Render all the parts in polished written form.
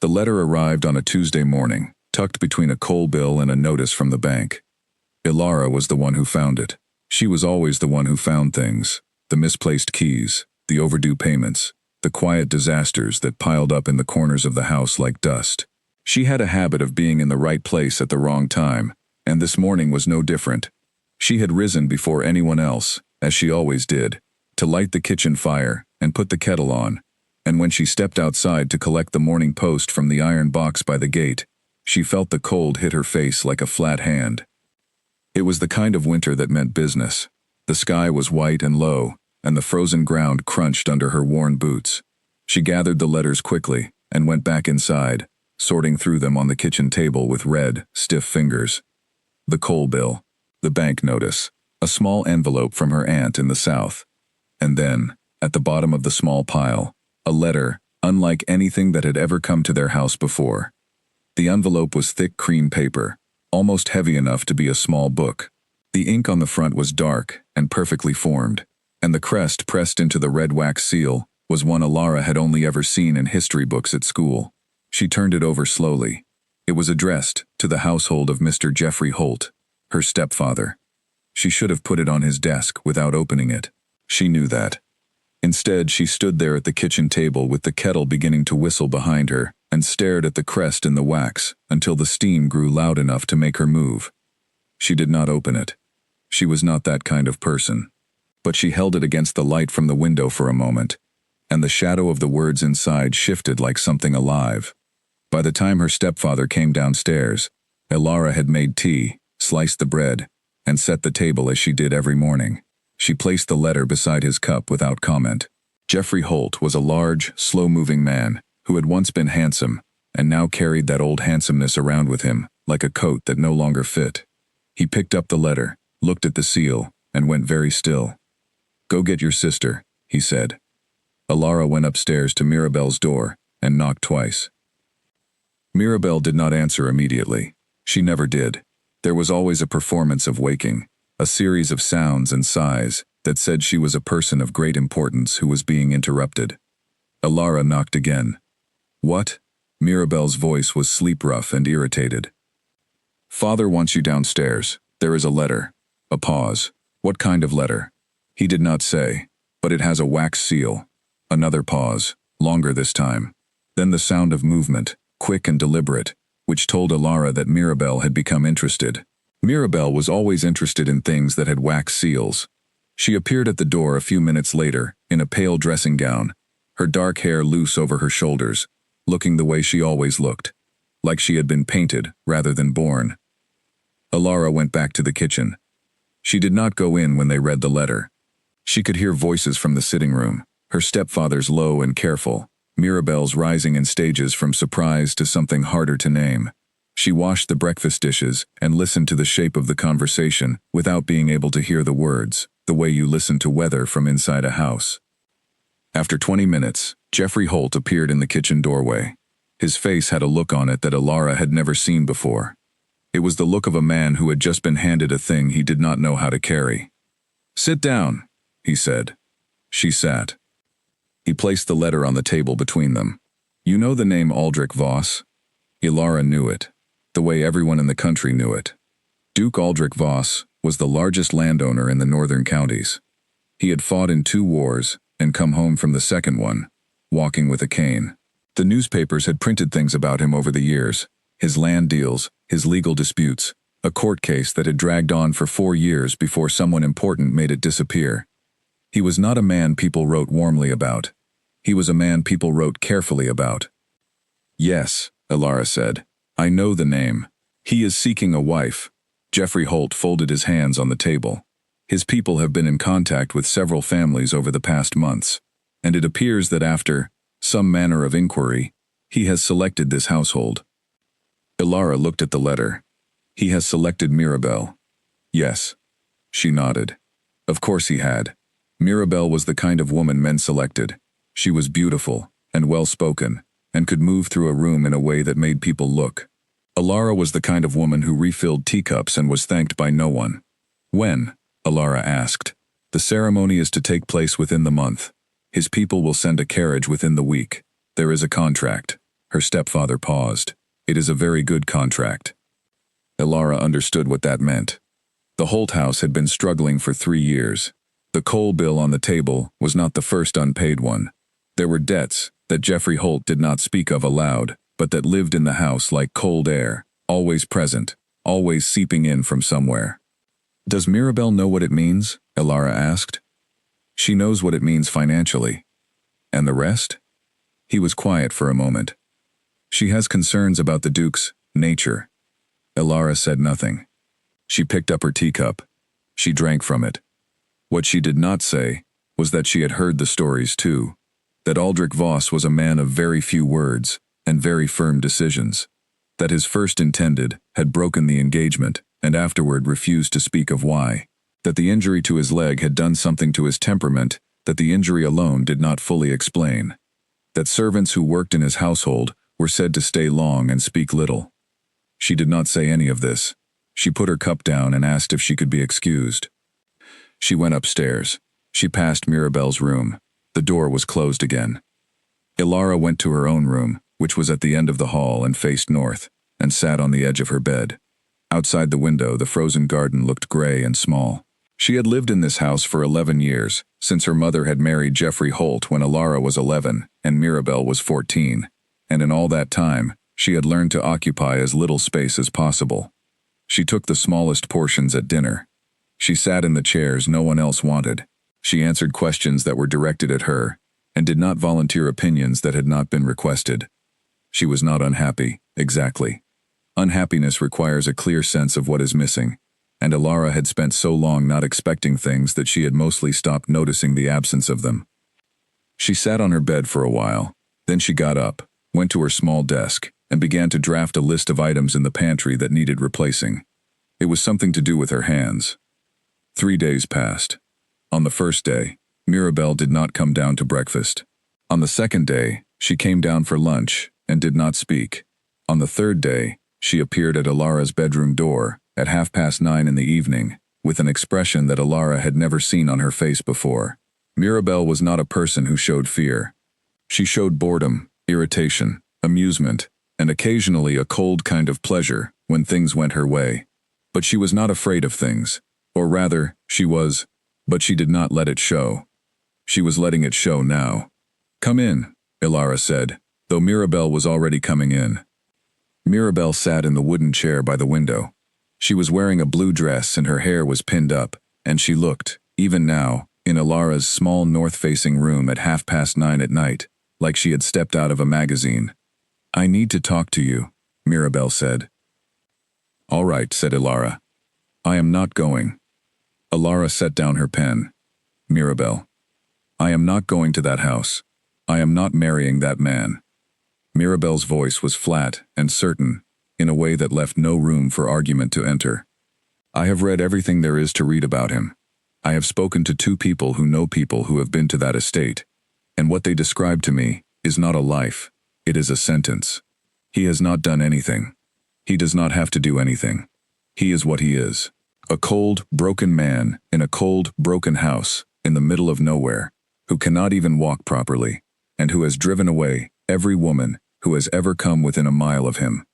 The letter arrived on a Tuesday morning, tucked between a coal bill and a notice from the bank. Ilara was the one who found it. She was always the one who found things: the misplaced keys, the overdue payments, the quiet disasters that piled up in the corners of the house like dust. She had a habit of being in the right place at the wrong time, and this morning was no different. She had risen before anyone else, as she always did, to light the kitchen fire and put the kettle on, and when she stepped outside to collect the morning post from the iron box by the gate, she felt the cold hit her face like a flat hand. It was the kind of winter that meant business. The sky was white and low, and the frozen ground crunched under her worn boots. She gathered the letters quickly and went back inside, sorting through them on the kitchen table with red, stiff fingers. The coal bill, the bank notice, a small envelope from her aunt in the south, and then, at the bottom of the small pile, a letter, unlike anything that had ever come to their house before. The envelope was thick cream paper, almost heavy enough to be a small book. The ink on the front was dark and perfectly formed, and the crest pressed into the red wax seal was one Ilara had only ever seen in history books at school. She turned it over slowly. It was addressed to the household of Mr. Geoffrey Holt, her stepfather. She should have put it on his desk without opening it. She knew that. Instead, she stood there at the kitchen table with the kettle beginning to whistle behind her and stared at the crest in the wax until the steam grew loud enough to make her move. She did not open it. She was not that kind of person. But she held it against the light from the window for a moment, and the shadow of the words inside shifted like something alive. By the time her stepfather came downstairs, Ilara had made tea, sliced the bread, and set the table as she did every morning. She placed the letter beside his cup without comment. Geoffrey Holt was a large, slow-moving man who had once been handsome and now carried that old handsomeness around with him like a coat that no longer fit. He picked up the letter, looked at the seal, and went very still. "Go get your sister," he said. Ilara went upstairs to Mirabelle's door and knocked twice. Mirabelle did not answer immediately. She never did. There was always a performance of waking, a series of sounds and sighs that said she was a person of great importance who was being interrupted. Ilara knocked again. "What?" Mirabelle's voice was sleep-rough and irritated. "Father wants you downstairs. There is a letter." A pause. "What kind of letter?" He did not say, "but it has a wax seal." Another pause, longer this time. Then the sound of movement, quick and deliberate, which told Ilara that Mirabelle had become interested. Mirabelle was always interested in things that had wax seals. She appeared at the door a few minutes later, in a pale dressing gown, her dark hair loose over her shoulders, looking the way she always looked, like she had been painted rather than born. Ilara went back to the kitchen. She did not go in when they read the letter. She could hear voices from the sitting room, her stepfather's low and careful, Mirabelle's rising in stages from surprise to something harder to name. She washed the breakfast dishes and listened to the shape of the conversation without being able to hear the words, the way you listen to weather from inside a house. After 20 minutes, Geoffrey Holt appeared in the kitchen doorway. His face had a look on it that Ilara had never seen before. It was the look of a man who had just been handed a thing he did not know how to carry. "Sit down," he said. She sat. He placed the letter on the table between them. "You know the name Aldrich Voss?" Ilara knew it, the way everyone in the country knew it. Duke Aldrich Voss was the largest landowner in the northern counties. He had fought in 2 wars and come home from the second one, walking with a cane. The newspapers had printed things about him over the years: his land deals, his legal disputes, a court case that had dragged on for 4 years before someone important made it disappear. He was not a man people wrote warmly about. He was a man people wrote carefully about. "Yes," Ilara said. "I know the name. He is seeking a wife." Geoffrey Holt folded his hands on the table. "His people have been in contact with several families over the past months, and it appears that after some manner of inquiry, he has selected this household." Ilara looked at the letter. "He has selected Mirabelle." "Yes." She nodded. Of course he had. Mirabelle was the kind of woman men selected. She was beautiful and well-spoken, and could move through a room in a way that made people look. Ilara was the kind of woman who refilled teacups and was thanked by no one. "When?" Ilara asked. "The ceremony is to take place within the month. His people will send a carriage within the week. There is a contract." Her stepfather paused. It is a very good contract. Ilara understood what that meant. The Holt house had been struggling for 3 years. The coal bill on the table was not the first unpaid one. There were debts that Jeffrey Holt did not speak of aloud, but that lived in the house like cold air, always present, always seeping in from somewhere. Does Mirabel know what it means? Ilara asked. She knows what it means financially. And the rest? He was quiet for a moment. She has concerns about the Duke's nature. Ilara said nothing. She picked up her teacup. She drank from it. What she did not say was that she had heard the stories too, that Aldrich Voss was a man of very few words and very firm decisions, that his first intended had broken the engagement and afterward refused to speak of why, that the injury to his leg had done something to his temperament that the injury alone did not fully explain, that servants who worked in his household were said to stay long and speak little. She did not say any of this. She put her cup down and asked if she could be excused. She went upstairs. She passed Mirabel's room. The door was closed again. Ilara went to her own room, which was at the end of the hall and faced north, and sat on the edge of her bed. Outside the window, the frozen garden looked gray and small. She had lived in this house for 11 years, since her mother had married Jeffrey Holt when Ilara was 11 and Mirabel was 14, and in all that time, she had learned to occupy as little space as possible. She took the smallest portions at dinner. She sat in the chairs no one else wanted. She answered questions that were directed at her, and did not volunteer opinions that had not been requested. She was not unhappy, exactly. Unhappiness requires a clear sense of what is missing, and Ilara had spent so long not expecting things that she had mostly stopped noticing the absence of them. She sat on her bed for a while, then she got up, went to her small desk, and began to draft a list of items in the pantry that needed replacing. It was something to do with her hands. 3 days passed. On the first day, Mirabel did not come down to breakfast. On the second day, she came down for lunch and did not speak. On the third day, she appeared at Ilara's bedroom door at 9:30 in the evening, with an expression that Ilara had never seen on her face before. Mirabel was not a person who showed fear. She showed boredom, irritation, amusement, and occasionally a cold kind of pleasure when things went her way. But she was not afraid of things, or rather, she was, but she did not let it show. She was letting it show now. "Come in," Ilara said, though Mirabel was already coming in. Mirabel sat in the wooden chair by the window. She was wearing a blue dress and her hair was pinned up, and she looked, even now, in Ilara's small north-facing room at 9:30 at night, like she had stepped out of a magazine. "I need to talk to you," Mirabel said. "All right," said Ilara. "I am not going." Ilara set down her pen. "Mirabel, I am not going to that house. I am not marrying that man." Mirabel's voice was flat and certain, in a way that left no room for argument to enter. "I have read everything there is to read about him. I have spoken to 2 people who know people who have been to that estate, and what they describe to me is not a life, it is a sentence. He has not done anything. He does not have to do anything. He is what he is. A cold, broken man in a cold, broken house in the middle of nowhere, who cannot even walk properly, and who has driven away every woman who has ever come within a mile of him."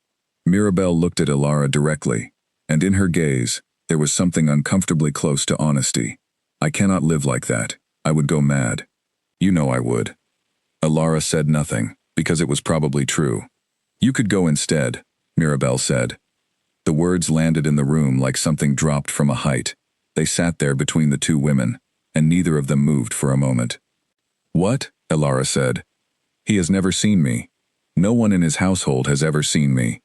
Mirabel looked at Ilara directly, and in her gaze, there was something uncomfortably close to honesty. "I cannot live like that. I would go mad. You know I would." Ilara said nothing, because it was probably true. "You could go instead," Mirabel said. The words landed in the room like something dropped from a height. They sat there between the 2 women, and neither of them moved for a moment. "What?" Ilara said. "He has never seen me. No one in his household has ever seen me.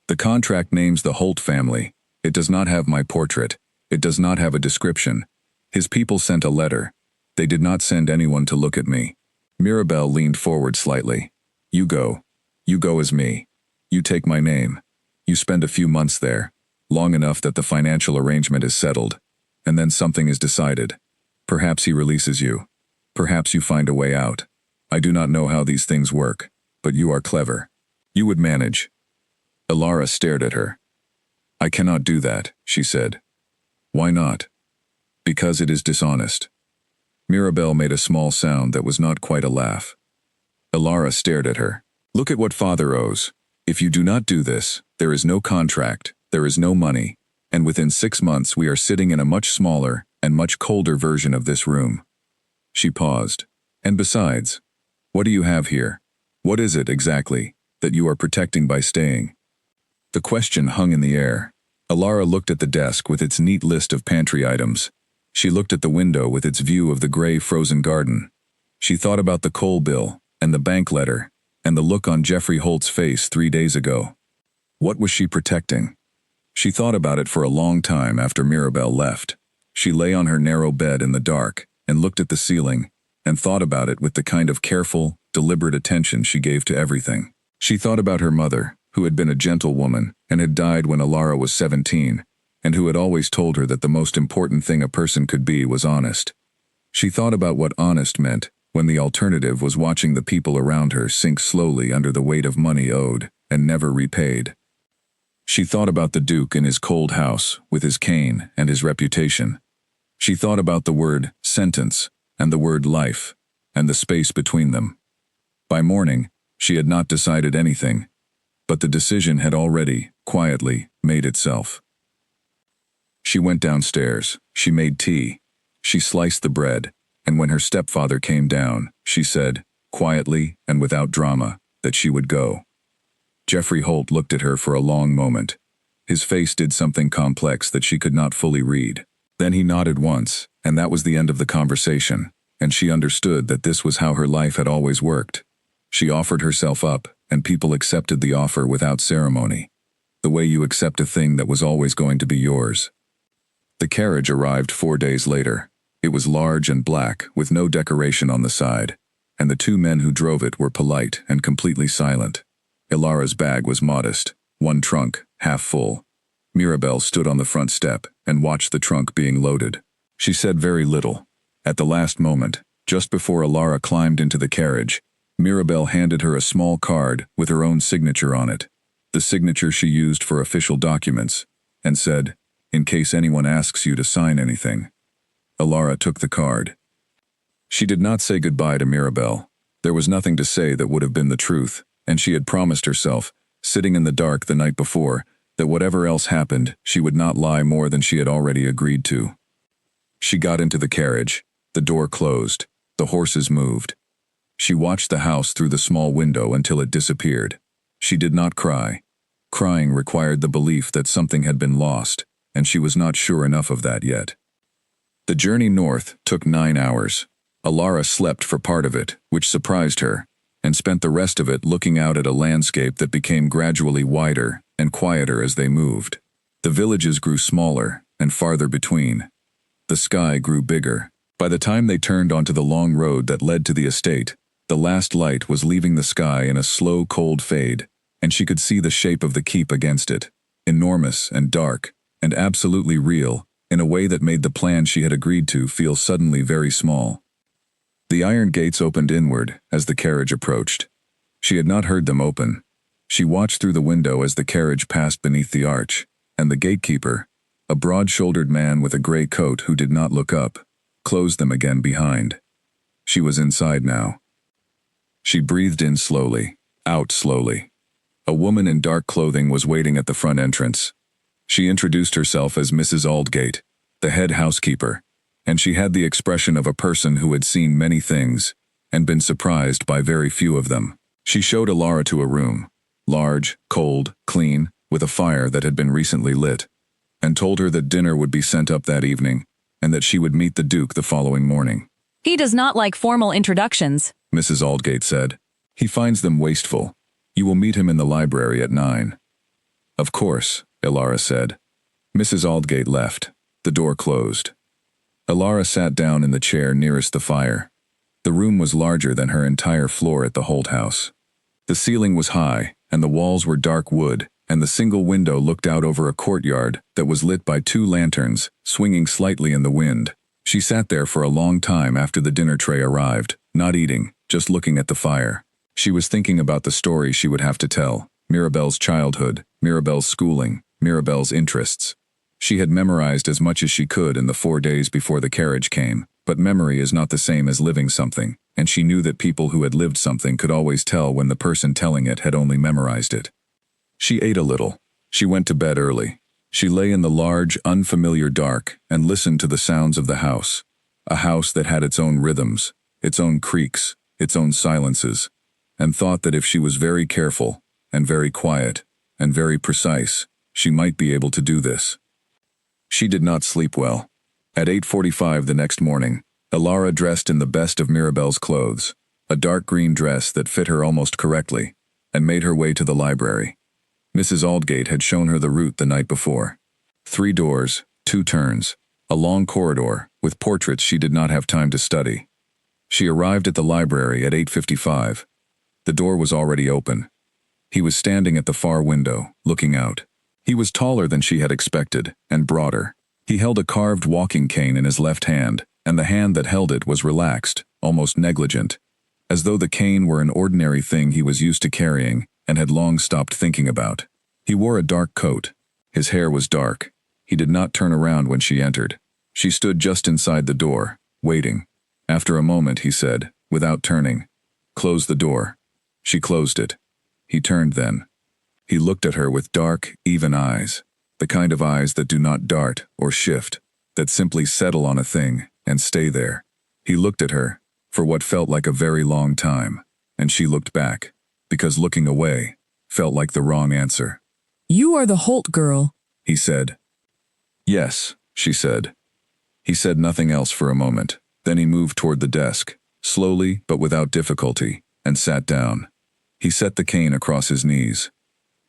The contract names the Holt family. It does not have my portrait. It does not have a description. His people sent a letter. They did not send anyone to look at me." Mirabel leaned forward slightly. "You go. You go as me. You take my name. You spend a few months there, long enough that the financial arrangement is settled, and then something is decided. Perhaps he releases you. Perhaps you find a way out. I do not know how these things work, but you are clever. You would manage." Ilara stared at her. "I cannot do that," she said. "Why not?" "Because it is dishonest." Mirabel made a small sound that was not quite a laugh. Ilara stared at her. Look at what father owes. If you do not do this, there is no contract, there is no money, and within 6 months we are sitting in a much smaller and much colder version of this room." She paused. "And besides, what do you have here? What is it, exactly, that you are protecting by staying?" The question hung in the air. Alara looked at the desk with its neat list of pantry items. She looked at the window with its view of the gray frozen garden. She thought about the coal bill, and the bank letter, and the look on Jeffrey Holt's face 3 days ago. What was she protecting? She thought about it for a long time after Mirabelle left. She lay on her narrow bed in the dark, and looked at the ceiling, and thought about it with the kind of careful, deliberate attention she gave to everything. She thought about her mother, who had been a gentle woman, and had died when Alara was 17, and who had always told her that the most important thing a person could be was honest. She thought about what honest meant, when the alternative was watching the people around her sink slowly under the weight of money owed, and never repaid. She thought about the Duke in his cold house, with his cane and his reputation. She thought about the word sentence, and the word life, and the space between them. By morning, she had not decided anything, but the decision had already, quietly, made itself. She went downstairs, she made tea, she sliced the bread, and when her stepfather came down, she said, quietly and without drama, that she would go. Jeffrey Holt looked at her for a long moment. His face did something complex that she could not fully read. Then he nodded once, and that was the end of the conversation, and she understood that this was how her life had always worked. She offered herself up, and people accepted the offer without ceremony, the way you accept a thing that was always going to be yours. The carriage arrived 4 days later. It was large and black, with no decoration on the side, and the 2 men who drove it were polite and completely silent. Ilara's bag was modest, one trunk, half full. Mirabelle stood on the front step and watched the trunk being loaded. She said very little. At the last moment, just before Alara climbed into the carriage, Mirabelle handed her a small card with her own signature on it, the signature she used for official documents, and said, "In case anyone asks you to sign anything." Alara took the card. She did not say goodbye to Mirabelle. There was nothing to say that would have been the truth, and she had promised herself, sitting in the dark the night before, that whatever else happened, she would not lie more than she had already agreed to. She got into the carriage, the door closed, the horses moved. She watched the house through the small window until it disappeared. She did not cry. Crying required the belief that something had been lost, and she was not sure enough of that yet. The journey north took 9 hours. Alara slept for part of it, which surprised her, and spent the rest of it looking out at a landscape that became gradually wider and quieter as they moved. The villages grew smaller and farther between. The sky grew bigger. By the time they turned onto the long road that led to the estate, the last light was leaving the sky in a slow, cold fade, and she could see the shape of the keep against it, enormous and dark, and absolutely real, in a way that made the plan she had agreed to feel suddenly very small. The iron gates opened inward as the carriage approached. She had not heard them open. She watched through the window as the carriage passed beneath the arch, and the gatekeeper, a broad-shouldered man with a gray coat who did not look up, closed them again behind. She was inside now. She breathed in slowly, out slowly. A woman in dark clothing was waiting at the front entrance. She introduced herself as Mrs. Aldgate, the head housekeeper, and she had the expression of a person who had seen many things and been surprised by very few of them. She showed Alara to a room, large, cold, clean, with a fire that had been recently lit, and told her that dinner would be sent up that evening, and that she would meet the Duke the following morning. "He does not like formal introductions," Mrs. Aldgate said. "He finds them wasteful. You will meet him in the library at 9. "Of course," Alara said. Mrs. Aldgate left. The door closed. Alara sat down in the chair nearest the fire. The room was larger than her entire floor at the Holt house. The ceiling was high, and the walls were dark wood, and the single window looked out over a courtyard that was lit by 2 lanterns, swinging slightly in the wind. She sat there for a long time after the dinner tray arrived, not eating, just looking at the fire. She was thinking about the story she would have to tell, Mirabelle's childhood, Mirabelle's schooling, Mirabelle's interests. She had memorized as much as she could in the 4 days before the carriage came, but memory is not the same as living something, and she knew that people who had lived something could always tell when the person telling it had only memorized it. She ate a little. She went to bed early. She lay in the large, unfamiliar dark and listened to the sounds of the house. A house that had its own rhythms, its own creaks, its own silences, and thought that if she was very careful, and very quiet, and very precise, she might be able to do this. She did not sleep well. At 8:45 the next morning, Elara dressed in the best of Mirabelle's clothes, a dark green dress that fit her almost correctly, and made her way to the library. Mrs. Aldgate had shown her the route the night before. 3 doors, 2 turns, a long corridor, with portraits she did not have time to study. She arrived at the library at 8:55. The door was already open. He was standing at the far window, looking out. He was taller than she had expected, and broader. He held a carved walking cane in his left hand, and the hand that held it was relaxed, almost negligent, as though the cane were an ordinary thing he was used to carrying and had long stopped thinking about. He wore a dark coat. His hair was dark. He did not turn around when she entered. She stood just inside the door, waiting. After a moment, he said, without turning, "Close the door." She closed it. He turned then. He looked at her with dark, even eyes, the kind of eyes that do not dart or shift, that simply settle on a thing and stay there. He looked at her for what felt like a very long time, and she looked back, because looking away felt like the wrong answer. "You are the Holt girl," he said. "Yes," she said. He said nothing else for a moment. Then he moved toward the desk, slowly but without difficulty, and sat down. He set the cane across his knees.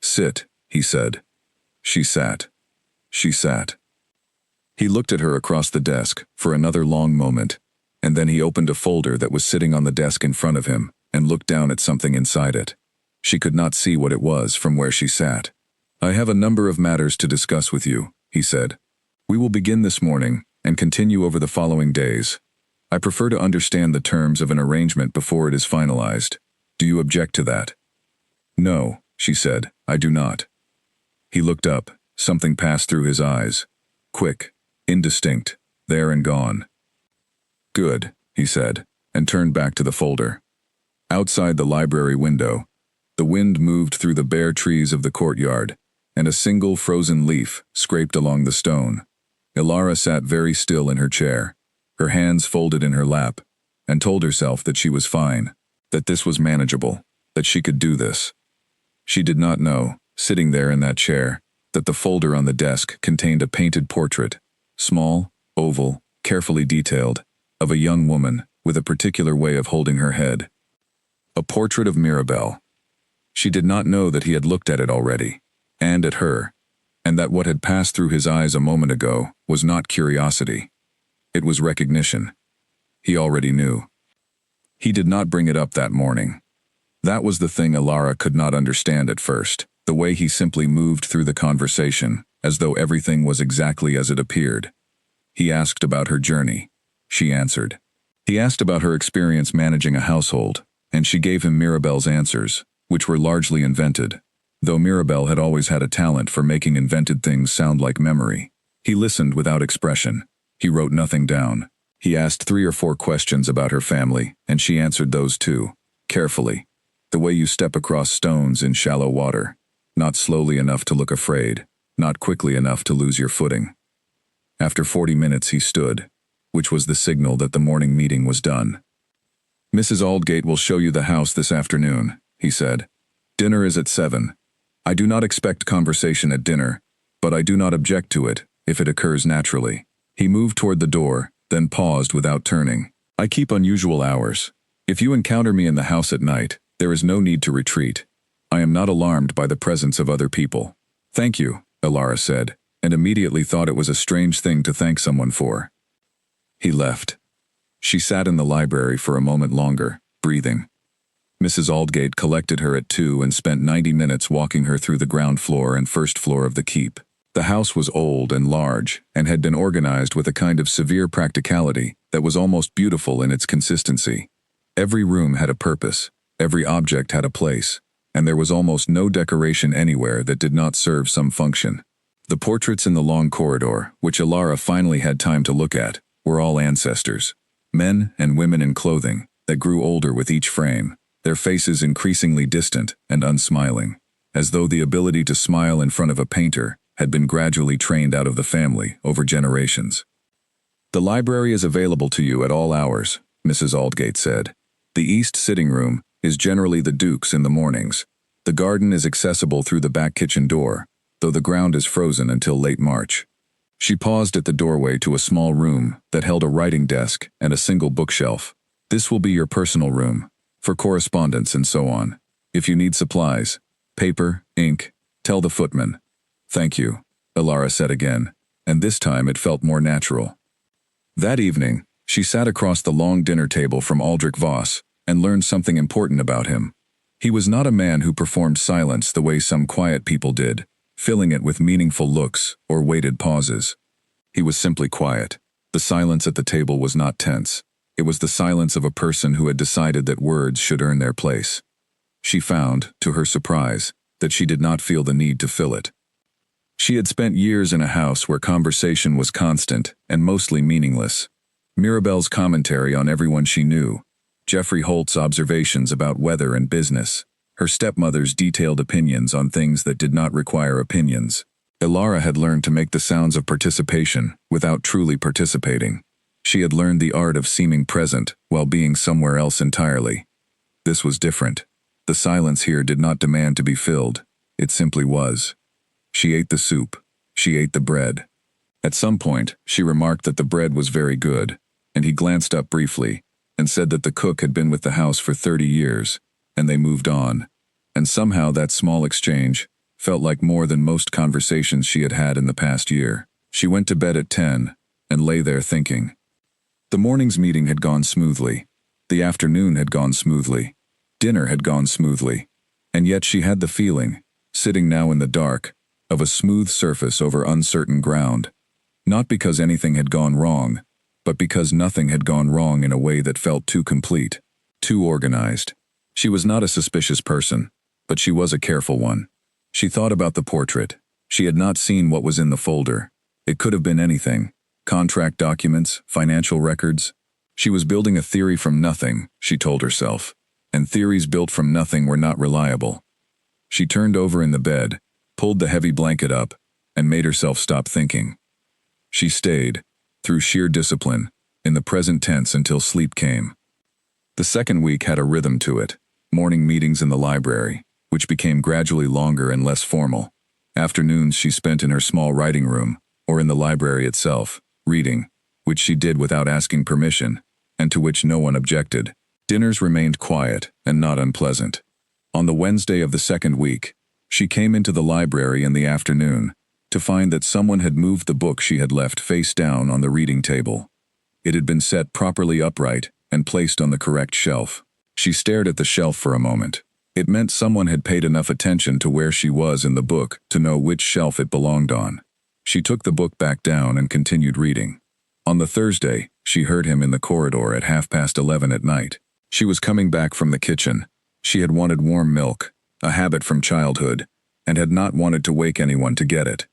"Sit," he said. She sat. She sat. He looked at her across the desk for another long moment, and then he opened a folder that was sitting on the desk in front of him and looked down at something inside it. She could not see what it was from where she sat. "I have a number of matters to discuss with you," he said. "We will begin this morning and continue over the following days. I prefer to understand the terms of an arrangement before it is finalized. Do you object to that?" "No," she said, "I do not." He looked up. Something passed through his eyes. Quick, indistinct, there and gone. "Good," he said, and turned back to the folder. Outside the library window, the wind moved through the bare trees of the courtyard, and a single frozen leaf scraped along the stone. Elara sat very still in her chair, her hands folded in her lap, and told herself that she was fine, that this was manageable, that she could do this. She did not know, sitting there in that chair, that the folder on the desk contained a painted portrait, small, oval, carefully detailed, of a young woman with a particular way of holding her head. A portrait of Mirabelle. She did not know that he had looked at it already, and at her, and that what had passed through his eyes a moment ago was not curiosity. It was recognition. He already knew. He did not bring it up that morning. That was the thing Elara could not understand at first, the way he simply moved through the conversation, as though everything was exactly as it appeared. He asked about her journey. She answered. He asked about her experience managing a household, and she gave him Mirabelle's answers, which were largely invented, though Mirabelle had always had a talent for making invented things sound like memory. He listened without expression. He wrote nothing down. He asked 3 or 4 questions about her family, and she answered those too, carefully, the way you step across stones in shallow water, not slowly enough to look afraid, not quickly enough to lose your footing. After 40 minutes he stood, which was the signal that the morning meeting was done. "Mrs. Aldgate will show you the house this afternoon," he said. "Dinner is at 7. I do not expect conversation at dinner, but I do not object to it if it occurs naturally." He moved toward the door, then paused without turning. "I keep unusual hours. If you encounter me in the house at night, there is no need to retreat. I am not alarmed by the presence of other people." "Thank you," Elara said, and immediately thought it was a strange thing to thank someone for. He left. She sat in the library for a moment longer, breathing. Mrs. Aldgate collected her at 2 and spent 90 minutes walking her through the ground floor and first floor of the keep. The house was old and large, and had been organized with a kind of severe practicality that was almost beautiful in its consistency. Every room had a purpose, every object had a place, and there was almost no decoration anywhere that did not serve some function. The portraits in the long corridor, which Elara finally had time to look at, were all ancestors, men and women in clothing, that grew older with each frame, their faces increasingly distant and unsmiling, as though the ability to smile in front of a painter had been gradually trained out of the family over generations. "The library is available to you at all hours," Mrs. Aldgate said. "The east sitting room is generally the Duke's in the mornings. The garden is accessible through the back kitchen door, though the ground is frozen until late March." She paused at the doorway to a small room that held a writing desk and a single bookshelf. "This will be your personal room, for correspondence and so on. If you need supplies, paper, ink, tell the footman." "Thank you," Ilara said again, and this time it felt more natural. That evening, she sat across the long dinner table from Aldrich Voss and learned something important about him. He was not a man who performed silence the way some quiet people did, filling it with meaningful looks or weighted pauses. He was simply quiet. The silence at the table was not tense. It was the silence of a person who had decided that words should earn their place. She found, to her surprise, that she did not feel the need to fill it. She had spent years in a house where conversation was constant and mostly meaningless. Mirabelle's commentary on everyone she knew, Jeffrey Holt's observations about weather and business, her stepmother's detailed opinions on things that did not require opinions. Ilara had learned to make the sounds of participation without truly participating. She had learned the art of seeming present while being somewhere else entirely. This was different. The silence here did not demand to be filled. It simply was. She ate the soup. She ate the bread. At some point, she remarked that the bread was very good, and he glanced up briefly and said that the cook had been with the house for 30 years, and they moved on. And somehow that small exchange felt like more than most conversations she had had in the past year. She went to bed at 10 and lay there thinking. The morning's meeting had gone smoothly. The afternoon had gone smoothly. Dinner had gone smoothly. And yet she had the feeling, sitting now in the dark, of a smooth surface over uncertain ground. Not because anything had gone wrong, but because nothing had gone wrong in a way that felt too complete, too organized. She was not a suspicious person, but she was a careful one. She thought about the portrait. She had not seen what was in the folder. It could have been anything. Contract documents, financial records. She was building a theory from nothing, she told herself, and theories built from nothing were not reliable. She turned over in the bed, pulled the heavy blanket up, and made herself stop thinking. She stayed, through sheer discipline, in the present tense until sleep came. The second week had a rhythm to it. Morning meetings in the library, which became gradually longer and less formal. Afternoons she spent in her small writing room, or in the library itself, reading, which she did without asking permission, and to which no one objected. Dinners remained quiet and not unpleasant. On the Wednesday of the second week, she came into the library in the afternoon to find that someone had moved the book she had left face down on the reading table. It had been set properly upright and placed on the correct shelf. She stared at the shelf for a moment. It meant someone had paid enough attention to where she was in the book to know which shelf it belonged on. She took the book back down and continued reading. On the Thursday, she heard him in the corridor at 11:30 at night. She was coming back from the kitchen. She had wanted warm milk, a habit from childhood, and had not wanted to wake anyone to get it.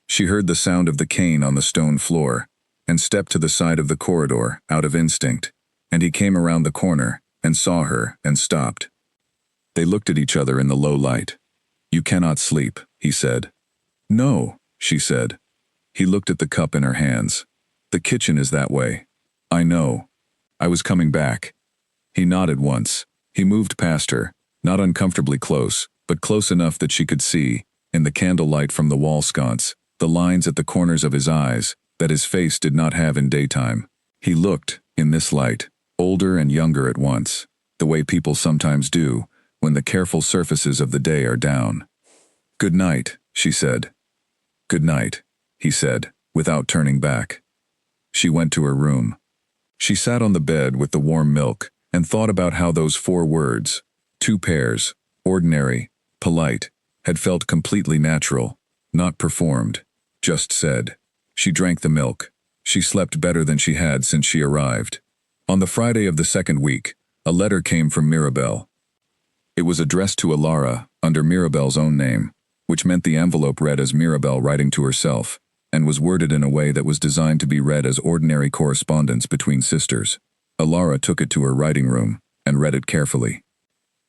She heard the sound of the cane on the stone floor, and stepped to the side of the corridor out of instinct, and he came around the corner and saw her and stopped. They looked at each other in the low light. "You cannot sleep," he said. "No," she said. He looked at the cup in her hands. "The kitchen is that way." "I know. I was coming back." He nodded once. He moved past her, not uncomfortably close, but close enough that she could see, in the candlelight from the wall sconce, the lines at the corners of his eyes that his face did not have in daytime. He looked, in this light, older and younger at once, the way people sometimes do when the careful surfaces of the day are down. "Good night," she said. "Good night," he said, without turning back. She went to her room. She sat on the bed with the warm milk and thought about how those 4 words, 2 pairs, ordinary, polite, had felt completely natural, not performed, just said. She drank the milk. She slept better than she had since she arrived. On the Friday of the second week, a letter came from Mirabelle. It was addressed to Ilara under Mirabelle's own name, which meant the envelope read as Mirabelle writing to herself, and was worded in a way that was designed to be read as ordinary correspondence between sisters. Alara took it to her writing room and read it carefully.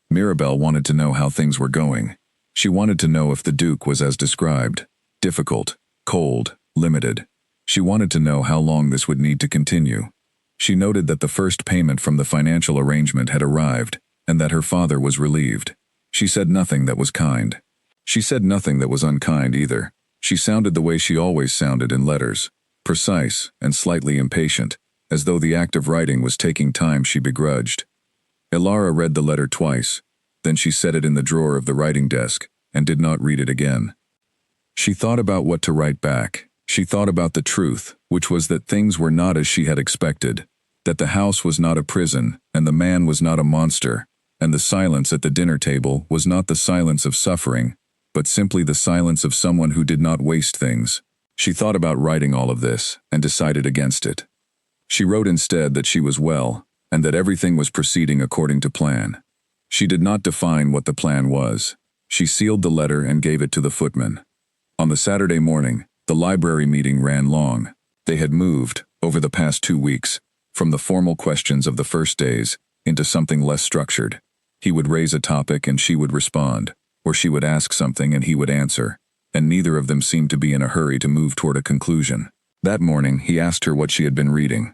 Mirabelle wanted to know how things were going. She wanted to know if the Duke was as described, difficult, cold, limited. She wanted to know how long this would need to continue. She noted that the first payment from the financial arrangement had arrived and that her father was relieved. She said nothing that was kind. She said nothing that was unkind either. She sounded the way she always sounded in letters, precise and slightly impatient, as though the act of writing was taking time she begrudged. Alara read the letter twice, then she set it in the drawer of the writing desk and did not read it again. She thought about what to write back. She thought about the truth, which was that things were not as she had expected, that the house was not a prison and the man was not a monster, and the silence at the dinner table was not the silence of suffering, but simply the silence of someone who did not waste things. She thought about writing all of this and decided against it. She wrote instead that she was well and that everything was proceeding according to plan. She did not define what the plan was. She sealed the letter and gave it to the footman. On the Saturday morning, the library meeting ran long. They had moved, over the past 2 weeks, from the formal questions of the first days into something less structured. He would raise a topic and she would respond, or she would ask something and he would answer, and neither of them seemed to be in a hurry to move toward a conclusion. That morning, he asked her what she had been reading.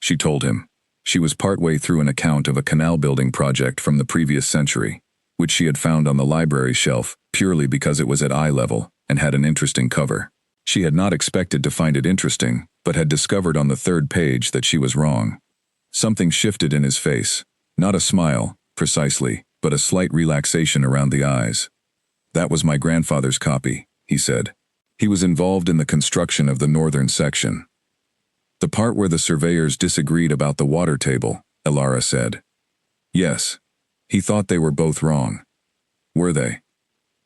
She told him. She was partway through an account of a canal-building project from the previous century, which she had found on the library shelf purely because it was at eye level and had an interesting cover. She had not expected to find it interesting, but had discovered on the 3rd page that she was wrong. Something shifted in his face, not a smile, precisely, but a slight relaxation around the eyes. "That was my grandfather's copy," he said. "He was involved in the construction of the northern section." "The part where the surveyors disagreed about the water table," Alara said. "Yes. He thought they were both wrong." "Were they?"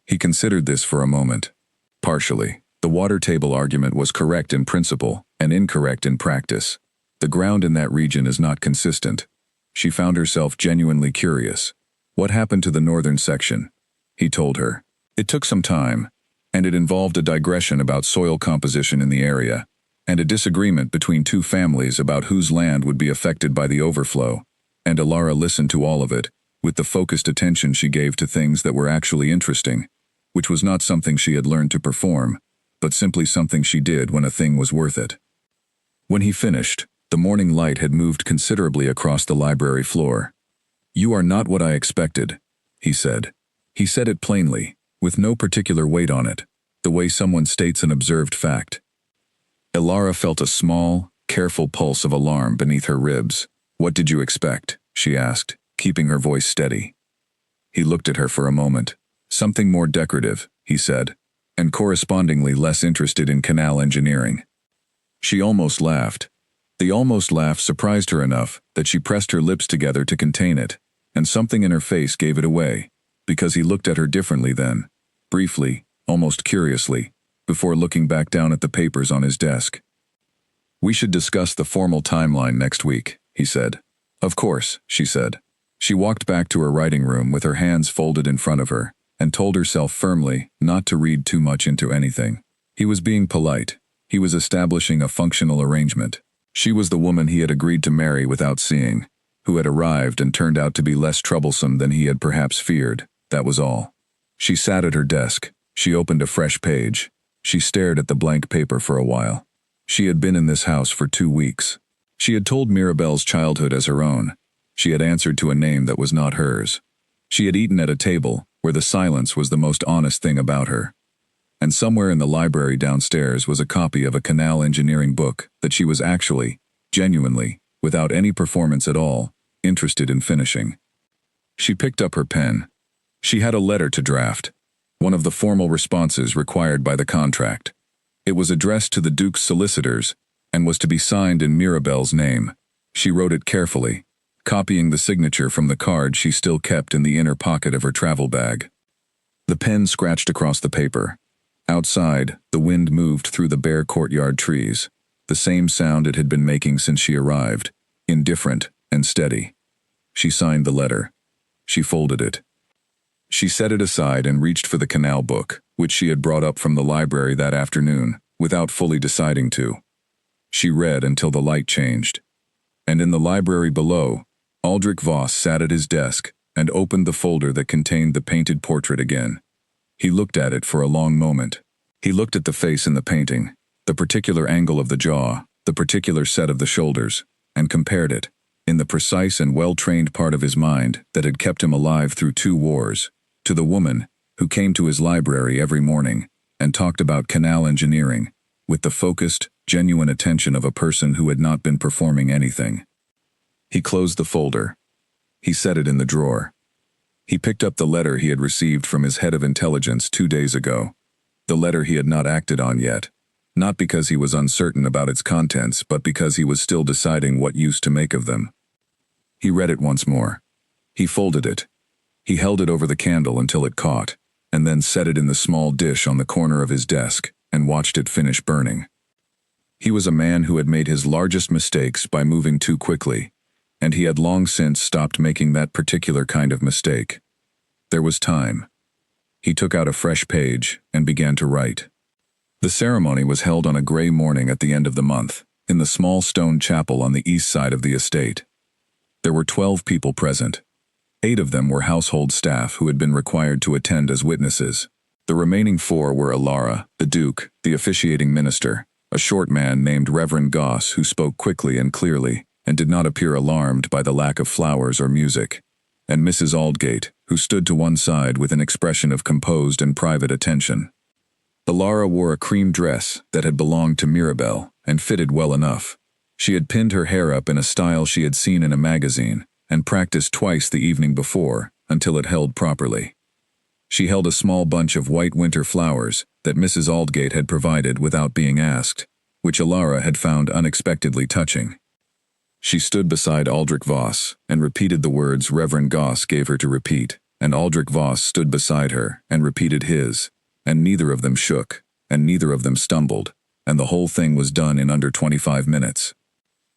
He considered this for a moment. "Partially. The water table argument was correct in principle and incorrect in practice. The ground in that region is not consistent." She found herself genuinely curious. "What happened to the northern section?" He told her. "It took some time, and it involved a digression about soil composition in the area, and a disagreement between 2 families about whose land would be affected by the overflow, and Alara listened to all of it, with the focused attention she gave to things that were actually interesting, which was not something she had learned to perform, but simply something she did when a thing was worth it. When he finished, the morning light had moved considerably across the library floor. "You are not what I expected," he said. He said it plainly, with no particular weight on it, the way someone states an observed fact. Alara felt a small, careful pulse of alarm beneath her ribs. "What did you expect?" she asked, keeping her voice steady. He looked at her for a moment. "Something more decorative," he said, "and correspondingly less interested in canal engineering." She almost laughed. The almost laugh surprised her enough that she pressed her lips together to contain it, and something in her face gave it away, because he looked at her differently then, briefly, almost curiously, before looking back down at the papers on his desk. "We should discuss the formal timeline next week," he said. "Of course," she said. She walked back to her writing room with her hands folded in front of her, and told herself firmly not to read too much into anything. He was being polite. He was establishing a functional arrangement. She was the woman he had agreed to marry without seeing, who had arrived and turned out to be less troublesome than he had perhaps feared. That was all. She sat at her desk. She opened a fresh page. She stared at the blank paper for a while. She had been in this house for 2 weeks. She had told Mirabelle's childhood as her own. She had answered to a name that was not hers. She had eaten at a table where the silence was the most honest thing about her. And somewhere in the library downstairs was a copy of a canal engineering book that she was actually, genuinely, without any performance at all, interested in finishing. She picked up her pen. She had a letter to draft, one of the formal responses required by the contract. It was addressed to the Duke's solicitors and was to be signed in Mirabelle's name. She wrote it carefully, copying the signature from the card she still kept in the inner pocket of her travel bag. The pen scratched across the paper. Outside, the wind moved through the bare courtyard trees, the same sound it had been making since she arrived, indifferent and steady. She signed the letter. She folded it. She set it aside and reached for the canal book, which she had brought up from the library that afternoon, without fully deciding to. She read until the light changed. And in the library below, Aldrich Voss sat at his desk and opened the folder that contained the painted portrait again. He looked at it for a long moment. He looked at the face in the painting, the particular angle of the jaw, the particular set of the shoulders, and compared it, in the precise and well-trained part of his mind that had kept him alive through 2 wars, to the woman who came to his library every morning and talked about canal engineering, with the focused, genuine attention of a person who had not been performing anything. He closed the folder. He set it in the drawer. He picked up the letter he had received from his head of intelligence 2 days ago, the letter he had not acted on yet, not because he was uncertain about its contents, but because he was still deciding what use to make of them. He read it once more. He folded it. He held it over the candle until it caught, and then set it in the small dish on the corner of his desk and watched it finish burning. He was a man who had made his largest mistakes by moving too quickly, and he had long since stopped making that particular kind of mistake. There was time. He took out a fresh page and began to write. The ceremony was held on a gray morning at the end of the month, in the small stone chapel on the east side of the estate. There were 12 people present. 8 of them were household staff who had been required to attend as witnesses. The remaining 4 were Ilara, the Duke, the officiating minister, a short man named Reverend Goss who spoke quickly and clearly, and did not appear alarmed by the lack of flowers or music, and Mrs. Aldgate, who stood to one side with an expression of composed and private attention. Ilara wore a cream dress that had belonged to Mirabelle and fitted well enough. She had pinned her hair up in a style she had seen in a magazine and practiced twice the evening before until it held properly. She held a small bunch of white winter flowers that Mrs. Aldgate had provided without being asked, which Ilara had found unexpectedly touching. She stood beside Aldrich Voss and repeated the words Reverend Goss gave her to repeat, and Aldrich Voss stood beside her and repeated his, and neither of them shook, and neither of them stumbled, and the whole thing was done in under 25 minutes.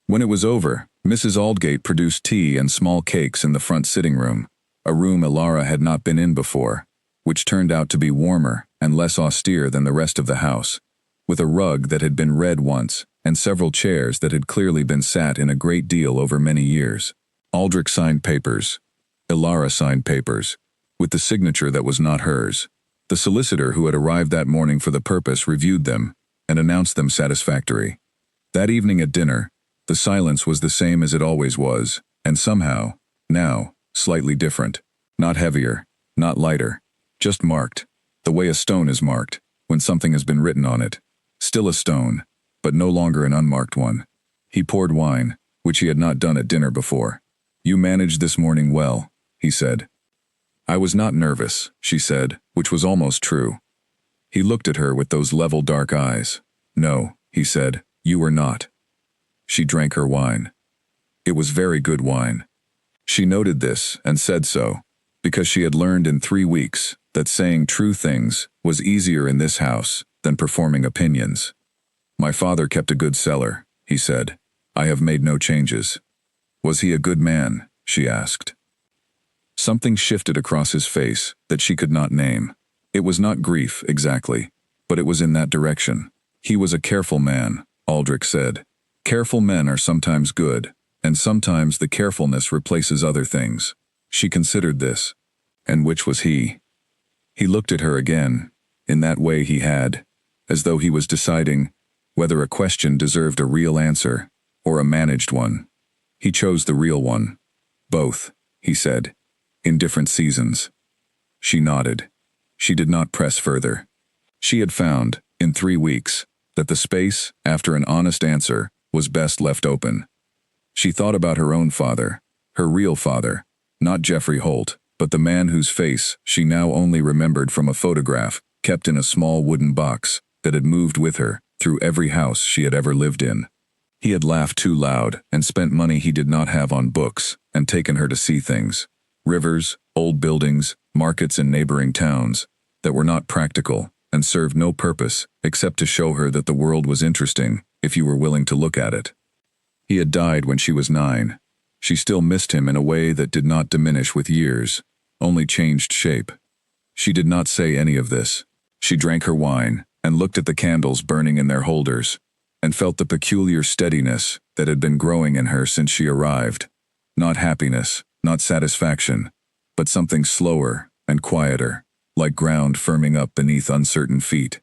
When it was over, Mrs. Aldgate produced tea and small cakes in the front sitting room, a room Ilara had not been in before, which turned out to be warmer and less austere than the rest of the house, with a rug that had been red once, and several chairs that had clearly been sat in a great deal over many years. Aldrich signed papers. Ilara signed papers, with the signature that was not hers. The solicitor who had arrived that morning for the purpose reviewed them and announced them satisfactory. That evening at dinner, the silence was the same as it always was, and somehow, now, slightly different. Not heavier, not lighter, just marked, the way a stone is marked, when something has been written on it. Still a stone, but no longer an unmarked one. He poured wine, which he had not done at dinner before. "You managed this morning well," he said. "I was not nervous," she said, which was almost true. He looked at her with those level dark eyes. "No," he said, "you were not." She drank her wine. It was very good wine. She noted this and said so, because she had learned in 3 weeks that saying true things was easier in this house than performing opinions. "My father kept a good cellar," he said. "I have made no changes." "Was he a good man?" she asked. Something shifted across his face that she could not name. It was not grief, exactly, but it was in that direction. "He was a careful man," Aldrich said. "Careful men are sometimes good, and sometimes the carefulness replaces other things." She considered this. And which was he? He looked at her again, in that way he had, as though he was deciding whether a question deserved a real answer or a managed one. He chose the real one. "Both," he said, "in different seasons." She nodded. She did not press further. She had found, in 3 weeks, that the space, after an honest answer, was best left open. She thought about her own father, her real father, not Geoffrey Holt, but the man whose face she now only remembered from a photograph kept in a small wooden box that had moved with her through every house she had ever lived in. He had laughed too loud and spent money he did not have on books and taken her to see things, rivers, old buildings, markets in neighboring towns, that were not practical and served no purpose except to show her that the world was interesting if you were willing to look at it. He had died when she was 9. She still missed him in a way that did not diminish with years, only changed shape. She did not say any of this. She drank her wine and looked at the candles burning in their holders. and felt the peculiar steadiness that had been growing in her since she arrived. Not happiness, not satisfaction, but something slower and quieter, like ground firming up beneath uncertain feet.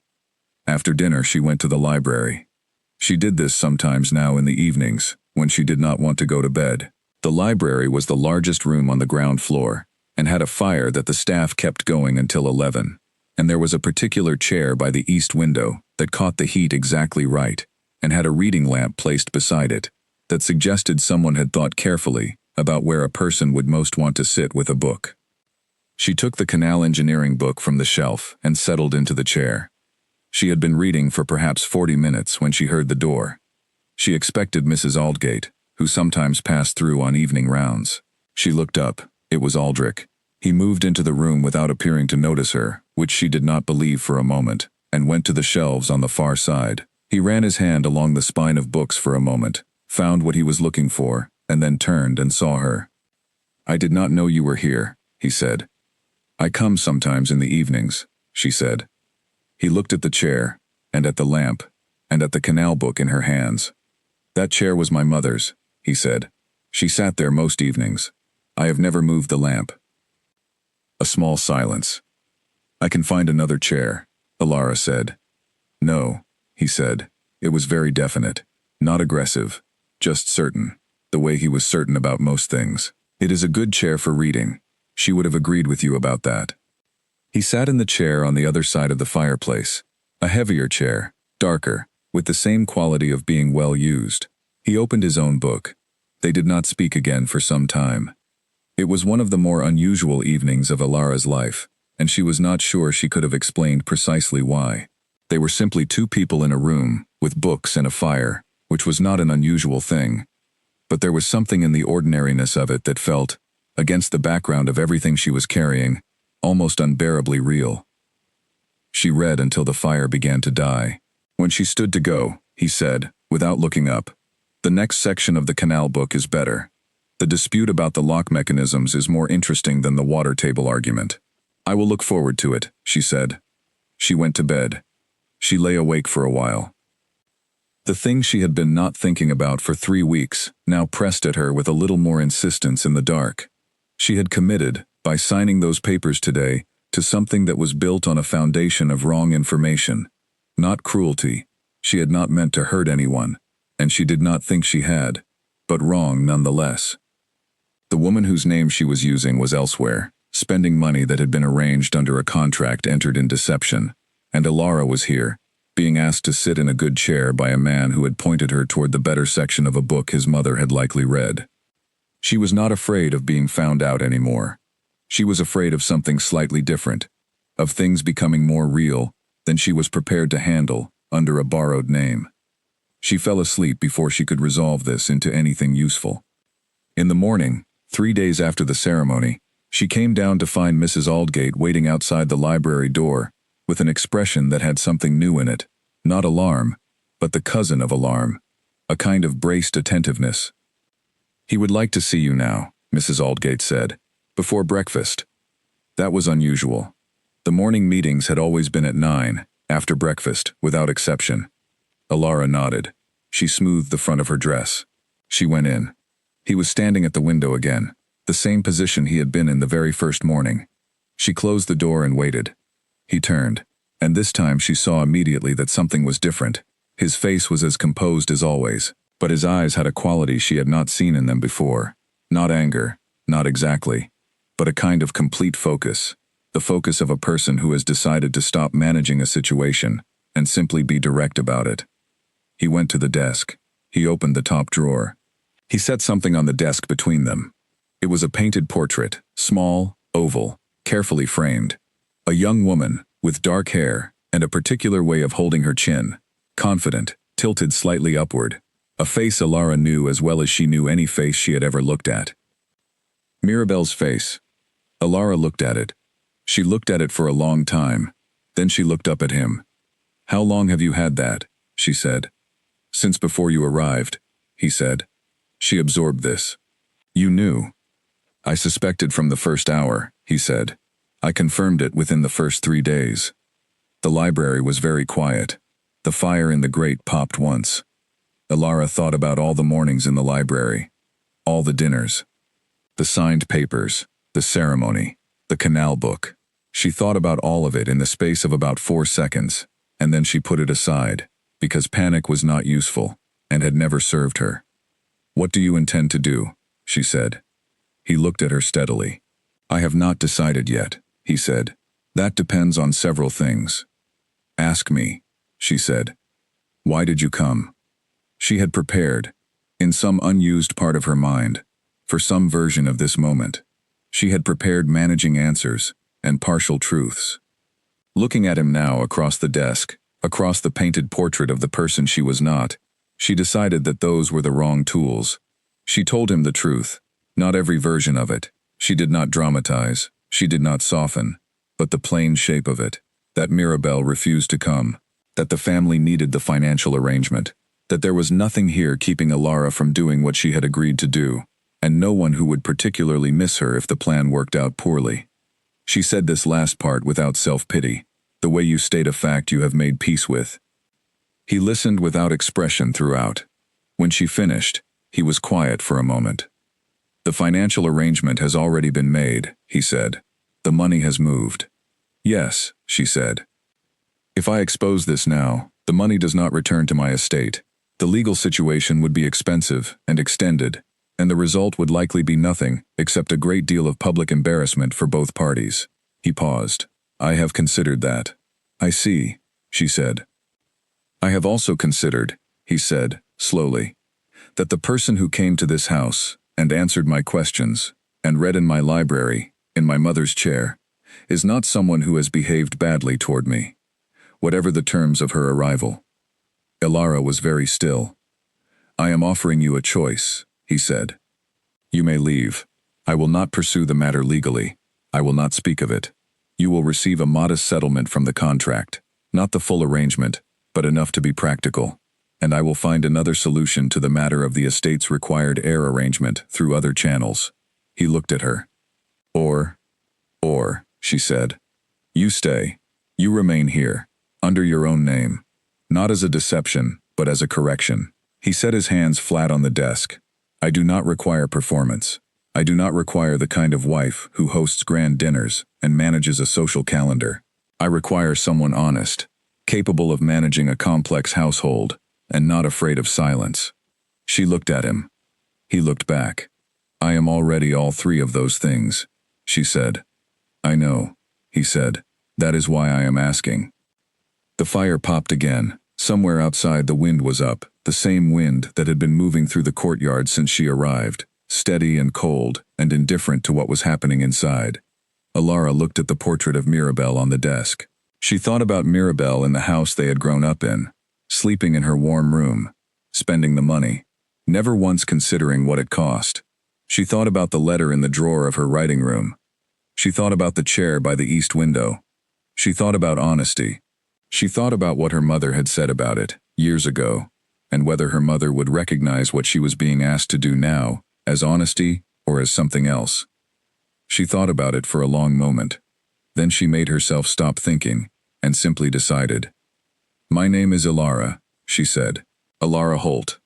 After dinner, she went to the library. She did this sometimes now in the evenings, when she did not want to go to bed. The library was the largest room on the ground floor, and had a fire that the staff kept going until 11. And there was a particular chair by the east window that caught the heat exactly right, and had a reading lamp placed beside it, that suggested someone had thought carefully about where a person would most want to sit with a book. She took the canal engineering book from the shelf and settled into the chair. She had been reading for perhaps 40 minutes when she heard the door. She expected Mrs. Aldgate, who sometimes passed through on evening rounds. She looked up. It was Aldrich. He moved into the room without appearing to notice her, which she did not believe for a moment, and went to the shelves on the far side. He ran his hand along the spine of books for a moment, found what he was looking for, and then turned and saw her. "I did not know you were here," he said. "I come sometimes in the evenings," she said. He looked at the chair, and at the lamp, and at the canal book in her hands. "That chair was my mother's," he said. "She sat there most evenings. I have never moved the lamp." A small silence. "I can find another chair," Alara said. "No," he said. It was very definite, not aggressive, just certain, the way he was certain about most things. "It is a good chair for reading. She would have agreed with you about that." He sat in the chair on the other side of the fireplace, a heavier chair, darker, with the same quality of being well used. He opened his own book. They did not speak again for some time. It was one of the more unusual evenings of Alara's life, and she was not sure she could have explained precisely why. They were simply two people in a room, with books and a fire, which was not an unusual thing. But there was something in the ordinariness of it that felt, against the background of everything she was carrying, almost unbearably real. She read until the fire began to die. When she stood to go, he said, without looking up, "The next section of the canal book is better. The dispute about the lock mechanisms is more interesting than the water table argument." "I will look forward to it," she said. She went to bed. She lay awake for a while. The thing she had been not thinking about for 3 weeks now pressed at her with a little more insistence in the dark. She had committed, by signing those papers today, to something that was built on a foundation of wrong information, not cruelty. She had not meant to hurt anyone, and she did not think she had, but wrong nonetheless. The woman whose name she was using was elsewhere, spending money that had been arranged under a contract entered in deception, and Alara was here, being asked to sit in a good chair by a man who had pointed her toward the better section of a book his mother had likely read. She was not afraid of being found out anymore. She was afraid of something slightly different, of things becoming more real than she was prepared to handle under a borrowed name. She fell asleep before she could resolve this into anything useful. In the morning, 3 days after the ceremony, she came down to find Mrs. Aldgate waiting outside the library door, with an expression that had something new in it, not alarm, but the cousin of alarm, a kind of braced attentiveness. "He would like to see you now," Mrs. Aldgate said, "before breakfast." That was unusual. The morning meetings had always been at 9, after breakfast, without exception. Alara nodded. She smoothed the front of her dress. She went in. He was standing at the window again, the same position he had been in the very first morning. She closed the door and waited. He turned, and this time she saw immediately that something was different. His face was as composed as always, but his eyes had a quality she had not seen in them before. Not anger, not exactly, but a kind of complete focus, the focus of a person who has decided to stop managing a situation and simply be direct about it. He went to the desk. He opened the top drawer. He set something on the desk between them. It was a painted portrait, small, oval, carefully framed. A young woman, with dark hair and a particular way of holding her chin, confident, tilted slightly upward, a face Alara knew as well as she knew any face she had ever looked at. Mirabelle's face. Alara looked at it. She looked at it for a long time. Then she looked up at him. "How long have you had that?" she said. "Since before you arrived," he said. She absorbed this. "You knew." "I suspected from the first hour," he said. "I confirmed it within the first 3 days." The library was very quiet. The fire in the grate popped once. Ilara thought about all the mornings in the library, all the dinners, the signed papers, the ceremony, the canal book. She thought about all of it in the space of about 4 seconds, and then she put it aside, because panic was not useful, and had never served her. "What do you intend to do?" she said. He looked at her steadily. "I have not decided yet," he said. "That depends on several things." "Ask me," she said. "Why did you come?" She had prepared, in some unused part of her mind, for some version of this moment. She had prepared managing answers and partial truths. Looking at him now across the desk, across the painted portrait of the person she was not, she decided that those were the wrong tools. She told him the truth, not every version of it. She did not dramatize, she did not soften, but the plain shape of it, that Mirabelle refused to come, that the family needed the financial arrangement, that there was nothing here keeping Ilara from doing what she had agreed to do, and no one who would particularly miss her if the plan worked out poorly. She said this last part without self-pity, the way you state a fact you have made peace with. He listened without expression throughout. When she finished, he was quiet for a moment. "The financial arrangement has already been made," he said. "The money has moved." "Yes," she said. "If I expose this now, the money does not return to my estate. The legal situation would be expensive and extended, and the result would likely be nothing except a great deal of public embarrassment for both parties." He paused. "I have considered that." "I see," she said. "I have also considered," he said, slowly, "that the person who came to this house and answered my questions and read in my library, in my mother's chair, is not someone who has behaved badly toward me, whatever the terms of her arrival." Ilara was very still. "I am offering you a choice," he said. "You may leave. I will not pursue the matter legally. I will not speak of it. You will receive a modest settlement from the contract, not the full arrangement, but enough to be practical, and I will find another solution to the matter of the estate's required heir arrangement through other channels." He looked at her. Or, she said, "You stay. You remain here, under your own name. Not as a deception, but as a correction." He set his hands flat on the desk. "I do not require performance. I do not require the kind of wife who hosts grand dinners and manages a social calendar. I require someone honest, capable of managing a complex household, and not afraid of silence." She looked at him. He looked back. "I am already all three of those things," she said. "I know," he said. "That is why I am asking." The fire popped again. Somewhere outside the wind was up, the same wind that had been moving through the courtyard since she arrived, steady and cold and indifferent to what was happening inside. Ilara looked at the portrait of Mirabelle on the desk. She thought about Mirabelle in the house they had grown up in, sleeping in her warm room, spending the money, never once considering what it cost. She thought about the letter in the drawer of her writing room. She thought about the chair by the east window. She thought about honesty. She thought about what her mother had said about it, years ago, and whether her mother would recognize what she was being asked to do now, as honesty or as something else. She thought about it for a long moment. Then she made herself stop thinking, and simply decided. "My name is Ilara," she said. "Ilara Holt."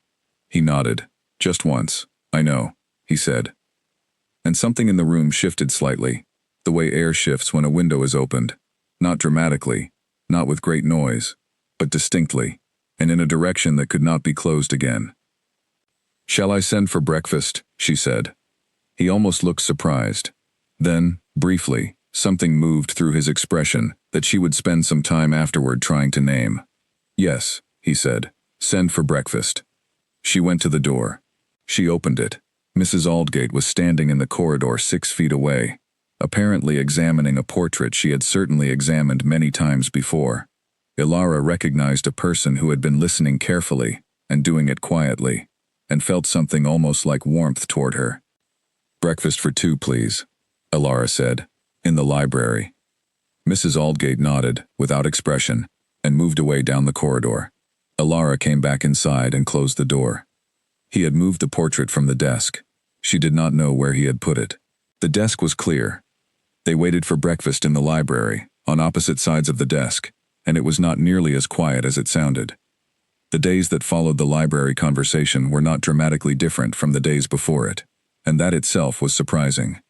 He nodded. "Just once. I know," he said. And something in the room shifted slightly, the way air shifts when a window is opened, not dramatically, not with great noise, but distinctly, and in a direction that could not be closed again. "Shall I send for breakfast?" she said. He almost looked surprised. Then, briefly, something moved through his expression that she would spend some time afterward trying to name. "Yes," he said. "Send for breakfast." She went to the door. She opened it. Mrs. Aldgate was standing in the corridor 6 feet away, apparently examining a portrait she had certainly examined many times before. Ilara recognized a person who had been listening carefully and doing it quietly, and felt something almost like warmth toward her. "Breakfast for 2, please," Ilara said, "in the library." Mrs. Aldgate nodded, without expression, and moved away down the corridor. Ilara came back inside and closed the door. He had moved the portrait from the desk. She did not know where he had put it. The desk was clear. They waited for breakfast in the library, on opposite sides of the desk, and it was not nearly as quiet as it sounded. The days that followed the library conversation were not dramatically different from the days before it, and that itself was surprising.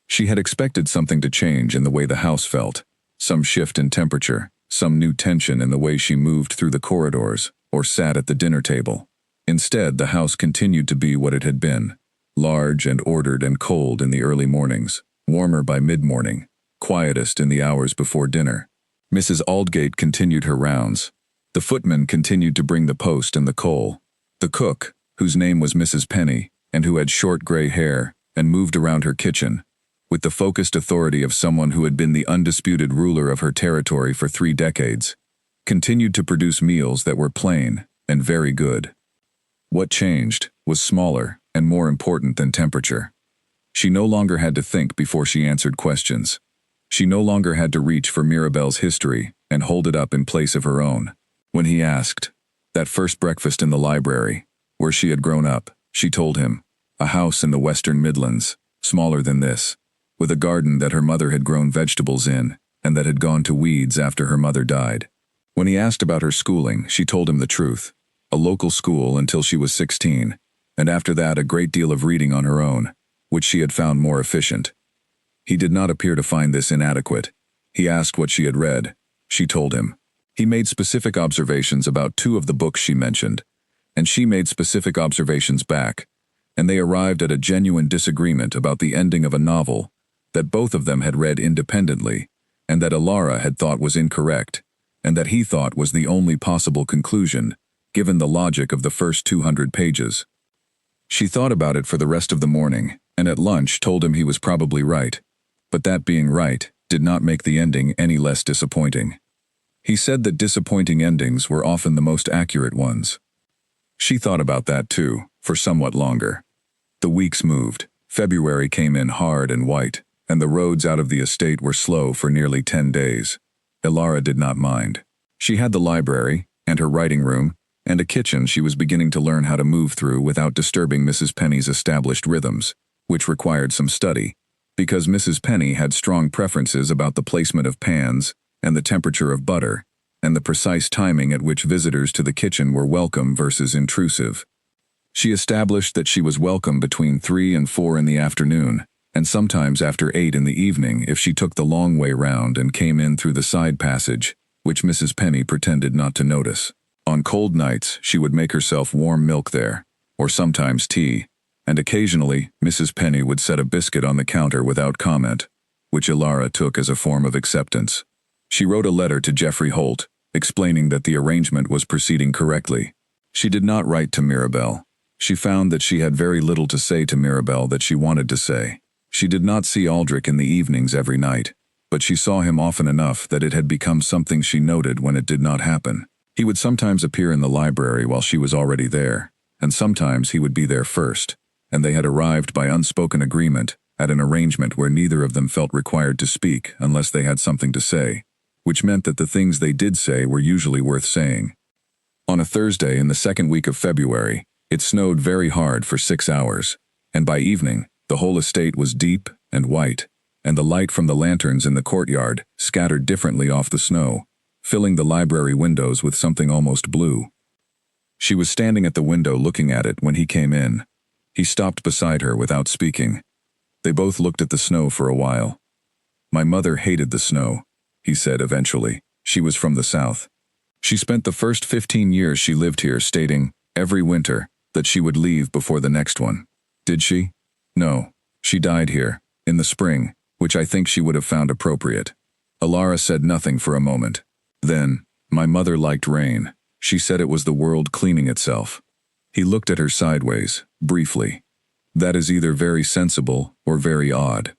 She had expected something to change in the way the house felt, some shift in temperature, some new tension in the way she moved through the corridors or sat at the dinner table. Instead, the house continued to be what it had been, large and ordered and cold in the early mornings, warmer by mid-morning, quietest in the hours before dinner. Mrs. Aldgate continued her rounds. The footman continued to bring the post and the coal. The cook, whose name was Mrs. Penny, and who had short gray hair, and moved around her kitchen, with the focused authority of someone who had been the undisputed ruler of her territory for 3 decades, continued to produce meals that were plain and very good. What changed was smaller and more important than temperature. She no longer had to think before she answered questions. She no longer had to reach for Mirabelle's history and hold it up in place of her own. When he asked, that first breakfast in the library, where she had grown up, she told him, a house in the Western Midlands, smaller than this, with a garden that her mother had grown vegetables in and that had gone to weeds after her mother died. When he asked about her schooling, she told him the truth, a local school until she was 16, and after that a great deal of reading on her own, which she had found more efficient. He did not appear to find this inadequate. He asked what she had read. She told him. He made specific observations about 2 of the books she mentioned, and she made specific observations back, and they arrived at a genuine disagreement about the ending of a novel that both of them had read independently, and that Alara had thought was incorrect, and that he thought was the only possible conclusion, given the logic of the first 200 pages. She thought about it for the rest of the morning, and at lunch told him he was probably right, but that being right did not make the ending any less disappointing. He said that disappointing endings were often the most accurate ones. She thought about that too, for somewhat longer. The weeks moved. February came in hard and white, and the roads out of the estate were slow for nearly 10 days. Alara did not mind. She had the library, and her writing room, and a kitchen she was beginning to learn how to move through without disturbing Mrs. Penny's established rhythms, which required some study, because Mrs. Penny had strong preferences about the placement of pans, and the temperature of butter, and the precise timing at which visitors to the kitchen were welcome versus intrusive. She established that she was welcome between 3 and 4 in the afternoon, and sometimes after 8 in the evening if she took the long way round and came in through the side passage, which Mrs. Penny pretended not to notice. On cold nights, she would make herself warm milk there, or sometimes tea, and occasionally Mrs. Penny would set a biscuit on the counter without comment, which Alara took as a form of acceptance. She wrote a letter to Geoffrey Holt, explaining that the arrangement was proceeding correctly. She did not write to Mirabelle. She found that she had very little to say to Mirabelle that she wanted to say. She did not see Aldrich in the evenings every night, but she saw him often enough that it had become something she noted when it did not happen. He would sometimes appear in the library while she was already there, and sometimes he would be there first, and they had arrived by unspoken agreement at an arrangement where neither of them felt required to speak unless they had something to say, which meant that the things they did say were usually worth saying. On a Thursday in the 2nd week of February, it snowed very hard for 6 hours, and by evening, the whole estate was deep and white, and the light from the lanterns in the courtyard scattered differently off the snow, filling the library windows with something almost blue. She was standing at the window looking at it when he came in. He stopped beside her without speaking. They both looked at the snow for a while. "My mother hated the snow," he said eventually. She was from the south. She spent the first 15 years she lived here stating, every winter, that she would leave before the next one. Did she? No. She died here, in the spring, which I think she would have found appropriate. Alara said nothing for a moment. Then, my mother liked rain. She said it was the world cleaning itself. He looked at her sideways, briefly. That is either very sensible or very odd.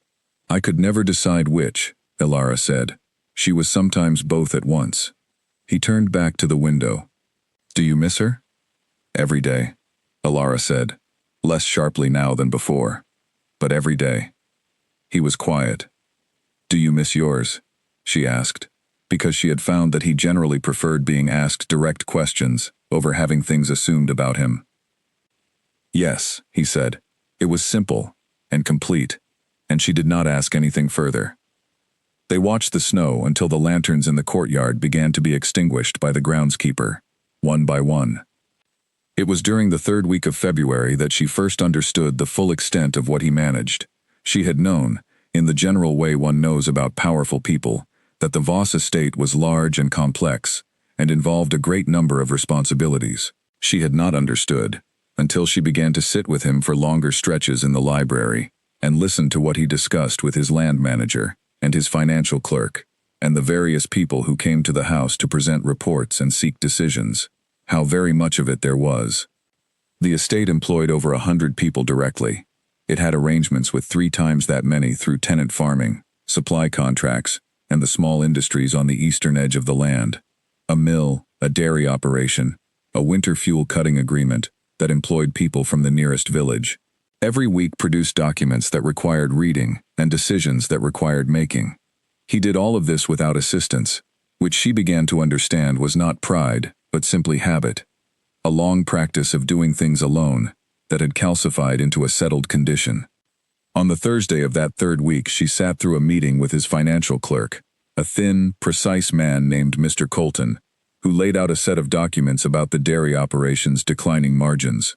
I could never decide which, Alara said. She was sometimes both at once. He turned back to the window. Do you miss her? Every day, Alara said, less sharply now than before, but every day. He was quiet. Do you miss yours? She asked, because she had found that he generally preferred being asked direct questions over having things assumed about him. Yes, he said. It was simple and complete, and she did not ask anything further. They watched the snow until the lanterns in the courtyard began to be extinguished by the groundskeeper, one by one. It was during the third week of February that she first understood the full extent of what he managed. She had known, in the general way one knows about powerful people, that the Voss estate was large and complex, and involved a great number of responsibilities. She had not understood, until she began to sit with him for longer stretches in the library, and listen to what he discussed with his land manager, and his financial clerk, and the various people who came to the house to present reports and seek decisions. How very much of it there was. The estate employed over 100 people directly. It had arrangements with 3 times that many through tenant farming, supply contracts, and the small industries on the eastern edge of the land. A mill, a dairy operation, a winter fuel cutting agreement that employed people from the nearest village. Every week produced documents that required reading and decisions that required making. He did all of this without assistance, which she began to understand was not pride, but simply habit. A long practice of doing things alone that had calcified into a settled condition. On the Thursday of that third week, she sat through a meeting with his financial clerk, a thin, precise man named Mr. Colton, who laid out a set of documents about the dairy operation's declining margins.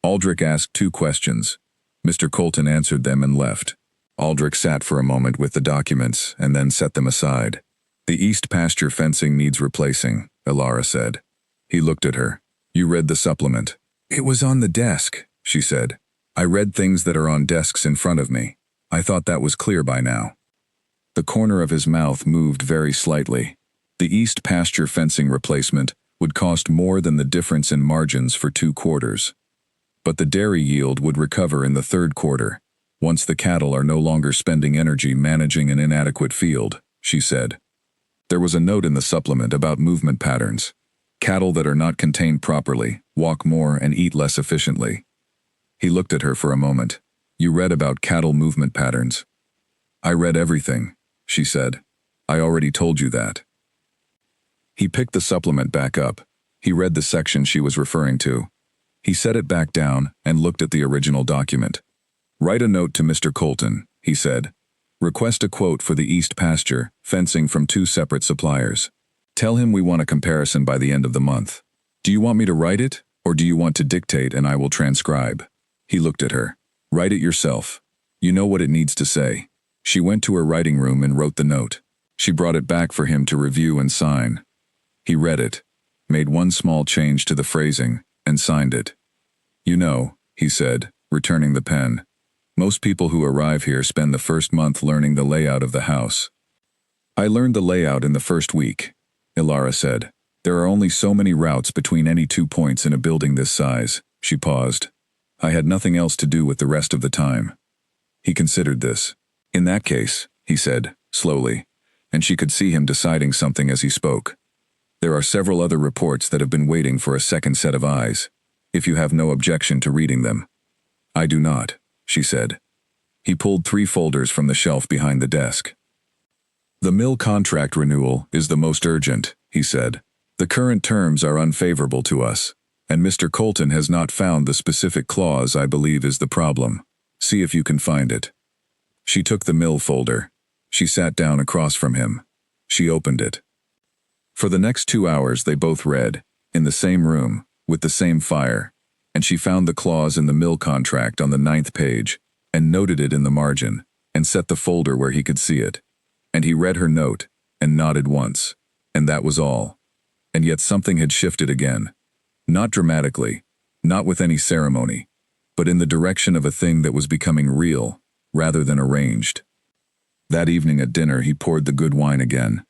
Aldrich asked 2 questions. Mr. Colton answered them and left. Aldrich sat for a moment with the documents and then set them aside. The east pasture fencing needs replacing, Ilara said. He looked at her. You read the supplement. It was on the desk, she said. I read things that are on desks in front of me. I thought that was clear by now. The corner of his mouth moved very slightly. The east pasture fencing replacement would cost more than the difference in margins for 2 quarters. But the dairy yield would recover in the 3rd quarter, once the cattle are no longer spending energy managing an inadequate field, she said. There was a note in the supplement about movement patterns. Cattle that are not contained properly walk more and eat less efficiently. He looked at her for a moment. You read about cattle movement patterns. I read everything, she said. I already told you that. He picked the supplement back up. He read the section she was referring to. He set it back down and looked at the original document. Write a note to Mr. Colton, he said. Request a quote for the east pasture, fencing from 2 separate suppliers. Tell him we want a comparison by the end of the month. Do you want me to write it, or do you want to dictate and I will transcribe? He looked at her. Write it yourself. You know what it needs to say. She went to her writing room and wrote the note. She brought it back for him to review and sign. He read it, made one small change to the phrasing, and signed it. You know, he said, returning the pen. Most people who arrive here spend the first month learning the layout of the house. I learned the layout in the first week, Ilara said. There are only so many routes between any 2 points in a building this size. She paused. I had nothing else to do with the rest of the time. He considered this. In that case, he said, slowly, and she could see him deciding something as he spoke. There are several other reports that have been waiting for a second set of eyes, if you have no objection to reading them. I do not, she said. He pulled 3 folders from the shelf behind the desk. The mill contract renewal is the most urgent, he said. The current terms are unfavorable to us, and Mr. Colton has not found the specific clause I believe is the problem. See if you can find it. She took the mill folder. She sat down across from him. She opened it. For the next 2 hours they both read, in the same room, with the same fire, and she found the clause in the mill contract on the 9th page, and noted it in the margin, and set the folder where he could see it. And he read her note, and nodded once, and that was all. And yet something had shifted again. Not dramatically, not with any ceremony, but in the direction of a thing that was becoming real, rather than arranged. That evening at dinner he poured the good wine again.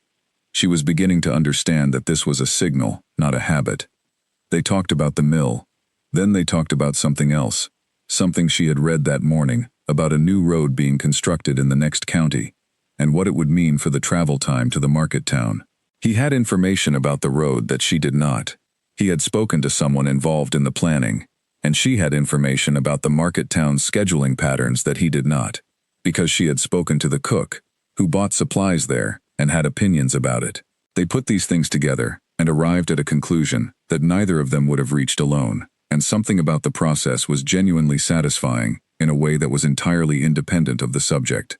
She was beginning to understand that this was a signal, not a habit. They talked about the mill. Then they talked about something else, something she had read that morning, about a new road being constructed in the next county, and what it would mean for the travel time to the market town. He had information about the road that she did not. He had spoken to someone involved in the planning, and she had information about the market town's scheduling patterns that he did not, because she had spoken to the cook, who bought supplies there, and had opinions about it. They put these things together, and arrived at a conclusion that neither of them would have reached alone, and something about the process was genuinely satisfying, in a way that was entirely independent of the subject.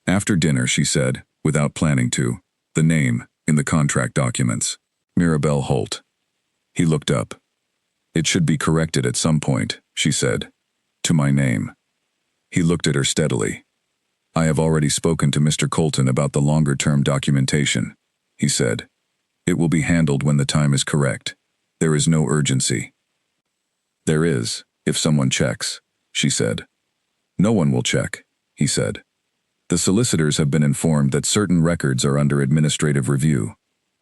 After dinner, she said, without planning to, the name in the contract documents. Mirabelle Holt. He looked up. It should be corrected at some point, she said. To my name. He looked at her steadily. I have already spoken to Mr. Colton about the longer-term documentation, he said. It will be handled when the time is correct. There is no urgency. There is, if someone checks, she said. No one will check, he said. The solicitors have been informed that certain records are under administrative review.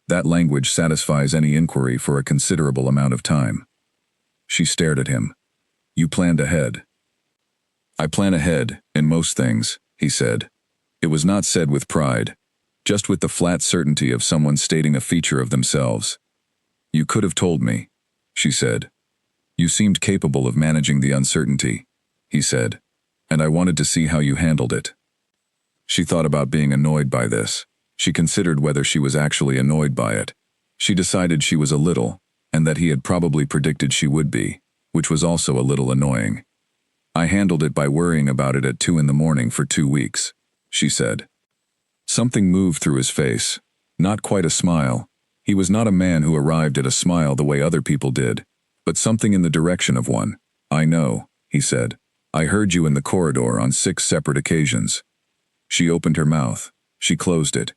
That language satisfies any inquiry for a considerable amount of time. She stared at him. You planned ahead. I plan ahead, in most things, he said. It was not said with pride, just with the flat certainty of someone stating a feature of themselves. You could have told me, she said. You seemed capable of managing the uncertainty, he said, and I wanted to see how you handled it. She thought about being annoyed by this. She considered whether she was actually annoyed by it. She decided she was a little, and that he had probably predicted she would be, which was also a little annoying. I handled it by worrying about it at 2 in the morning for 2 weeks, she said. Something moved through his face. Not quite a smile. He was not a man who arrived at a smile the way other people did, but something in the direction of one. I know, he said. I heard you in the corridor on 6 separate occasions. She opened her mouth. She closed it.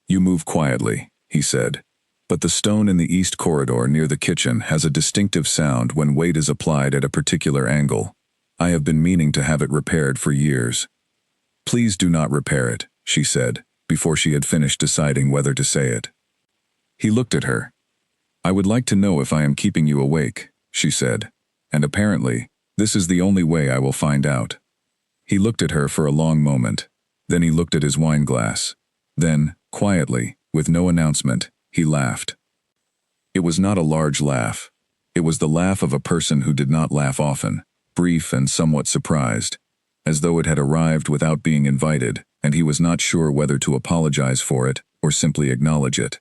You move quietly, he said. But the stone in the east corridor near the kitchen has a distinctive sound when weight is applied at a particular angle. I have been meaning to have it repaired for years. Please do not repair it, she said, before she had finished deciding whether to say it. He looked at her. I would like to know if I am keeping you awake, she said, and apparently, this is the only way I will find out. He looked at her for a long moment. Then he looked at his wine glass. Then, quietly, with no announcement, he laughed. It was not a large laugh. It was the laugh of a person who did not laugh often, brief and somewhat surprised, as though it had arrived without being invited, and he was not sure whether to apologize for it or simply acknowledge it.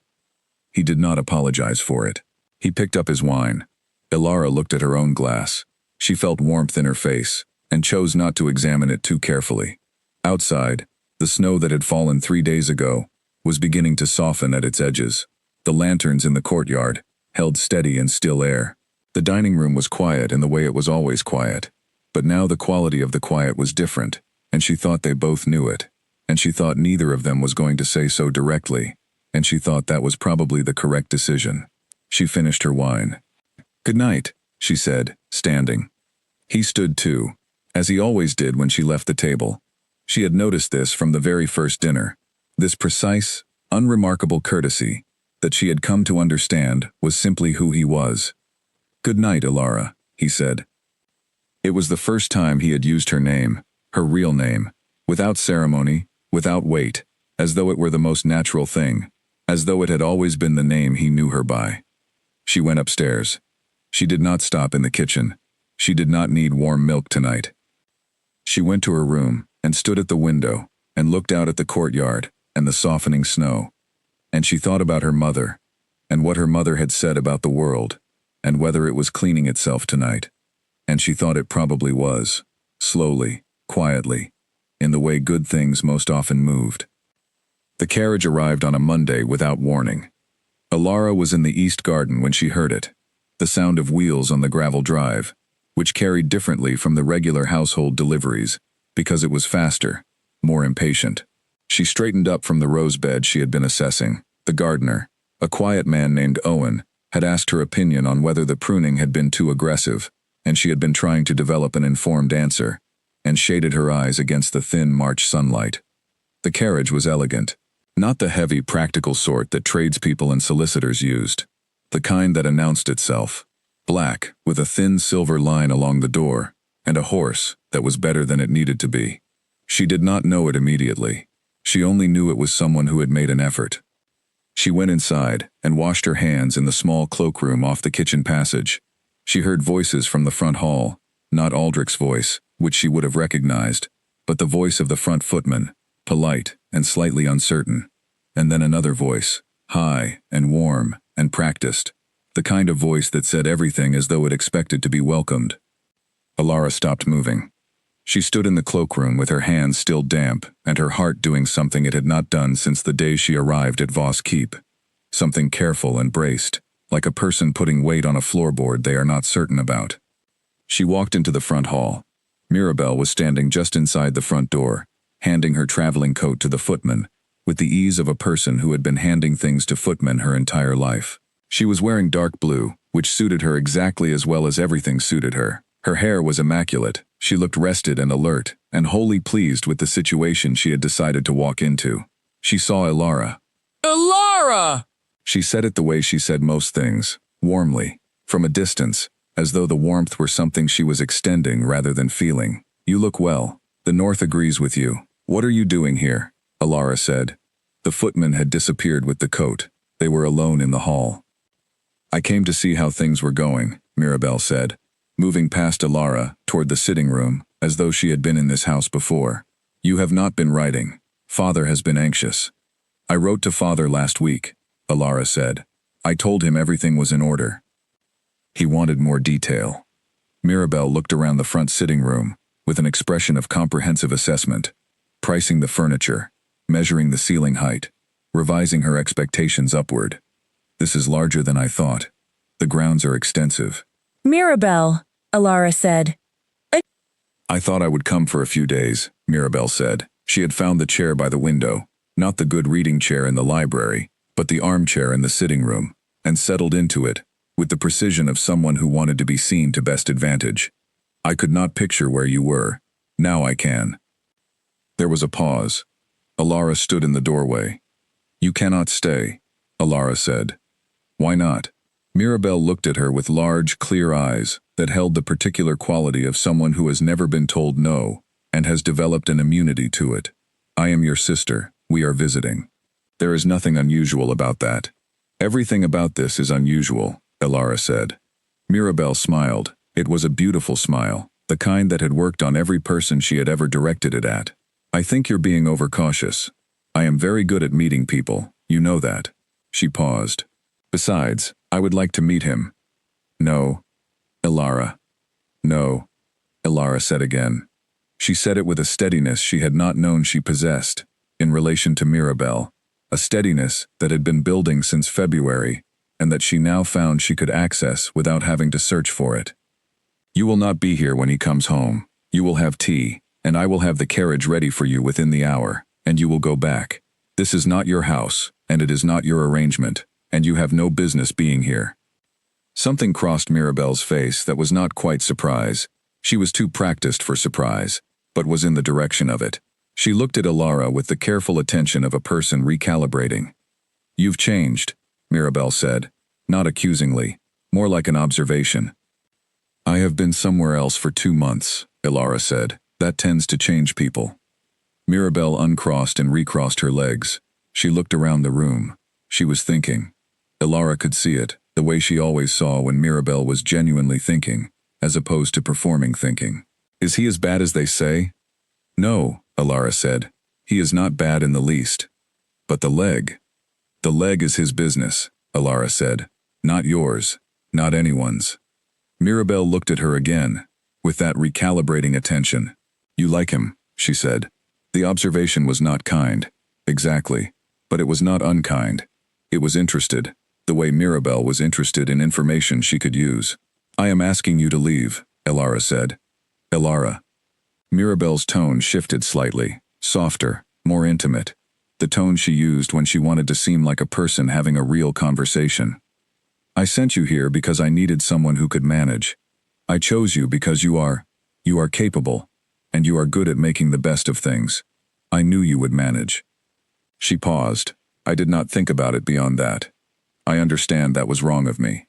He did not apologize for it. He picked up his wine. Ilara looked at her own glass. She felt warmth in her face, and chose not to examine it too carefully. Outside, the snow that had fallen 3 days ago was beginning to soften at its edges. The lanterns in the courtyard held steady and still air. The dining room was quiet in the way it was always quiet, but now the quality of the quiet was different, and she thought they both knew it, and she thought neither of them was going to say so directly, and she thought that was probably the correct decision. She finished her wine. Good night, she said, standing. He stood too, as he always did when she left the table. She had noticed this from the very first dinner. This precise, unremarkable courtesy that she had come to understand was simply who he was. Good night, Ilara, he said. It was the first time he had used her name, her real name, without ceremony, without weight, as though it were the most natural thing, as though it had always been the name he knew her by. She went upstairs. She did not stop in the kitchen. She did not need warm milk tonight. She went to her room and stood at the window and looked out at the courtyard and the softening snow. And she thought about her mother and what her mother had said about the world and whether it was cleaning itself tonight. And she thought it probably was, slowly, quietly, in the way good things most often moved. The carriage arrived on a Monday without warning. Ilara was in the east garden when she heard it, the sound of wheels on the gravel drive, which carried differently from the regular household deliveries, because it was faster, more impatient. She straightened up from the rose bed she had been assessing. The gardener, a quiet man named Owen, had asked her opinion on whether the pruning had been too aggressive, and she had been trying to develop an informed answer, and shaded her eyes against the thin March sunlight. The carriage was elegant, not the heavy, practical sort that tradespeople and solicitors used, the kind that announced itself, black, with a thin silver line along the door, and a horse that was better than it needed to be. She did not know it immediately. She only knew it was someone who had made an effort. She went inside and washed her hands in the small cloakroom off the kitchen passage. She heard voices from the front hall, not Aldrich's voice, which she would have recognized, but the voice of the front footman, polite and slightly uncertain, and then another voice, high and warm and practiced, the kind of voice that said everything as though it expected to be welcomed. Ilara stopped moving. She stood in the cloakroom with her hands still damp and her heart doing something it had not done since the day she arrived at Voss Keep. Something careful and braced, like a person putting weight on a floorboard they are not certain about. She walked into the front hall. Mirabelle was standing just inside the front door, handing her traveling coat to the footman, with the ease of a person who had been handing things to footmen her entire life. She was wearing dark blue, which suited her exactly as well as everything suited her. Her hair was immaculate. She looked rested and alert, and wholly pleased with the situation she had decided to walk into. She saw Elara. Elara! She said it the way she said most things, warmly, from a distance, as though the warmth were something she was extending rather than feeling. You look well. The North agrees with you. What are you doing here? Elara said. The footman had disappeared with the coat. They were alone in the hall. I came to see how things were going, Mirabelle said, moving past Elara toward the sitting room, as though she had been in this house before. You have not been writing. Father has been anxious. I wrote to Father last week, Elara said. I told him everything was in order. He wanted more detail. Mirabelle looked around the front sitting room, with an expression of comprehensive assessment, pricing the furniture, measuring the ceiling height, revising her expectations upward. This is larger than I thought. The grounds are extensive. Mirabelle, Elara said. I thought I would come for a few days, Mirabelle said. She had found the chair by the window, not the good reading chair in the library, but the armchair in the sitting room, and settled into it, with the precision of someone who wanted to be seen to best advantage. I could not picture where you were. Now I can. There was a pause. Elara stood in the doorway. You cannot stay, Elara said. Why not? Mirabelle looked at her with large, clear eyes that held the particular quality of someone who has never been told no and has developed an immunity to it. I am your sister. We are visiting. There is nothing unusual about that. Everything about this is unusual, Elara said. Mirabelle smiled. It was a beautiful smile, the kind that had worked on every person she had ever directed it at. I think you're being overcautious. I am very good at meeting people, you know that. She paused. Besides, I would like to meet him. No, Elara. No, Elara said again. She said it with a steadiness she had not known she possessed, in relation to Mirabelle, a steadiness that had been building since February, and that she now found she could access without having to search for it. You will not be here when he comes home. You will have tea, and I will have the carriage ready for you within the hour, and you will go back. This is not your house, and it is not your arrangement, and you have no business being here. Something crossed Mirabelle's face that was not quite surprise. She was too practiced for surprise, but was in the direction of it. She looked at Elara with the careful attention of a person recalibrating. You've changed, Mirabelle said, not accusingly, more like an observation. I have been somewhere else for 2 months, Elara said. That tends to change people. Mirabelle uncrossed and recrossed her legs. She looked around the room. She was thinking. Elara could see it, the way she always saw when Mirabelle was genuinely thinking, as opposed to performing thinking. Is he as bad as they say? No, Elara said. He is not bad in the least. But the leg. The leg is his business, Elara said. Not yours, not anyone's. Mirabelle looked at her again, with that recalibrating attention. You like him, she said. The observation was not kind, exactly, but it was not unkind. It was interested, the way Mirabelle was interested in information she could use. I am asking you to leave, Elara said. Elara. Mirabelle's tone shifted slightly, softer, more intimate, the tone she used when she wanted to seem like a person having a real conversation. I sent you here because I needed someone who could manage. I chose you because you are capable, and you are good at making the best of things. I knew you would manage. She paused. I did not think about it beyond that. I understand that was wrong of me.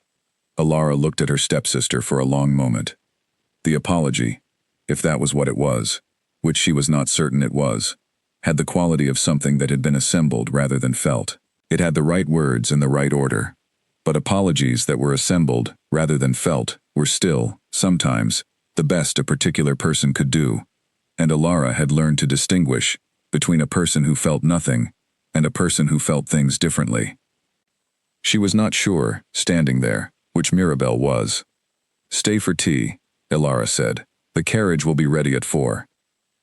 Elara looked at her stepsister for a long moment. The apology, if that was what it was, which she was not certain it was, had the quality of something that had been assembled rather than felt. It had the right words in the right order. But apologies that were assembled rather than felt were still, sometimes, the best a particular person could do, and Elara had learned to distinguish between a person who felt nothing and a person who felt things differently. She was not sure, standing there, which Mirabelle was. Stay for tea, Elara said. The carriage will be ready at 4.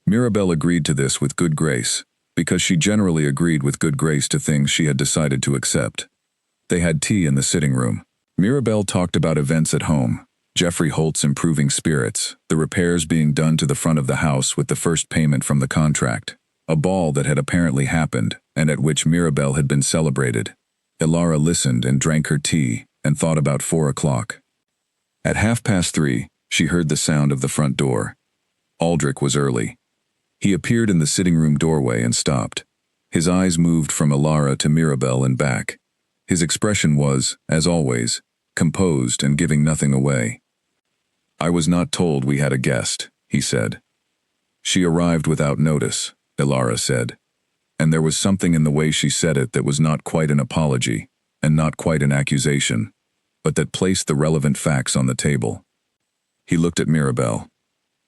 Mirabelle agreed to this with good grace, because she generally agreed with good grace to things she had decided to accept. They had tea in the sitting room. Mirabelle talked about events at home, Jeffrey Holt's improving spirits, the repairs being done to the front of the house with the first payment from the contract, a ball that had apparently happened and at which Mirabelle had been celebrated. Elara listened and drank her tea and thought about 4 o'clock. At 3:30, she heard the sound of the front door. Aldrich was early. He appeared in the sitting room doorway and stopped. His eyes moved from Elara to Mirabelle and back. His expression was, as always, composed and giving nothing away. "I was not told we had a guest," he said. "She arrived without notice," Elara said. And there was something in the way she said it that was not quite an apology, and not quite an accusation, but that placed the relevant facts on the table. He looked at Mirabelle.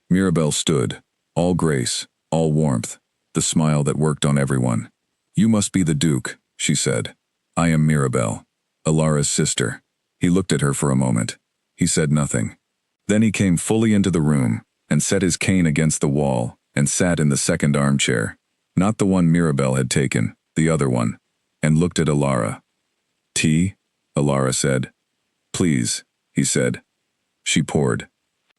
Mirabelle stood, all grace, all warmth, the smile that worked on everyone. "You must be the Duke," she said. "I am Mirabelle, Elara's sister." He looked at her for a moment. He said nothing. Then he came fully into the room, and set his cane against the wall, and sat in the second armchair, not the one Mirabelle had taken, the other one, and looked at Elara. "Tea?" Elara said. "Please," he said. She poured.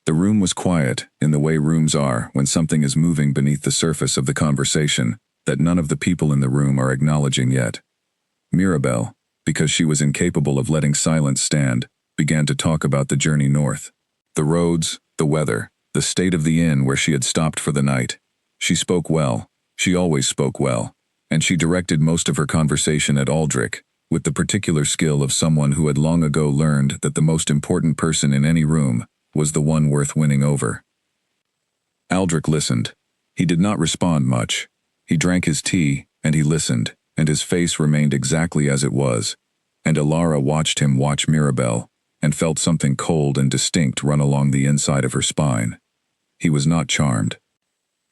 The room was quiet, in the way rooms are when something is moving beneath the surface of the conversation that none of the people in the room are acknowledging yet. Mirabelle, because she was incapable of letting silence stand, began to talk about the journey north. The roads, the weather, the state of the inn where she had stopped for the night. She spoke well, she always spoke well, and she directed most of her conversation at Aldrich, with the particular skill of someone who had long ago learned that the most important person in any room was the one worth winning over. Aldrich listened. He did not respond much. He drank his tea, and he listened, and his face remained exactly as it was, and Elara watched him watch Mirabelle, and felt something cold and distinct run along the inside of her spine. He was not charmed.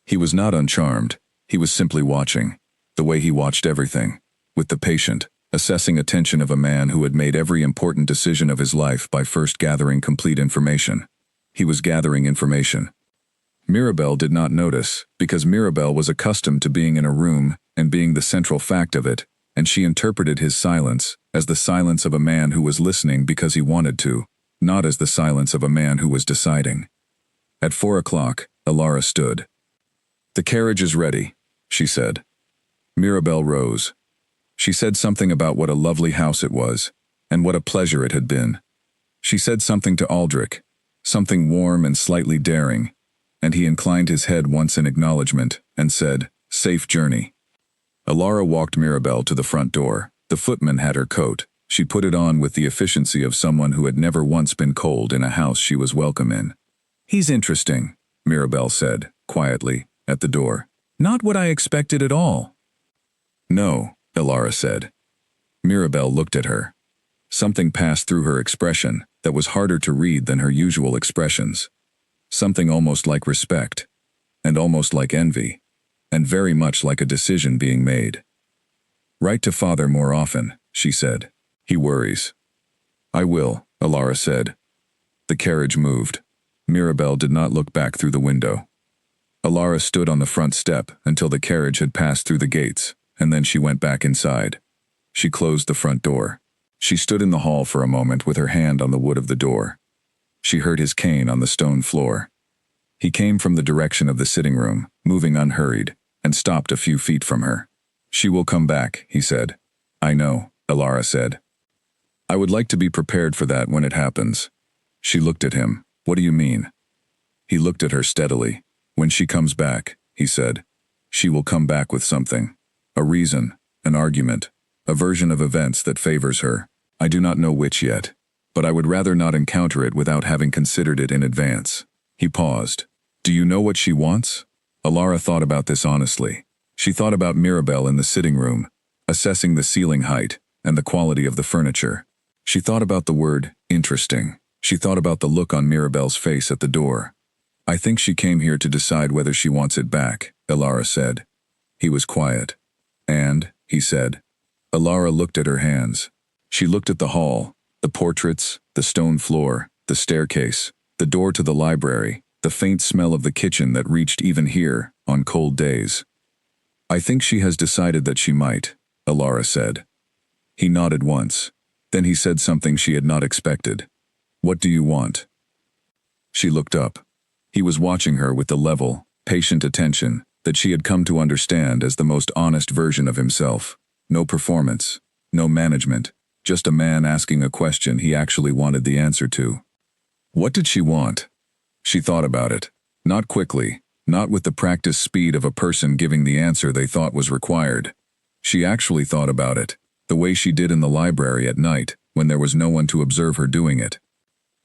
He was not uncharmed. He was simply watching, the way he watched everything, with the patient, assessing attention of a man who had made every important decision of his life by first gathering complete information. He was gathering information. Mirabelle did not notice, because Mirabelle was accustomed to being in a room and being the central fact of it, and she interpreted his silence as the silence of a man who was listening because he wanted to, not as the silence of a man who was deciding. At 4 o'clock, Elara stood. "The carriage is ready," she said. Mirabelle rose. She said something about what a lovely house it was, and what a pleasure it had been. She said something to Aldrich, something warm and slightly daring, and he inclined his head once in acknowledgement, and said, "Safe journey." Elara walked Mirabelle to the front door. The footman had her coat. She put it on with the efficiency of someone who had never once been cold in a house she was welcome in. "He's interesting," Mirabelle said, quietly, at the door. "Not what I expected at all." "No," Elara said. Mirabelle looked at her. Something passed through her expression that was harder to read than her usual expressions. Something almost like respect, and almost like envy, and very much like a decision being made. "Write to father more often," she said. "He worries." "I will," Elara said. The carriage moved. Mirabelle did not look back through the window. Elara stood on the front step until the carriage had passed through the gates, and then she went back inside. She closed the front door. She stood in the hall for a moment with her hand on the wood of the door. She heard his cane on the stone floor. He came from the direction of the sitting room, moving unhurried, and stopped a few feet from her. "She will come back," he said. "I know," Elara said. "I would like to be prepared for that when it happens." She looked at him. "What do you mean?" He looked at her steadily. "When she comes back," he said, "she will come back with something. A reason, an argument, a version of events that favors her. I do not know which yet, but I would rather not encounter it without having considered it in advance." He paused. "Do you know what she wants?" Elara thought about this honestly. She thought about Mirabelle in the sitting room, assessing the ceiling height and the quality of the furniture. She thought about the word, interesting. She thought about the look on Mirabelle's face at the door. "I think she came here to decide whether she wants it back," Elara said. He was quiet. "And," he said. Elara looked at her hands. She looked at the hall, the portraits, the stone floor, the staircase, the door to the library, the faint smell of the kitchen that reached even here, on cold days. I think she has decided that she might, Alara said. He nodded once. Then he said something she had not expected. What do you want? She looked up. He was watching her with the level, patient attention that she had come to understand as the most honest version of himself. No performance, no management, just a man asking a question he actually wanted the answer to. What did she want? She thought about it. Not quickly, not with the practiced speed of a person giving the answer they thought was required. She actually thought about it, the way she did in the library at night, when there was no one to observe her doing it.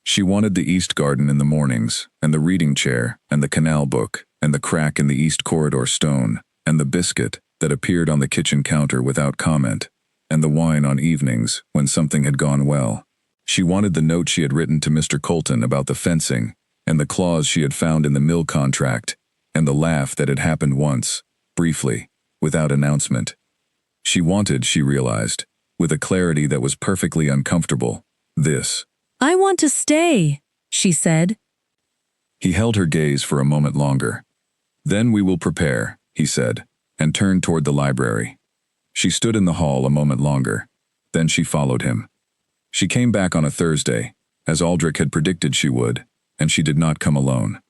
She wanted the East Garden in the mornings, and the reading chair, and the canal book, and the crack in the East Corridor stone, and the biscuit that appeared on the kitchen counter without comment, and the wine on evenings when something had gone well. She wanted the note she had written to Mr. Colton about the fencing, and the clause she had found in the mill contract, and the laugh that had happened once, briefly, without announcement. She wanted, she realized, with a clarity that was perfectly uncomfortable, this. I want to stay, she said. He held her gaze for a moment longer. Then we will prepare, he said, and turned toward the library. She stood in the hall a moment longer. Then she followed him. She came back on a Thursday, as Aldrich had predicted she would, and she did not come alone.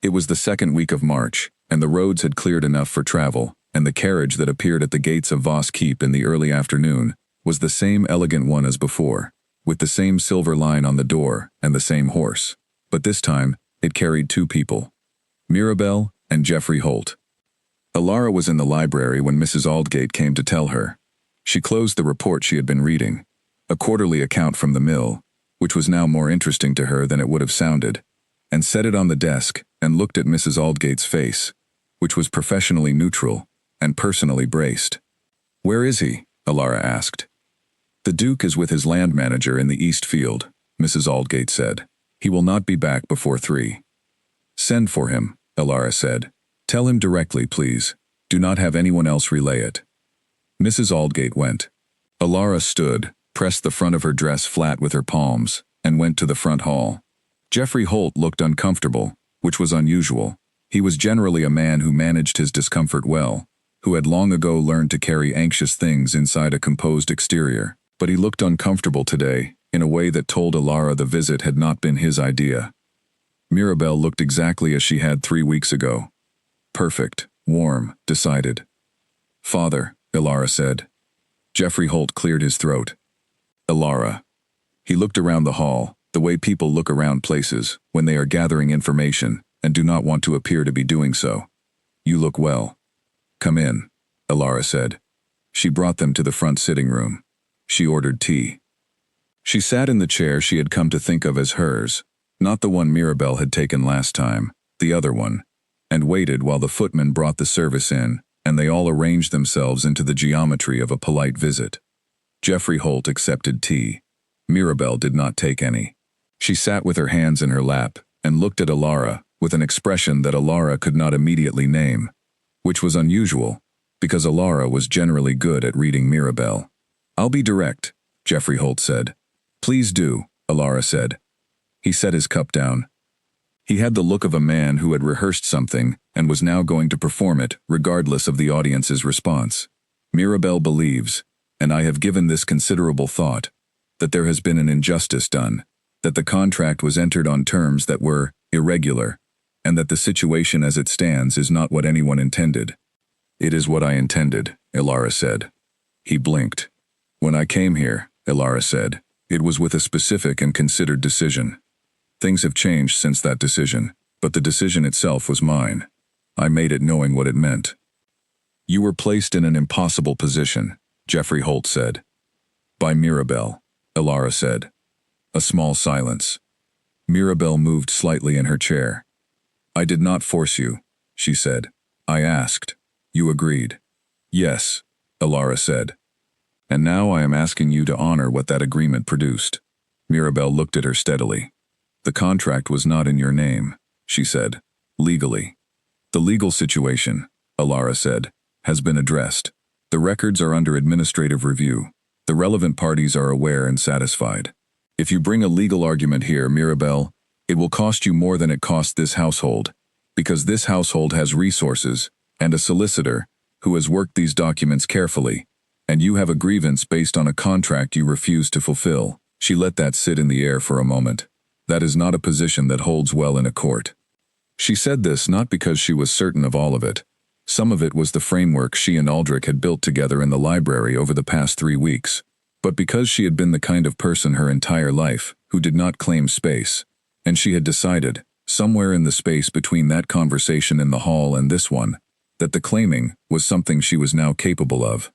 It was the second week of March, and the roads had cleared enough for travel, and the carriage that appeared at the gates of Voss Keep in the early afternoon was the same elegant one as before, with the same silver line on the door and the same horse. But this time, it carried two people, Mirabel and Geoffrey Holt. Alara was in the library when Mrs. Aldgate came to tell her. She closed the report she had been reading, a quarterly account from the mill, which was now more interesting to her than it would have sounded, and set it on the desk and looked at Mrs. Aldgate's face, which was professionally neutral and personally braced. Where is he? Alara asked. The Duke is with his land manager in the East Field, Mrs. Aldgate said. He will not be back before 3. Send for him, Alara said. Tell him directly, please. Do not have anyone else relay it. Mrs. Aldgate went. Alara stood, pressed the front of her dress flat with her palms, and went to the front hall. Geoffrey Holt looked uncomfortable, which was unusual. He was generally a man who managed his discomfort well, who had long ago learned to carry anxious things inside a composed exterior, but he looked uncomfortable today, in a way that told Alara the visit had not been his idea. Mirabel looked exactly as she had 3 weeks ago. Perfect, warm, decided. Father, Alara said. Geoffrey Holt cleared his throat. Alara. He looked around the hall, the way people look around places when they are gathering information and do not want to appear to be doing so. You look well. Come in, Alara said. She brought them to the front sitting room. She ordered tea. She sat in the chair she had come to think of as hers, not the one Mirabel had taken last time, the other one, and waited while the footman brought the service in, and they all arranged themselves into the geometry of a polite visit. Geoffrey Holt accepted tea. Mirabel did not take any. She sat with her hands in her lap and looked at Alara with an expression that Alara could not immediately name, which was unusual, because Alara was generally good at reading Mirabel. I'll be direct, Geoffrey Holt said. Please do, Alara said. He set his cup down. He had the look of a man who had rehearsed something and was now going to perform it regardless of the audience's response. Mirabel believes, and I have given this considerable thought, that there has been an injustice done, that the contract was entered on terms that were irregular, and that the situation as it stands is not what anyone intended. It is what I intended, Alara said. He blinked. When I came here, Alara said, it was with a specific and considered decision. Things have changed since that decision, but the decision itself was mine. I made it knowing what it meant. You were placed in an impossible position, Geoffrey Holt said. By Mirabel, Alara said. A small silence. Mirabel moved slightly in her chair. I did not force you, she said. I asked. You agreed. Yes, Alara said. And now I am asking you to honor what that agreement produced. Mirabel looked at her steadily. The contract was not in your name, she said. Legally. The legal situation, Alara said, has been addressed. The records are under administrative review. The relevant parties are aware and satisfied. If you bring a legal argument here, Mirabel, it will cost you more than it cost this household, Because this household has resources, and a solicitor, who has worked these documents carefully, and you have a grievance based on a contract you refuse to fulfill. She let that sit in the air for a moment. That is not a position that holds well in a court. She said this not because she was certain of all of it. Some of it was the framework she and Aldrich had built together in the library over the past 3 weeks, but because she had been the kind of person her entire life who did not claim space, and she had decided, somewhere in the space between that conversation in the hall and this one, that the claiming was something she was now capable of.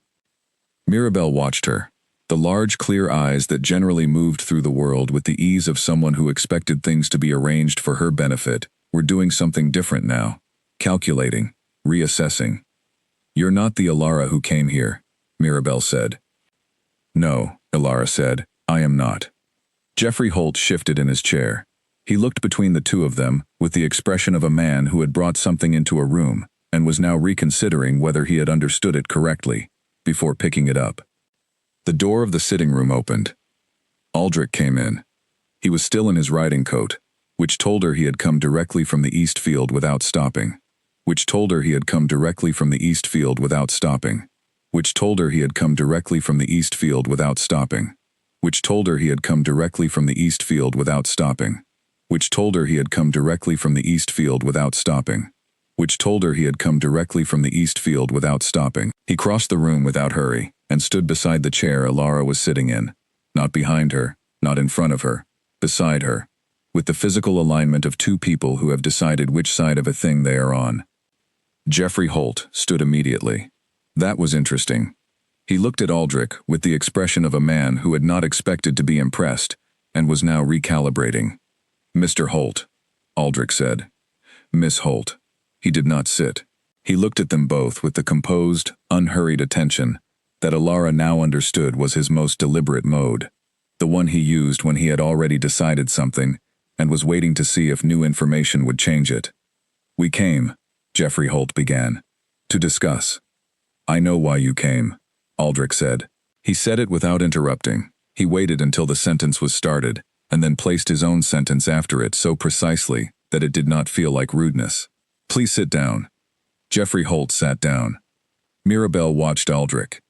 Mirabelle watched her. The large, clear eyes that generally moved through the world with the ease of someone who expected things to be arranged for her benefit were doing something different now, calculating, reassessing. "You're not the Ilara who came here," Mirabelle said. "No," Ilara said, "I am not." Jeffrey Holt shifted in his chair. He looked between the two of them with the expression of a man who had brought something into a room and was now reconsidering whether he had understood it correctly before picking it up. The door of the sitting room opened. Aldrich came in. He was still in his riding coat, which told her he had come directly from the East Field without stopping. Which told her he had come directly from the East Field without stopping. Which told her he had come directly from the East Field without stopping. Which told her he had come directly from the East Field without stopping. Which told her he had come directly from the East Field without stopping. Which told her he had come directly from the East Field without stopping. He crossed the room without hurry and stood beside the chair Ilara was sitting in, not behind her, not in front of her, beside her, with the physical alignment of two people who have decided which side of a thing they are on. Jeffrey Holt stood immediately. That was interesting. He looked at Aldrich with the expression of a man who had not expected to be impressed and was now recalibrating. "Mr. Holt," Aldrich said. "Miss Holt." He did not sit. He looked at them both with the composed, unhurried attention that Ilara now understood was his most deliberate mode, the one he used when he had already decided something and was waiting to see if new information would change it. "We came," Jeffrey Holt began, "to discuss." "I know why you came," Aldrich said. He said it without interrupting. He waited until the sentence was started, and then placed his own sentence after it so precisely that it did not feel like rudeness. "Please sit down." Jeffrey Holt sat down. Mirabelle watched Aldrich.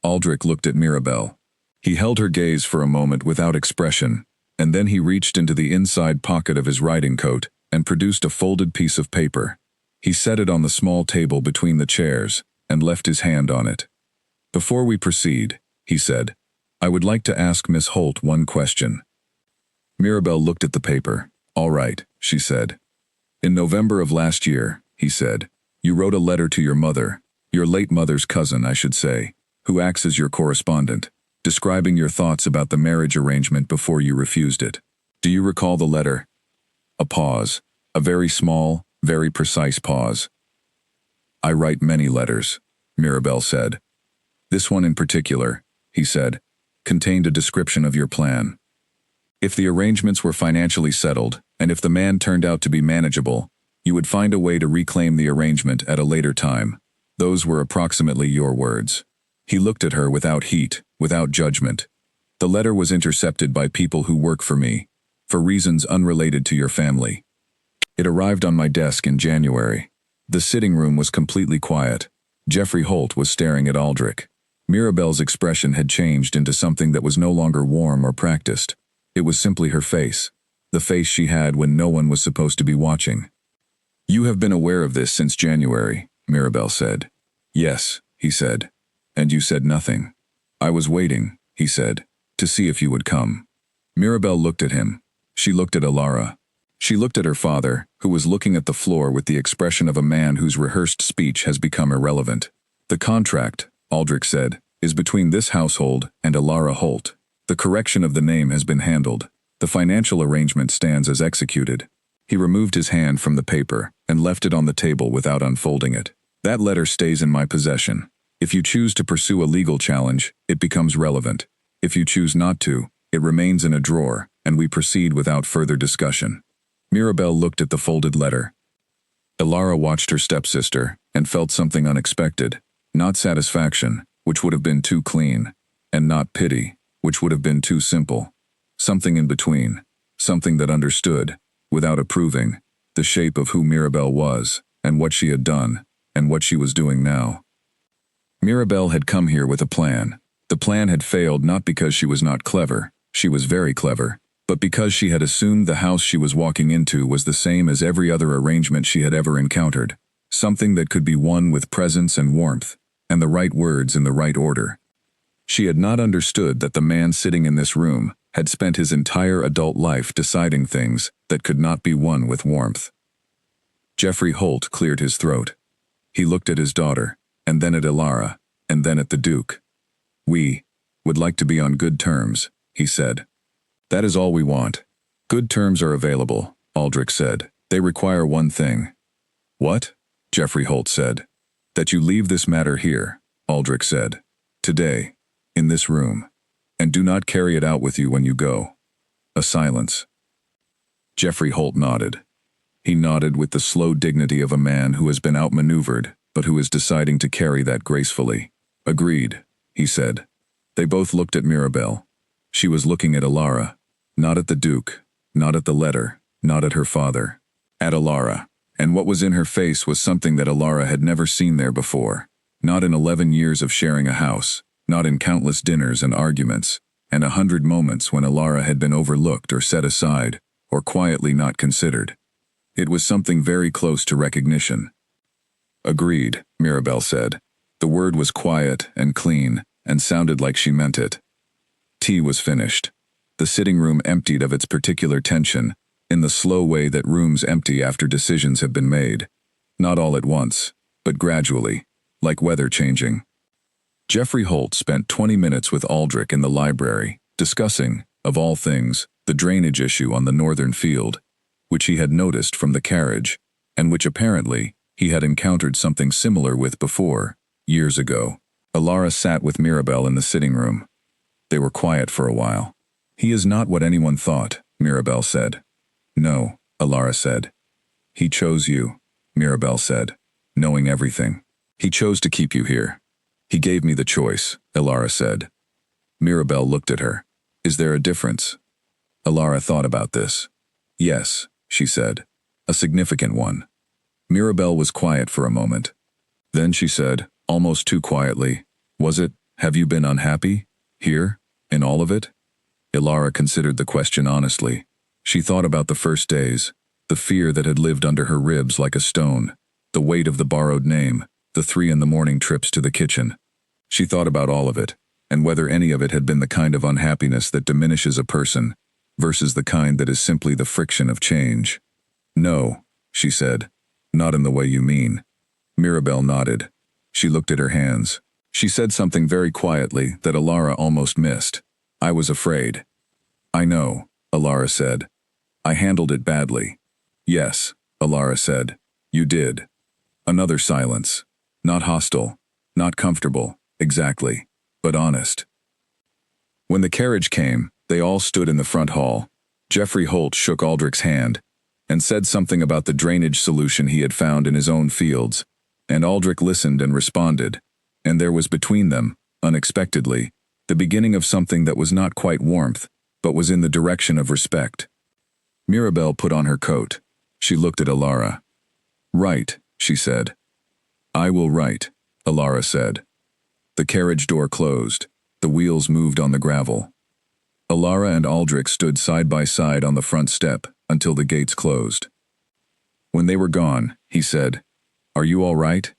Aldrich looked at Mirabelle. He held her gaze for a moment without expression, and then he reached into the inside pocket of his riding coat and produced a folded piece of paper. He set it on the small table between the chairs and left his hand on it. "Before we proceed," he said, "I would like to ask Miss Holt one question." Mirabelle looked at the paper. "All right," she said. "In November of last year," he said, "you wrote a letter to your mother, your late mother's cousin, I should say, who acts as your correspondent, describing your thoughts about the marriage arrangement before you refused it. Do you recall the letter?" A pause, a very small, very precise pause. "I write many letters," Mirabelle said. "This one in particular," he said, "contained a description of your plan. If the arrangements were financially settled, and if the man turned out to be manageable, you would find a way to reclaim the arrangement at a later time. Those were approximately your words." He looked at her without heat, without judgment. "The letter was intercepted by people who work for me, for reasons unrelated to your family. It arrived on my desk in January." The sitting room was completely quiet. Jeffrey Holt was staring at Aldrich. Mirabelle's expression had changed into something that was no longer warm or practiced. It was simply her face, the face she had when no one was supposed to be watching. "You have been aware of this since January," Mirabelle said. "Yes," he said. "And you said nothing." "I was waiting," he said, "to see if you would come." Mirabelle looked at him. She looked at Ilara. She looked at her father, who was looking at the floor with the expression of a man whose rehearsed speech has become irrelevant. "The contract," Aldrich said, "is between this household and Ilara Holt. The correction of the name has been handled. The financial arrangement stands as executed." He removed his hand from the paper and left it on the table without unfolding it. "That letter stays in my possession. If you choose to pursue a legal challenge, it becomes relevant. If you choose not to, it remains in a drawer, and we proceed without further discussion." Mirabelle looked at the folded letter. Ilara watched her stepsister and felt something unexpected, not satisfaction, which would have been too clean, and not pity, which would have been too simple. Something in between, something that understood, without approving, the shape of who Mirabelle was, and what she had done, and what she was doing now. Mirabelle had come here with a plan. The plan had failed not because she was not clever, she was very clever, but because she had assumed the house she was walking into was the same as every other arrangement she had ever encountered, something that could be won with presence and warmth, and the right words in the right order. She had not understood that the man sitting in this room had spent his entire adult life deciding things that could not be won with warmth. Jeffrey Holt cleared his throat. He looked at his daughter, and then at Ilara, and then at the Duke. "We would like to be on good terms," he said. "That is all we want." "Good terms are available," Aldrich said. "They require one thing." "What?" Jeffrey Holt said. "That you leave this matter here," Aldrich said. "Today, in this room, and do not carry it out with you when you go." A silence. Jeffrey Holt nodded. He nodded with the slow dignity of a man who has been outmaneuvered, but who is deciding to carry that gracefully. "Agreed," he said. They both looked at Mirabelle. She was looking at Ilara, not at the Duke, not at the letter, not at her father. At Ilara. And what was in her face was something that Ilara had never seen there before. Not in 11 years of sharing a house, not in countless dinners and arguments, and 100 moments when Ilara had been overlooked or set aside, or quietly not considered. It was something very close to recognition. "Agreed," Mirabelle said. The word was quiet and clean, and sounded like she meant it. Tea was finished. The sitting room emptied of its particular tension, in the slow way that rooms empty after decisions have been made. Not all at once, but gradually, like weather changing. Jeffrey Holt spent 20 minutes with Aldrich in the library, discussing, of all things, the drainage issue on the northern field, which he had noticed from the carriage, and which apparently he had encountered something similar with before, years ago. Ilara sat with Mirabelle in the sitting room. They were quiet for a while. "He is not what anyone thought," Mirabelle said. "No," Ilara said. "He chose you," Mirabelle said, "knowing everything. He chose to keep you here." "He gave me the choice," Ilara said. Mirabelle looked at her. "Is there a difference?" Ilara thought about this. "Yes," she said. "A significant one." Mirabelle was quiet for a moment. Then she said, almost too quietly, "Have you been unhappy? Here? In all of it?" Ilara considered the question honestly. She thought about the first days, the fear that had lived under her ribs like a stone, the weight of the borrowed name, the 3 in the morning trips to the kitchen. She thought about all of it, and whether any of it had been the kind of unhappiness that diminishes a person, versus the kind that is simply the friction of change. "No," she said, "not in the way you mean." Mirabelle nodded. She looked at her hands. She said something very quietly that Ilara almost missed. "I was afraid." "I know," Ilara said. "I handled it badly." "Yes," Ilara said. "You did." Another silence. Not hostile, not comfortable, exactly, but honest. When the carriage came, they all stood in the front hall. Jeffrey Holt shook Aldrich's hand and said something about the drainage solution he had found in his own fields, and Aldrich listened and responded, and there was between them, unexpectedly, the beginning of something that was not quite warmth, but was in the direction of respect. Mirabelle put on her coat. She looked at Ilara. "Write," she said. "I will write," Ilara said. The carriage door closed. The wheels moved on the gravel. Ilara and Aldrich stood side by side on the front step until the gates closed. When they were gone, he said, "Are you all right?"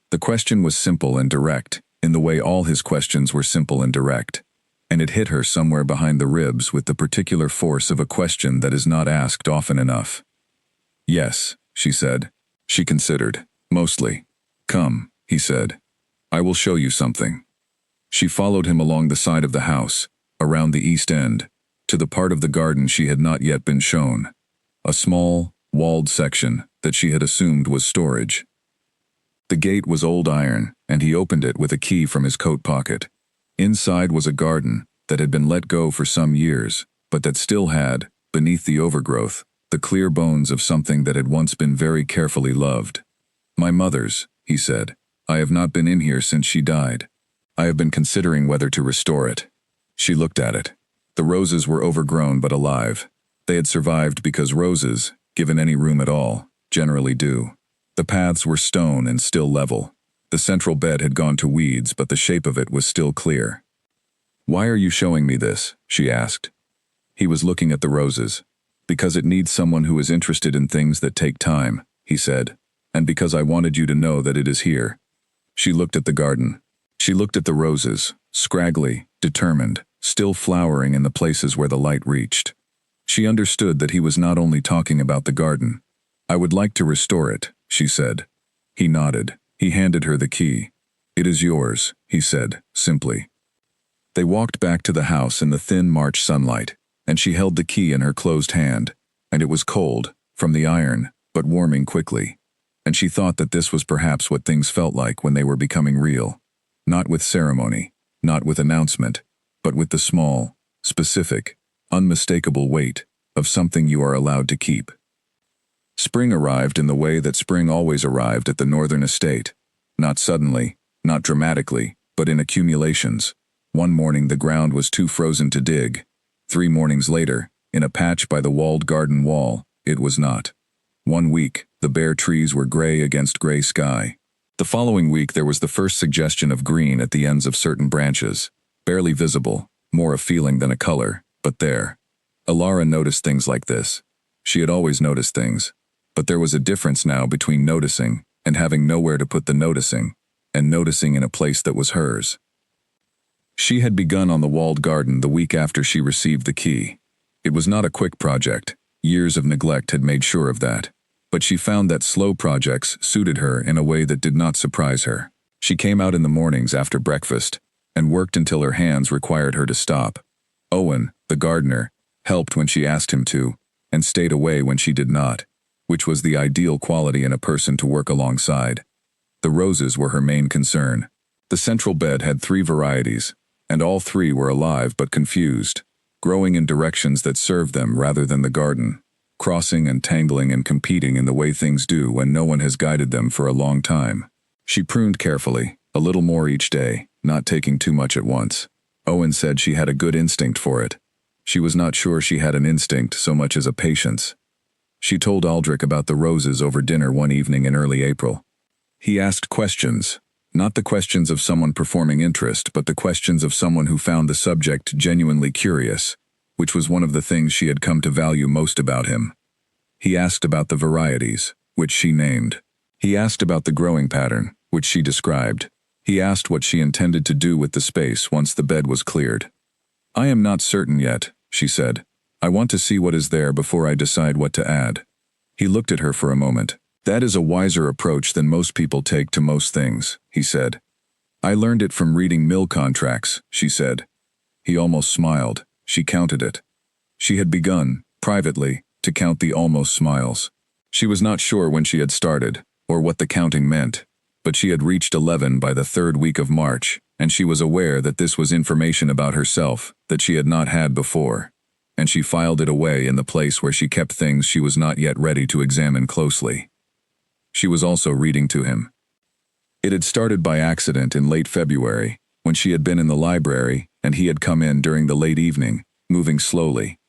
The question was simple and direct, in the way all his questions were simple and direct, and it hit her somewhere behind the ribs with the particular force of a question that is not asked often enough. "Yes," she said. She considered. "Mostly." "Come," he said. "I will show you something." She followed him along the side of the house, around the east end, to the part of the garden she had not yet been shown. A small, walled section that she had assumed was storage. The gate was old iron, and he opened it with a key from his coat pocket. Inside was a garden that had been let go for some years, but that still had, beneath the overgrowth, the clear bones of something that had once been very carefully loved. "My mother's," he said. "I have not been in here since she died. I have been considering whether to restore it." She looked at it. The roses were overgrown but alive. They had survived because roses, given any room at all, generally do. The paths were stone and still level. The central bed had gone to weeds, but the shape of it was still clear. "Why are you showing me this?" she asked. He was looking at the roses. "Because it needs someone who is interested in things that take time," he said. "And because I wanted you to know that it is here." She looked at the garden. She looked at the roses, scraggly, determined, still flowering in the places where the light reached. She understood that he was not only talking about the garden. "I would like to restore it," she said. He nodded. He handed her the key. "It is yours," he said, simply. They walked back to the house in the thin March sunlight, and she held the key in her closed hand, and it was cold, from the iron, but warming quickly. And she thought that this was perhaps what things felt like when they were becoming real. Not with ceremony, not with announcement, but with the small, specific, unmistakable weight of something you are allowed to keep. Spring arrived in the way that spring always arrived at the northern estate. Not suddenly, not dramatically, but in accumulations. One morning the ground was too frozen to dig. 3 mornings later, in a patch by the walled garden wall, it was not. 1 week, the bare trees were gray against gray sky. The following week there was the first suggestion of green at the ends of certain branches. Barely visible, more a feeling than a color, but there. Alara noticed things like this. She had always noticed things. But there was a difference now between noticing and having nowhere to put the noticing, and noticing in a place that was hers. She had begun on the walled garden the week after she received the key. It was not a quick project. Years of neglect had made sure of that. But she found that slow projects suited her in a way that did not surprise her. She came out in the mornings after breakfast and worked until her hands required her to stop. Owen, the gardener, helped when she asked him to, and stayed away when she did not, which was the ideal quality in a person to work alongside. The roses were her main concern. The central bed had 3 varieties, and all 3 were alive but confused, growing in directions that served them rather than the garden, crossing and tangling and competing in the way things do when no one has guided them for a long time. She pruned carefully, a little more each day, not taking too much at once. Owen said she had a good instinct for it. She was not sure she had an instinct so much as a patience. She told Aldrich about the roses over dinner one evening in early April. He asked questions, not the questions of someone performing interest, but the questions of someone who found the subject genuinely curious, which was one of the things she had come to value most about him. He asked about the varieties, which she named. He asked about the growing pattern, which she described. He asked what she intended to do with the space once the bed was cleared. "I am not certain yet," she said. "I want to see what is there before I decide what to add." He looked at her for a moment. "That is a wiser approach than most people take to most things," he said. "I learned it from reading mill contracts," she said. He almost smiled. She counted it. She had begun, privately, to count the almost smiles. She was not sure when she had started, or what the counting meant, but she had reached 11 by the 3rd week of March, and she was aware that this was information about herself that she had not had before, and she filed it away in the place where she kept things she was not yet ready to examine closely. She was also reading to him. It had started by accident in late February, when she had been in the library and he had come in during the late evening, moving slowly.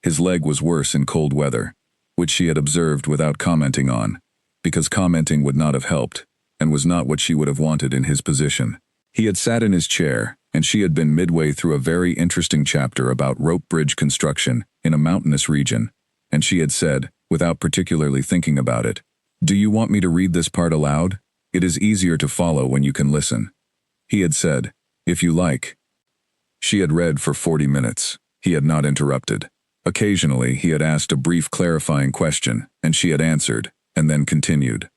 His leg was worse in cold weather, which she had observed without commenting on, because commenting would not have helped, and was not what she would have wanted in his position. He had sat in his chair, and she had been midway through a very interesting chapter about rope bridge construction in a mountainous region, and she had said, without particularly thinking about it, "Do you want me to read this part aloud? It is easier to follow when you can listen." He had said, "If you like." She had read for 40 minutes. He had not interrupted. Occasionally, he had asked a brief clarifying question, and she had answered, and then continued.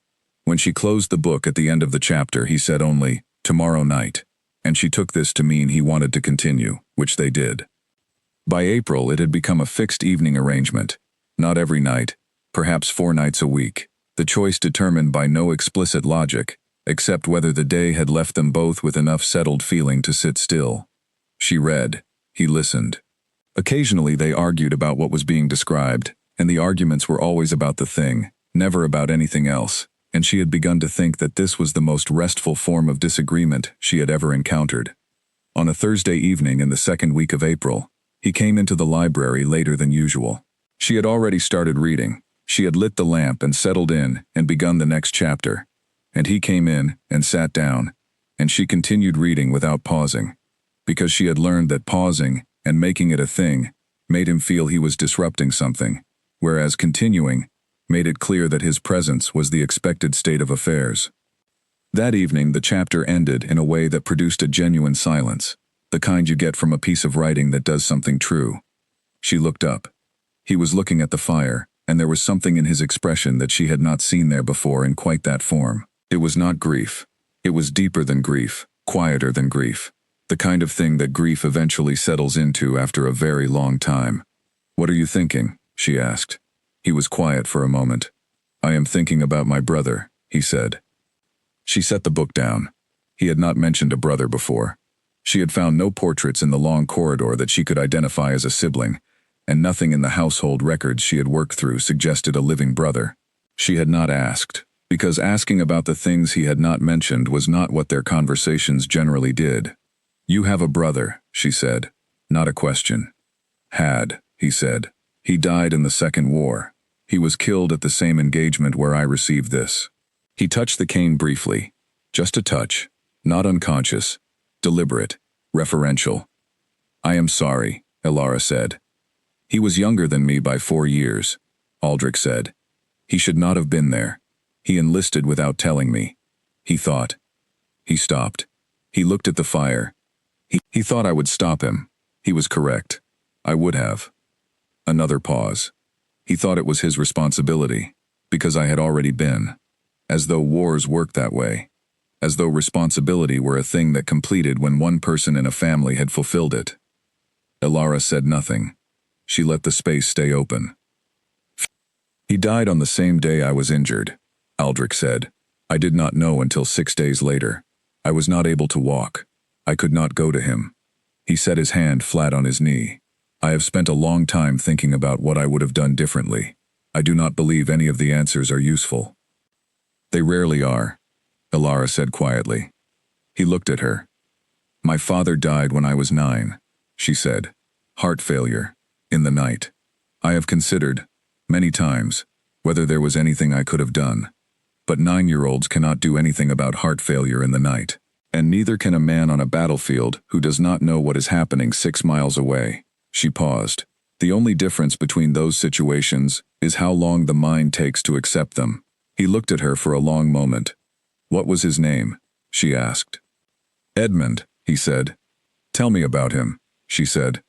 When she closed the book at the end of the chapter, he said only, "Tomorrow night," and she took this to mean he wanted to continue, which they did. By April, it had become a fixed evening arrangement. Not every night, perhaps 4 nights a week, the choice determined by no explicit logic, except whether the day had left them both with enough settled feeling to sit still. She read. He listened. Occasionally they argued about what was being described, and the arguments were always about the thing, never about anything else, and she had begun to think that this was the most restful form of disagreement she had ever encountered. On a Thursday evening in the 2nd week of April, he came into the library later than usual. She had already started reading. She had lit the lamp and settled in and begun the next chapter. And he came in and sat down, and she continued reading without pausing, because she had learned that pausing and making it a thing made him feel he was disrupting something, whereas continuing made it clear that his presence was the expected state of affairs. That evening the chapter ended in a way that produced a genuine silence, the kind you get from a piece of writing that does something true. She looked up. He was looking at the fire, and there was something in his expression that she had not seen there before in quite that form. It was not grief. It was deeper than grief, quieter than grief, the kind of thing that grief eventually settles into after a very long time. "What are you thinking?" she asked. He was quiet for a moment. "I am thinking about my brother," he said. She set the book down. He had not mentioned a brother before. She had found no portraits in the long corridor that she could identify as a sibling, and nothing in the household records she had worked through suggested a living brother. She had not asked, because asking about the things he had not mentioned was not what their conversations generally did. "You have a brother," she said, not a question. "Had," he said. "He died in the Second War. He was killed at the same engagement where I received this." He touched the cane briefly. Just a touch, not unconscious, deliberate, referential. "I am sorry," Elara said. "He was younger than me by 4 years," Aldrich said. "He should not have been there. He enlisted without telling me." He thought. He stopped. He looked at the fire. He thought I would stop him. He was correct. I would have. Another pause. He thought it was his responsibility, because I had already been. As though wars worked that way. As though responsibility were a thing that completed when one person in a family had fulfilled it. Elara said nothing. She let the space stay open. "He died on the same day I was injured," Aldrich said. "I did not know until 6 days later. I was not able to walk. I could not go to him." He set his hand flat on his knee. "I have spent a long time thinking about what I would have done differently. I do not believe any of the answers are useful." "They rarely are," Elara said quietly. He looked at her. "My father died when I was 9, she said. "Heart failure. In the night. I have considered, many times, whether there was anything I could have done. But 9-year-olds cannot do anything about heart failure in the night. And neither can a man on a battlefield who does not know what is happening 6 miles away." She paused. "The only difference between those situations is how long the mind takes to accept them." He looked at her for a long moment. "What was his name?" she asked. "Edmund," he said. "Tell me about him," she said.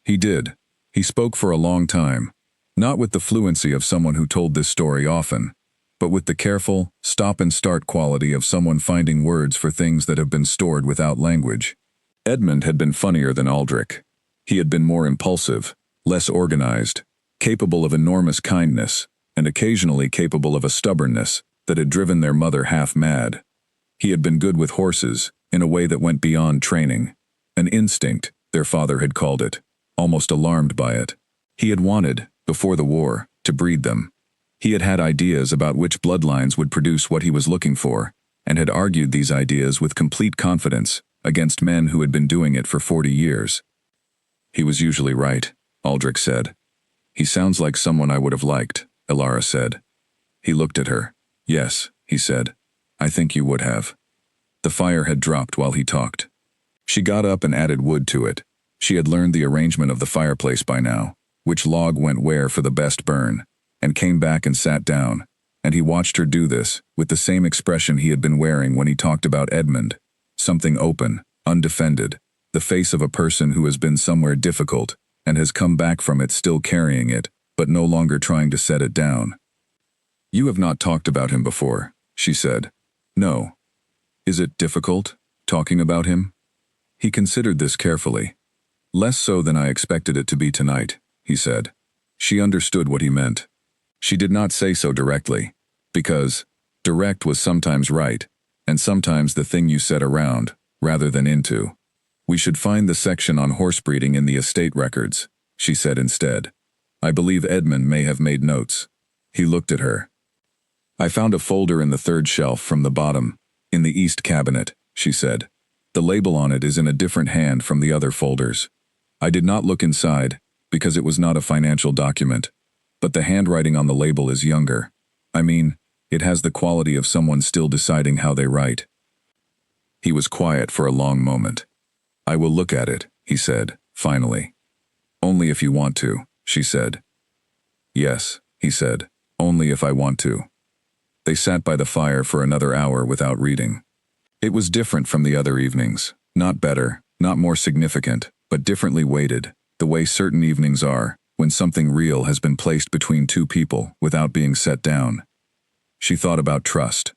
He did. He spoke for a long time, not with the fluency of someone who told this story often, but with the careful, stop-and-start quality of someone finding words for things that have been stored without language. Edmund had been funnier than Aldrich. He had been more impulsive, less organized, capable of enormous kindness, and occasionally capable of a stubbornness that had driven their mother half mad. He had been good with horses, in a way that went beyond training. An instinct, their father had called it, almost alarmed by it. He had wanted, before the war, to breed them. He had had ideas about which bloodlines would produce what he was looking for, and had argued these ideas with complete confidence against men who had been doing it for 40 years. "He was usually right," Aldrich said. "He sounds like someone I would have liked," Elara said. He looked at her. "Yes," he said. "I think you would have." The fire had dropped while he talked. She got up and added wood to it. She had learned the arrangement of the fireplace by now, which log went where for the best burn, and came back and sat down, and he watched her do this, with the same expression he had been wearing when he talked about Edmund, something open, undefended, the face of a person who has been somewhere difficult, and has come back from it still carrying it, but no longer trying to set it down. "You have not talked about him before," she said. "No. Is it difficult, talking about him?" He considered this carefully. "Less so than I expected it to be tonight," he said. She understood what he meant. She did not say so directly, because direct was sometimes right, and sometimes the thing you said around, rather than into. "We should find the section on horse breeding in the estate records," she said instead. "I believe Edmund may have made notes." He looked at her. "I found a folder in the 3rd shelf from the bottom, in the east cabinet," she said. "The label on it is in a different hand from the other folders. I did not look inside, because it was not a financial document. But the handwriting on the label is younger. I mean, it has the quality of someone still deciding how they write. He was quiet for a long moment. I will look at it, he said, finally. Only if you want to, she said. Yes, he said, only if I want to. They sat by the fire for another hour without reading. It was different from the other evenings, not better, not more significant, but differently weighted, the way certain evenings are, when something real has been placed between two people without being set down. She thought about trust.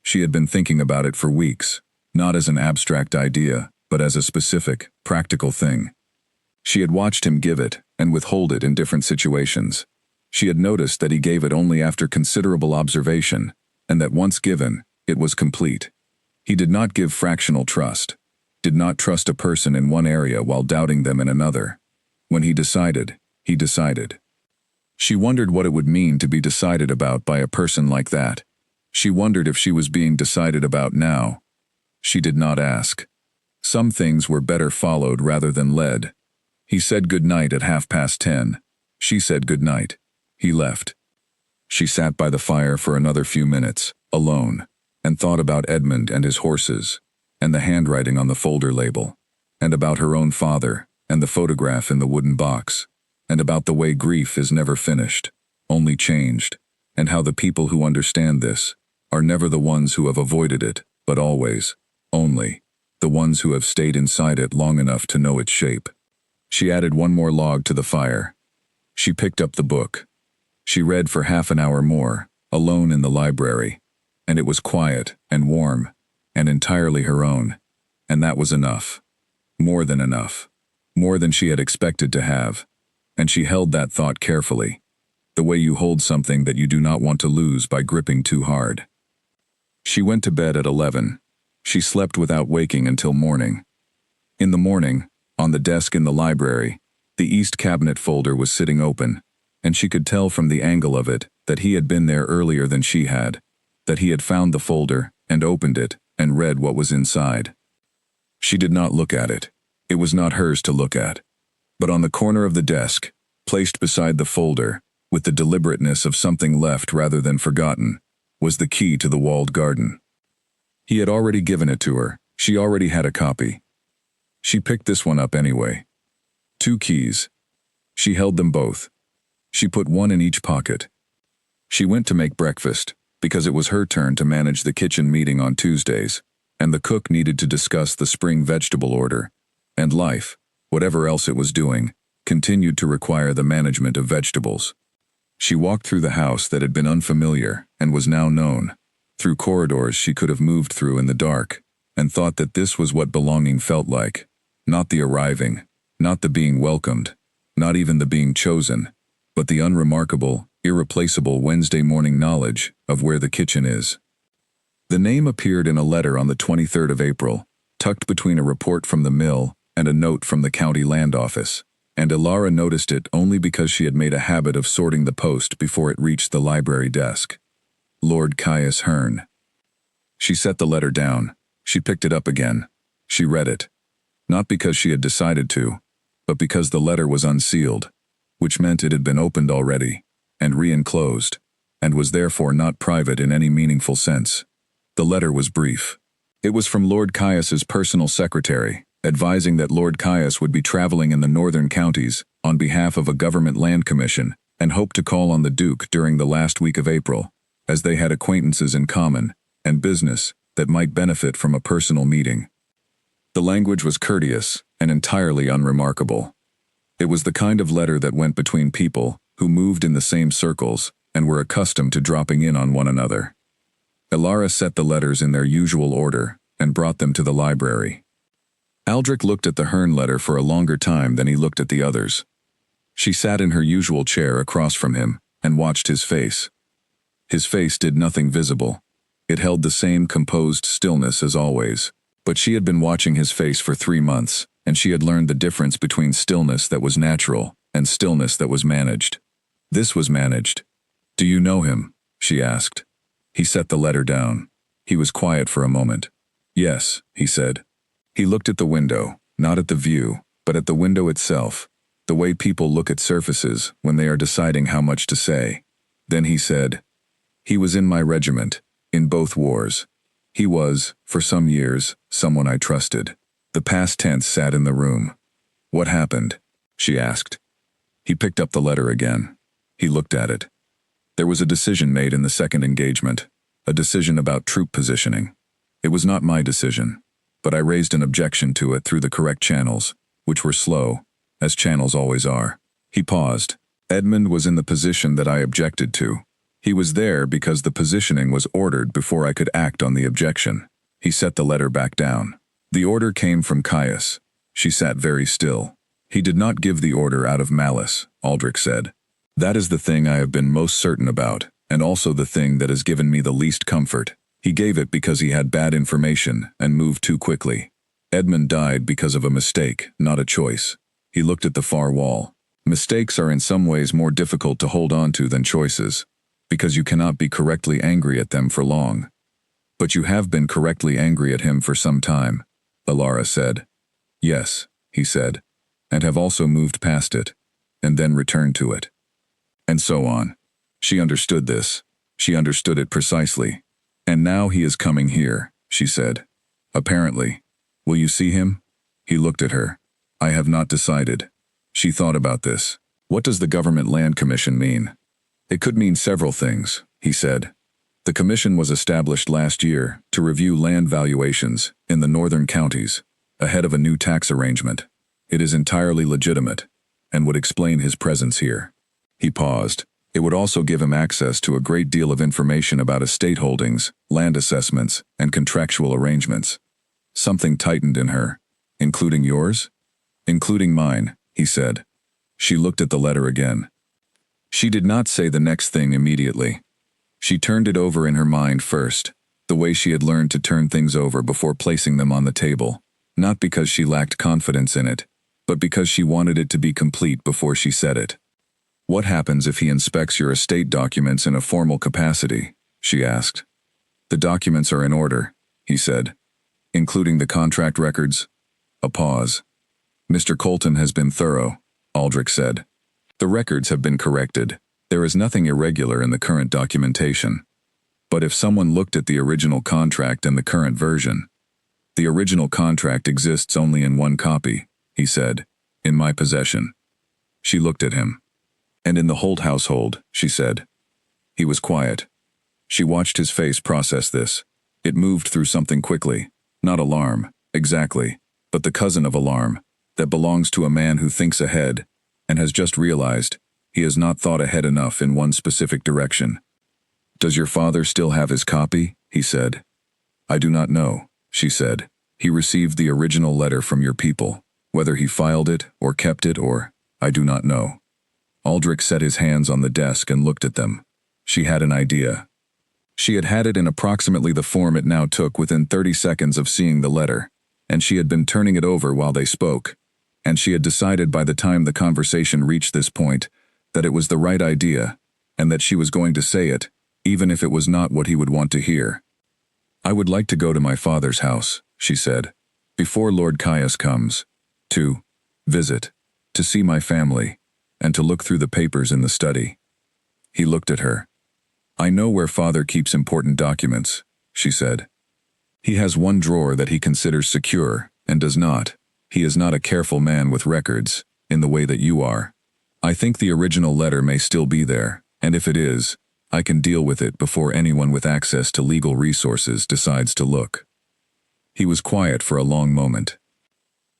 She had been thinking about it for weeks, not as an abstract idea, but as a specific, practical thing. She had watched him give it and withhold it in different situations. She had noticed that he gave it only after considerable observation, and that once given, it was complete. He did not give fractional trust, did not trust a person in one area while doubting them in another. When he decided, he decided. She wondered what it would mean to be decided about by a person like that. She wondered if she was being decided about now. She did not ask. Some things were better followed rather than led. He said good night at 10:30. She said good night. He left. She sat by the fire for another few minutes, alone, and thought about Edmund and his horses, and the handwriting on the folder label, and about her own father, and the photograph in the wooden box, and about the way grief is never finished, only changed, and how the people who understand this are never the ones who have avoided it, but always, only, the ones who have stayed inside it long enough to know its shape. She added one more log to the fire. She picked up the book. She read for half an hour more, alone in the library, and it was quiet and warm and entirely her own, and that was enough. More than enough. More than she had expected to have, and she held that thought carefully, the way you hold something that you do not want to lose by gripping too hard. She went to bed at 11. She slept without waking until morning. In the morning, on the desk in the library, the East cabinet folder was sitting open, and she could tell from the angle of it that he had been there earlier than she had, that he had found the folder and opened it and read what was inside. She did not look at it. It was not hers to look at. But on the corner of the desk, placed beside the folder, with the deliberateness of something left rather than forgotten, was the key to the walled garden. He had already given it to her. She already had a copy. She picked this one up anyway. 2 keys. She held them both. She put one in each pocket. She went to make breakfast, because it was her turn to manage the kitchen meeting on Tuesdays, and the cook needed to discuss the spring vegetable order, and life, whatever else it was doing, continued to require the management of vegetables. She walked through the house that had been unfamiliar and was now known, through corridors she could have moved through in the dark, and thought that this was what belonging felt like, not the arriving, not the being welcomed, not even the being chosen, but the unremarkable, irreplaceable Wednesday morning knowledge of where the kitchen is. The name appeared in a letter on the 23rd of April, tucked between a report from the mill and a note from the county land office, and Ilara noticed it only because she had made a habit of sorting the post before it reached the library desk. Lord Caius Hearn. She set the letter down. She picked it up again. She read it. Not because she had decided to, but because the letter was unsealed, which meant it had been opened already, and re-enclosed, and was therefore not private in any meaningful sense. The letter was brief. It was from Lord Caius's personal secretary, advising that Lord Caius would be traveling in the northern counties on behalf of a government land commission and hoped to call on the Duke during the last week of April, as they had acquaintances in common and business that might benefit from a personal meeting. The language was courteous and entirely unremarkable. It was the kind of letter that went between people who moved in the same circles and were accustomed to dropping in on one another. Ilara set the letters in their usual order and brought them to the library. Aldrich looked at the Hearn letter for a longer time than he looked at the others. She sat in her usual chair across from him and watched his face. His face did nothing visible. It held the same composed stillness as always, but she had been watching his face for 3 months, and she had learned the difference between stillness that was natural and stillness that was managed. This was managed. "Do you know him?" she asked. He set the letter down. He was quiet for a moment. "Yes," he said. He looked at the window, not at the view, but at the window itself, The way people look at surfaces when they are deciding how much to say. Then he said, "He was in my regiment, in both wars. He was, for some years, someone I trusted." The past tense sat in the room. "What happened?" she asked. He picked up the letter again. He looked at it. There was a decision made in the second engagement, a decision about troop positioning. It was not my decision, but I raised an objection to it through the correct channels, which were slow, as channels always are. He paused. Edmund was in the position that I objected to. He was there because the positioning was ordered before I could act on the objection. He set the letter back down. The order came from Caius. She sat very still. He did not give the order out of malice, Aldrich said. That is the thing I have been most certain about, and also the thing that has given me the least comfort. He gave it because he had bad information and moved too quickly. Edmund died because of a mistake, not a choice. He looked at the far wall. Mistakes are in some ways more difficult to hold on to than choices, because you cannot be correctly angry at them for long. But you have been correctly angry at him for some time, Ilara said. Yes, he said, and have also moved past it, and then returned to it. And so on. She understood this. She understood it precisely. And now he is coming here, she said. Apparently. Will you see him? He looked at her. I have not decided. She thought about this. What does the Government Land Commission mean? It could mean several things, he said. The commission was established last year to review land valuations in the northern counties, ahead of a new tax arrangement. It is entirely legitimate, and would explain his presence here. He paused. It would also give him access to a great deal of information about estate holdings, land assessments, and contractual arrangements. Something tightened in her. Including yours? Including mine, he said. She looked at the letter again. She did not say the next thing immediately. She turned it over in her mind first, the way she had learned to turn things over before placing them on the table, not because she lacked confidence in it, but because she wanted it to be complete before she said it. What happens if he inspects your estate documents in a formal capacity? She asked. The documents are in order, he said. Including the contract records? A pause. Mr. Colton has been thorough, Aldrich said. The records have been corrected. There is nothing irregular in the current documentation. But if someone looked at the original contract and the current version, the original contract exists only in one copy, he said, in my possession. She looked at him. And in the Holt household, she said. He was quiet. She watched his face process this. It moved through something quickly. Not alarm, exactly, but the cousin of alarm, that belongs to a man who thinks ahead, and has just realized he has not thought ahead enough in one specific direction. Does your father still have his copy? He said. I do not know, she said. He received the original letter from your people. Whether he filed it or kept it or, I do not know. Aldrich set his hands on the desk and looked at them. She had an idea. She had had it in approximately the form it now took within 30 seconds of seeing the letter, and she had been turning it over while they spoke, and she had decided by the time the conversation reached this point that it was the right idea, and that she was going to say it, even if it was not what he would want to hear. I would like to go to my father's house, she said, before Lord Caius comes, to visit, to see my family, and to look through the papers in the study. He looked at her. I know where father keeps important documents, she said. He has one drawer that he considers secure, and does not. He is not a careful man with records, in the way that you are. I think the original letter may still be there, and if it is, I can deal with it before anyone with access to legal resources decides to look. He was quiet for a long moment.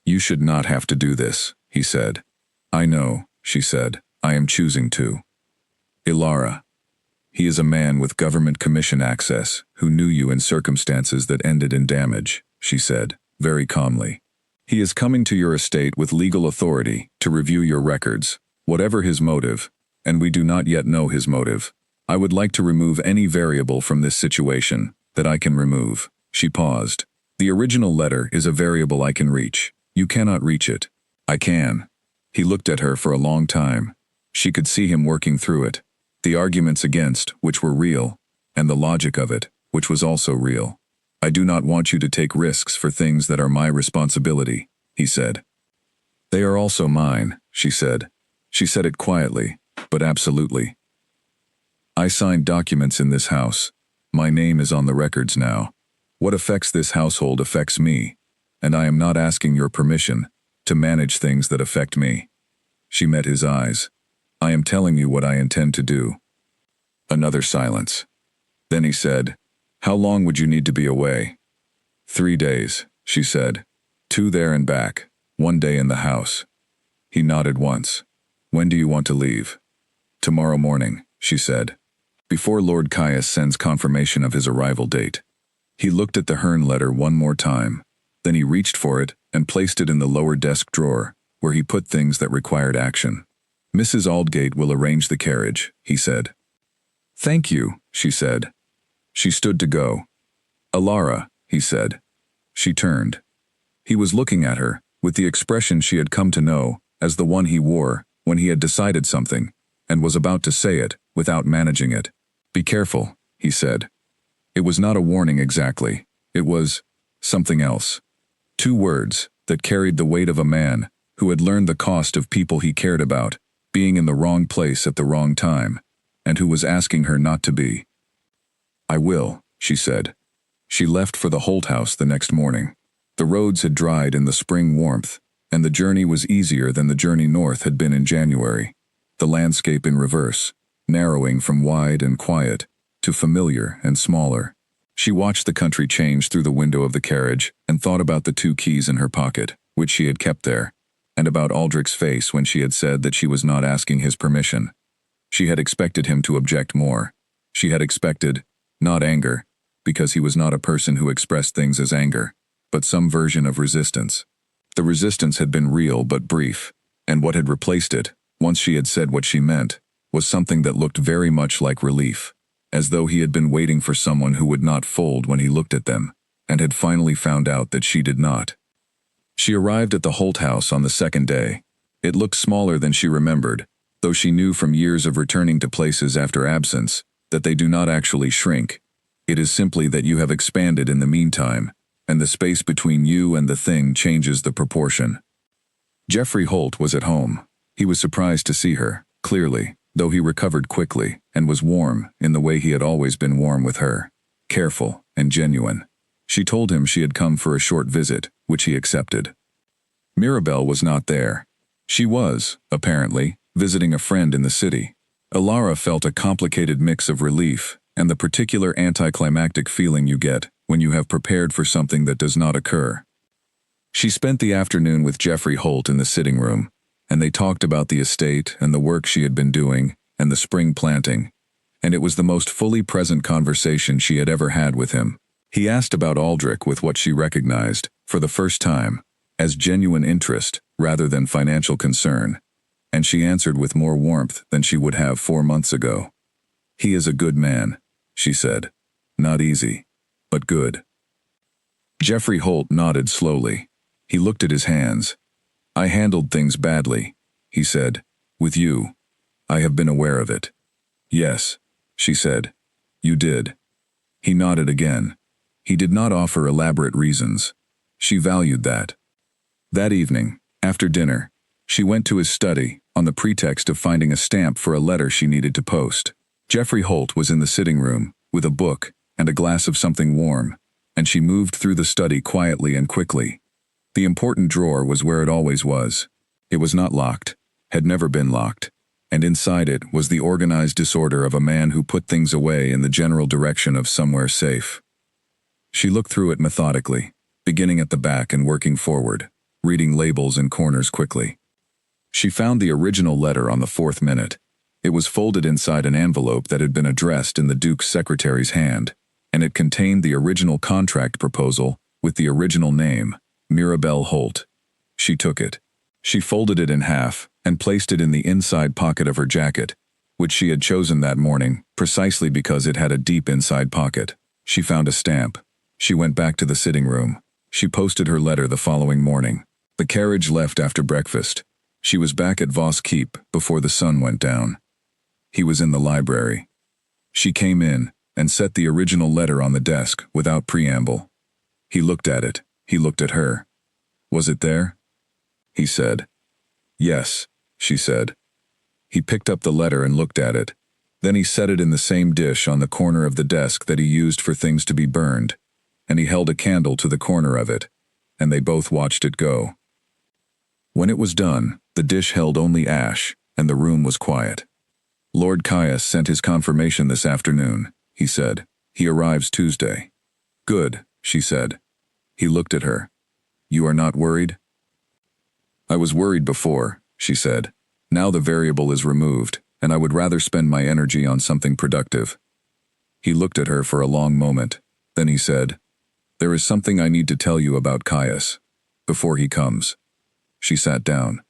You should not have to do this, he said. I know, she said. I am choosing to. Ilara. He is a man with government commission access who knew you in circumstances that ended in damage, she said, very calmly. He is coming to your estate with legal authority to review your records, whatever his motive, and we do not yet know his motive. I would like to remove any variable from this situation that I can remove. She paused. The original letter is a variable I can reach. You cannot reach it. I can. He looked at her for a long time. She could see him working through it. The arguments against, which were real, and the logic of it, which was also real. I do not want you to take risks for things that are my responsibility, he said. They are also mine, she said. She said it quietly, but absolutely. I signed documents in this house. My name is on the records now. What affects this household affects me, and I am not asking your permission to manage things that affect me. She met his eyes. I am telling you what I intend to do. Another silence. Then he said, How long would you need to be away? 3 days, she said. 2 there and back, 1 day in the house. He nodded once. When do you want to leave? Tomorrow morning, she said. Before Lord Caius sends confirmation of his arrival date. He looked at the Hearn letter one more time. Then he reached for it and placed it in the lower desk drawer, where he put things that required action. Mrs. Aldgate will arrange the carriage, he said. Thank you, she said. She stood to go. Alara, he said. She turned. He was looking at her, with the expression she had come to know as the one he wore when he had decided something, and was about to say it without managing it. Be careful, he said. It was not a warning exactly. It was something else. 2 words that carried the weight of a man who had learned the cost of people he cared about, being in the wrong place at the wrong time, and who was asking her not to be. I will, she said. She left for the Holt house the next morning. The roads had dried in the spring warmth, and the journey was easier than the journey north had been in January. The landscape in reverse, narrowing from wide and quiet to familiar and smaller. She watched the country change through the window of the carriage and thought about the 2 keys in her pocket, which she had kept there, and about Aldrich's face when she had said that she was not asking his permission. She had expected him to object more. She had expected, not anger, because he was not a person who expressed things as anger, but some version of resistance. The resistance had been real but brief, and what had replaced it, once she had said what she meant, was something that looked very much like relief, as though he had been waiting for someone who would not fold when he looked at them, and had finally found out that she did not. She arrived at the Holt house on the 2nd day. It looked smaller than she remembered, though she knew from years of returning to places after absence that they do not actually shrink. It is simply that you have expanded in the meantime, and the space between you and the thing changes the proportion. Geoffrey Holt was at home. He was surprised to see her, clearly, though he recovered quickly, and was warm in the way he had always been warm with her, careful and genuine. She told him she had come for a short visit, which he accepted. Mirabelle was not there. She was, apparently, visiting a friend in the city. Alara felt a complicated mix of relief and the particular anticlimactic feeling you get when you have prepared for something that does not occur. She spent the afternoon with Geoffrey Holt in the sitting room, and they talked about the estate and the work she had been doing and the spring planting, and it was the most fully present conversation she had ever had with him. He asked about Aldrich with what she recognized, for the first time, as genuine interest rather than financial concern, and she answered with more warmth than she would have 4 months ago. He is a good man, she said. Not easy, but good. Geoffrey Holt nodded slowly. He looked at his hands. I handled things badly, he said. With you. I have been aware of it. Yes, she said. You did. He nodded again. He did not offer elaborate reasons. She valued that. That evening, after dinner, she went to his study on the pretext of finding a stamp for a letter she needed to post. Geoffrey Holt was in the sitting room, with a book and a glass of something warm, and she moved through the study quietly and quickly. The important drawer was where it always was. It was not locked, had never been locked, and inside it was the organized disorder of a man who put things away in the general direction of somewhere safe. She looked through it methodically, beginning at the back and working forward, reading labels and corners quickly. She found the original letter on the 4th minute. It was folded inside an envelope that had been addressed in the Duke's secretary's hand, and it contained the original contract proposal with the original name, Mirabelle Holt. She took it. She folded it in half and placed it in the inside pocket of her jacket, which she had chosen that morning precisely because it had a deep inside pocket. She found a stamp. She went back to the sitting room. She posted her letter the following morning. The carriage left after breakfast. She was back at Voss Keep before the sun went down. He was in the library. She came in and set the original letter on the desk without preamble. He looked at it. He looked at her. Was it there? He said. Yes, she said. He picked up the letter and looked at it. Then he set it in the same dish on the corner of the desk that he used for things to be burned, and he held a candle to the corner of it, and they both watched it go. When it was done, the dish held only ash, and the room was quiet. Lord Caius sent his confirmation this afternoon, he said. He arrives Tuesday. Good, she said. He looked at her. You are not worried? I was worried before, she said. Now the variable is removed, and I would rather spend my energy on something productive. He looked at her for a long moment. Then he said, There is something I need to tell you about Caius. Before he comes. She sat down.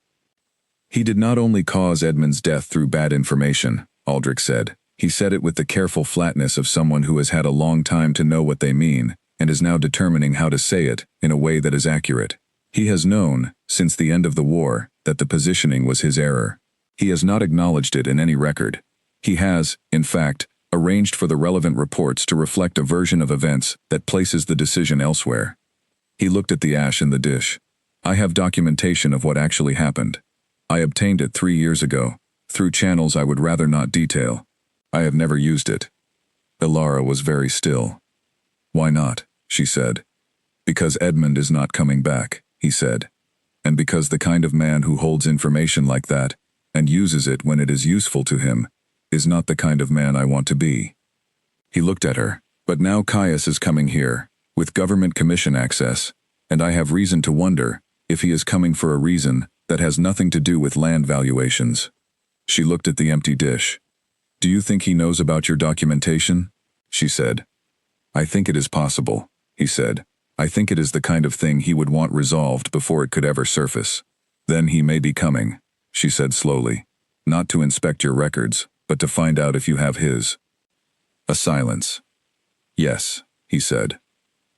He did not only cause Edmund's death through bad information, Aldrich said. He said it with the careful flatness of someone who has had a long time to know what they mean, and is now determining how to say it in a way that is accurate. He has known, since the end of the war, that the positioning was his error. He has not acknowledged it in any record. He has, in fact, arranged for the relevant reports to reflect a version of events that places the decision elsewhere. He looked at the ash in the dish. I have documentation of what actually happened. I obtained it 3 years ago, through channels I would rather not detail. I have never used it. Ilara was very still. Why not? She said. Because Edmund is not coming back, he said. And because the kind of man who holds information like that, and uses it when it is useful to him, is not the kind of man I want to be. He looked at her. But now Caius is coming here, with government commission access, and I have reason to wonder if he is coming for a reason that has nothing to do with land valuations. She looked at the empty dish. Do you think he knows about your documentation? She said. I think it is possible, he said. I think it is the kind of thing he would want resolved before it could ever surface. Then he may be coming, she said slowly. Not to inspect your records, but to find out if you have his. A silence. Yes, he said.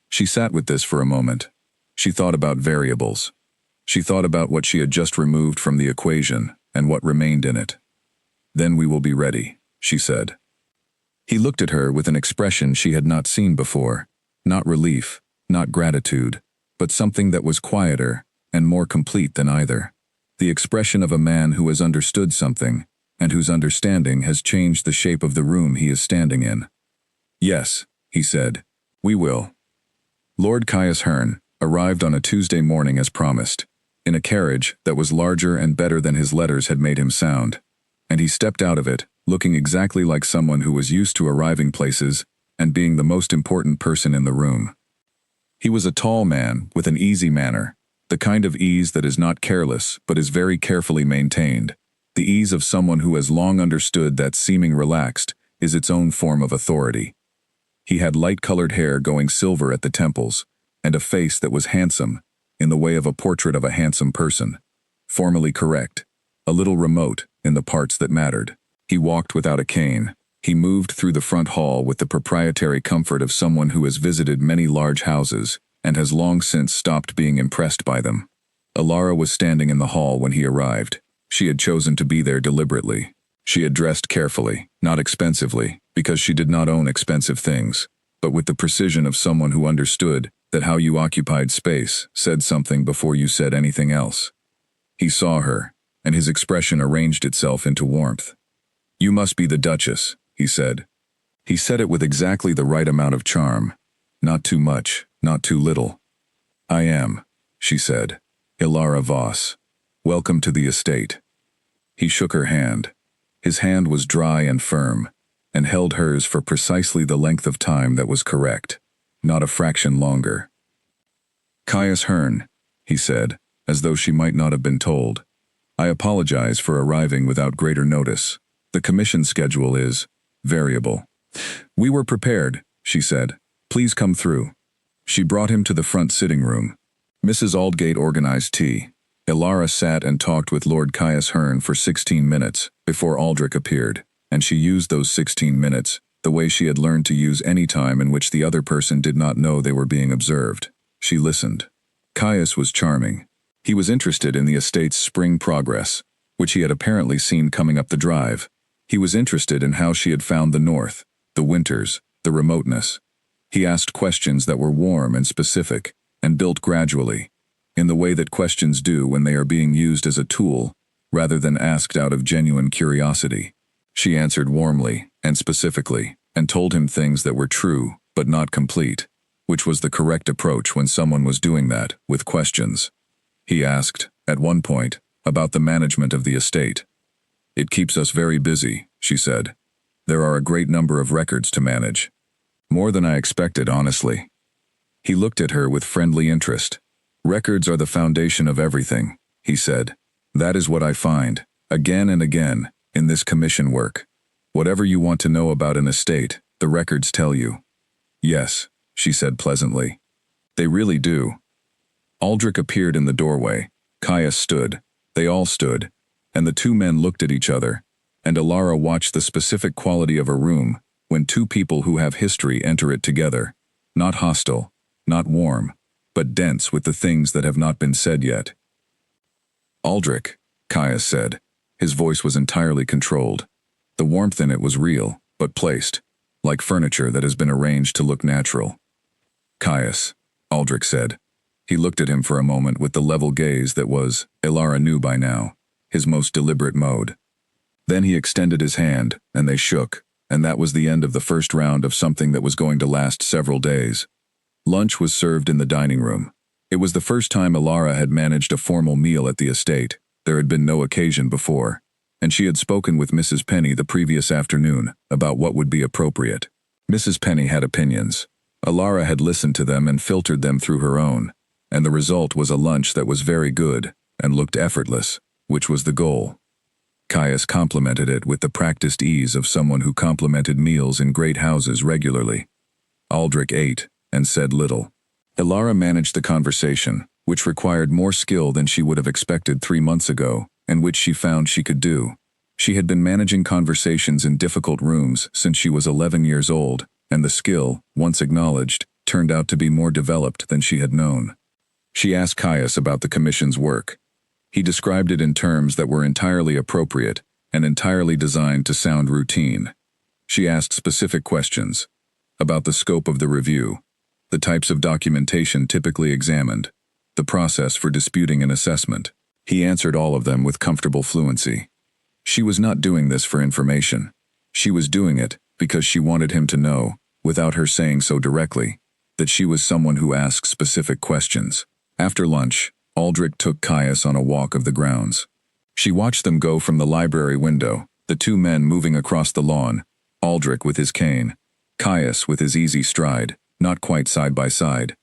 She sat with this for a moment. She thought about variables. She thought about what she had just removed from the equation and what remained in it. Then we will be ready, she said. He looked at her with an expression she had not seen before. Not relief, not gratitude, but something that was quieter and more complete than either. The expression of a man who has understood something, and whose understanding has changed the shape of the room he is standing in. Yes, he said. We will. Lord Caius Hearn arrived on a Tuesday morning as promised, in a carriage that was larger and better than his letters had made him sound, and he stepped out of it, looking exactly like someone who was used to arriving places and being the most important person in the room. He was a tall man with an easy manner, the kind of ease that is not careless but is very carefully maintained, the ease of someone who has long understood that seeming relaxed is its own form of authority. He had light-colored hair going silver at the temples, and a face that was handsome, in the way of a portrait of a handsome person, formally correct, a little remote in the parts that mattered. He walked without a cane. He moved through the front hall with the proprietary comfort of someone who has visited many large houses and has long since stopped being impressed by them. Ilara was standing in the hall when he arrived. She had chosen to be there deliberately. She had dressed carefully, not expensively, because she did not own expensive things, but with the precision of someone who understood that how you occupied space said something before you said anything else. He saw her, and his expression arranged itself into warmth. You must be the Duchess, he said. He said it with exactly the right amount of charm. Not too much, not too little. I am, she said. Ilara Voss. Welcome to the estate. He shook her hand. His hand was dry and firm, and held hers for precisely the length of time that was correct, not a fraction longer. Caius Hearn, he said, as though she might not have been told. I apologize for arriving without greater notice. The commission schedule is variable. We were prepared, she said. Please come through. She brought him to the front sitting room. Mrs. Aldgate organized tea. Ilara sat and talked with Lord Caius Hearn for 16 minutes before Aldrich appeared, and she used those 16 minutes the way she had learned to use any time in which the other person did not know they were being observed. She listened. Caius was charming. He was interested in the estate's spring progress, which he had apparently seen coming up the drive. He was interested in how she had found the north, the winters, the remoteness. He asked questions that were warm and specific, and built gradually, in the way that questions do when they are being used as a tool, rather than asked out of genuine curiosity. She answered warmly and specifically, and told him things that were true but not complete, which was the correct approach when someone was doing that, with questions. He asked, at one point, about the management of the estate. "It keeps us very busy," she said. "There are a great number of records to manage. More than I expected, honestly." He looked at her with friendly interest. "Records are the foundation of everything," he said. "That is what I find, again and again, in this commission work. Whatever you want to know about an estate, the records tell you." "Yes," she said pleasantly. "They really do." Aldrich appeared in the doorway. Caius stood. They all stood, and the two men looked at each other, and Alara watched the specific quality of a room when two people who have history enter it together. Not hostile, not warm, but dense with the things that have not been said yet. "Aldrich," Caius said. His voice was entirely controlled. The warmth in it was real, but placed, like furniture that has been arranged to look natural. "Caius," Aldrich said. He looked at him for a moment with the level gaze that was, Alara knew by now, his most deliberate mode. Then he extended his hand, and they shook, and that was the end of the first round of something that was going to last several days. Lunch was served in the dining room. It was the first time Alara had managed a formal meal at the estate. There had been no occasion before, and she had spoken with Mrs. Penny the previous afternoon about what would be appropriate. Mrs. Penny had opinions. Alara had listened to them and filtered them through her own, and the result was a lunch that was very good and looked effortless, which was the goal. Caius complimented it with the practiced ease of someone who complimented meals in great houses regularly. Aldrich ate and said little. Alara managed the conversation, which required more skill than she would have expected 3 months ago, and which she found she could do. She had been managing conversations in difficult rooms since she was 11 years old, and the skill, once acknowledged, turned out to be more developed than she had known. She asked Caius about the commission's work. He described it in terms that were entirely appropriate and entirely designed to sound routine. She asked specific questions about the scope of the review, the types of documentation typically examined, the process for disputing an assessment. He answered all of them with comfortable fluency. She was not doing this for information. She was doing it because she wanted him to know, without her saying so directly, that she was someone who asked specific questions. After lunch, Aldrich took Caius on a walk of the grounds. She watched them go from the library window, the two men moving across the lawn, Aldrich with his cane, Caius with his easy stride, not quite side by side.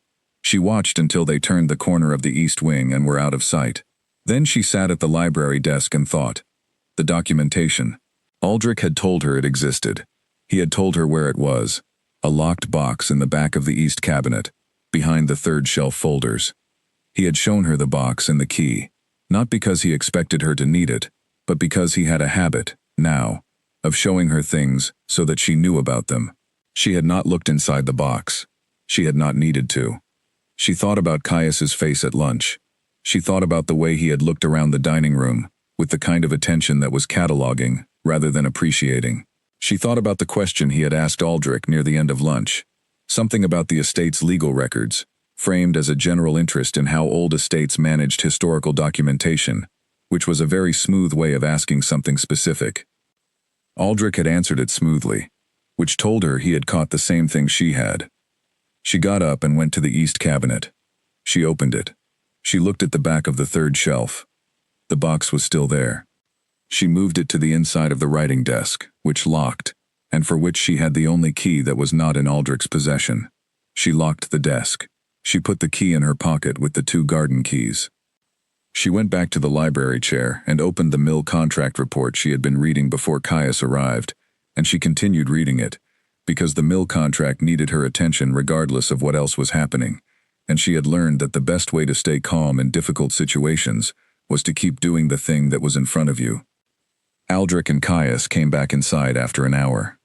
She watched until they turned the corner of the east wing and were out of sight. Then she sat at the library desk and thought. The documentation. Aldrich had told her it existed. He had told her where it was, a locked box in the back of the east cabinet, behind the third shelf folders. He had shown her the box and the key, not because he expected her to need it, but because he had a habit, now, of showing her things so that she knew about them. She had not looked inside the box. She had not needed to. She thought about Caius's face at lunch. She thought about the way he had looked around the dining room, with the kind of attention that was cataloging, rather than appreciating. She thought about the question he had asked Aldrich near the end of lunch, something about the estate's legal records, framed as a general interest in how old estates managed historical documentation, which was a very smooth way of asking something specific. Aldrich had answered it smoothly, which told her he had caught the same thing she had. She got up and went to the east cabinet. She opened it. She looked at the back of the third shelf. The box was still there. She moved it to the inside of the writing desk, which locked, and for which she had the only key that was not in Aldrich's possession. She locked the desk. She put the key in her pocket with the 2 garden keys. She went back to the library chair and opened the mill contract report she had been reading before Caius arrived, and she continued reading it, because the mill contract needed her attention regardless of what else was happening, and she had learned that the best way to stay calm in difficult situations was to keep doing the thing that was in front of you. Aldrich and Caius came back inside after an hour.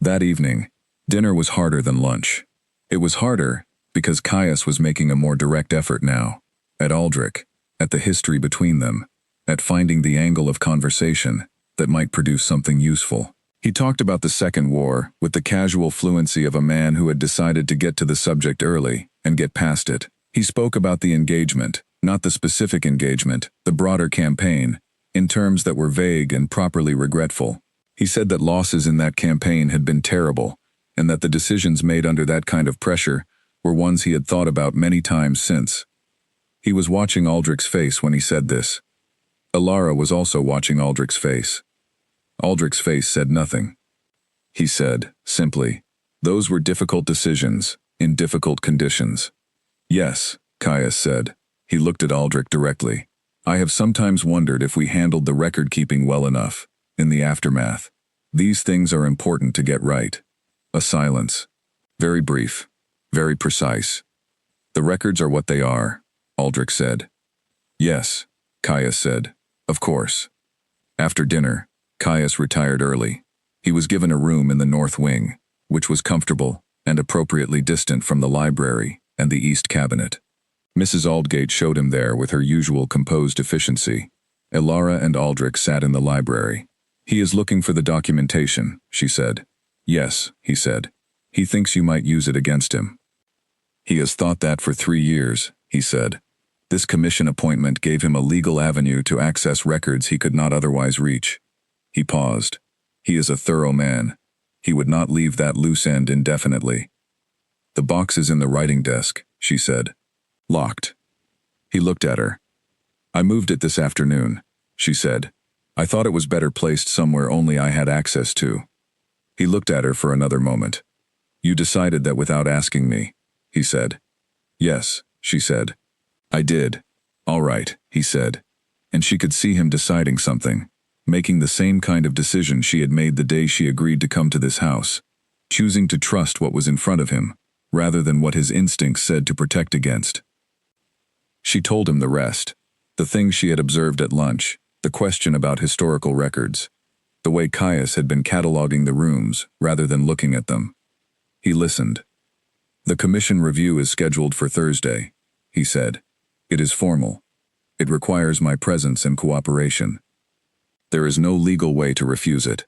That evening, dinner was harder than lunch. It was harder because Caius was making a more direct effort now, at Aldrich, at the history between them, at finding the angle of conversation that might produce something useful. He talked about the Second War with the casual fluency of a man who had decided to get to the subject early and get past it. He spoke about the engagement, not the specific engagement, the broader campaign, in terms that were vague and properly regretful. He said that losses in that campaign had been terrible, and that the decisions made under that kind of pressure were ones he had thought about many times since. He was watching Aldrich's face when he said this. Ilara was also watching Aldrich's face. Aldrich's face said nothing. He said, simply, "Those were difficult decisions, in difficult conditions." "Yes," Caius said. He looked at Aldrich directly. "I have sometimes wondered if we handled the record-keeping well enough, in the aftermath. These things are important to get right." A silence. Very brief. Very precise. "The records are what they are," Aldrich said. "Yes," Caius said. "Of course." After dinner, Caius retired early. He was given a room in the north wing, which was comfortable and appropriately distant from the library and the east cabinet. Mrs. Aldgate showed him there with her usual composed efficiency. Ilara and Aldrich sat in the library. "He is looking for the documentation," she said. "Yes," he said. "He thinks you might use it against him." "He has thought that for 3 years," he said. "This commission appointment gave him a legal avenue to access records he could not otherwise reach." He paused. "He is a thorough man. He would not leave that loose end indefinitely." "The box is in the writing desk," she said. "Locked." He looked at her. "I moved it this afternoon," she said. "I thought it was better placed somewhere only I had access to." He looked at her for another moment. "You decided that without asking me," he said. "Yes," she said. "I did." "All right," he said. And she could see him deciding something, making the same kind of decision she had made the day she agreed to come to this house, choosing to trust what was in front of him, rather than what his instincts said to protect against. She told him the rest. The things she had observed at lunch, the question about historical records, the way Caius had been cataloging the rooms rather than looking at them. He listened. "The commission review is scheduled for Thursday," he said. "It is formal. It requires my presence and cooperation. There is no legal way to refuse it."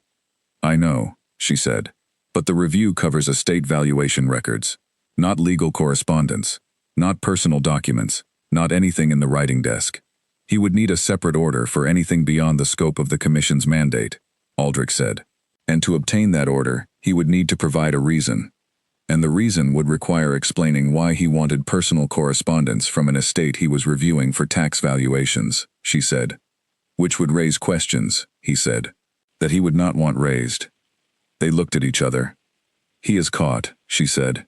"I know," she said. "But the review covers estate valuation records, not legal correspondence, not personal documents, not anything in the writing desk. He would need a separate order for anything beyond the scope of the commission's mandate," Aldrich said. "And to obtain that order, he would need to provide a reason. And the reason would require explaining why he wanted personal correspondence from an estate he was reviewing for tax valuations," she said. "Which would raise questions," he said, "that he would not want raised." They looked at each other. "He is caught," she said.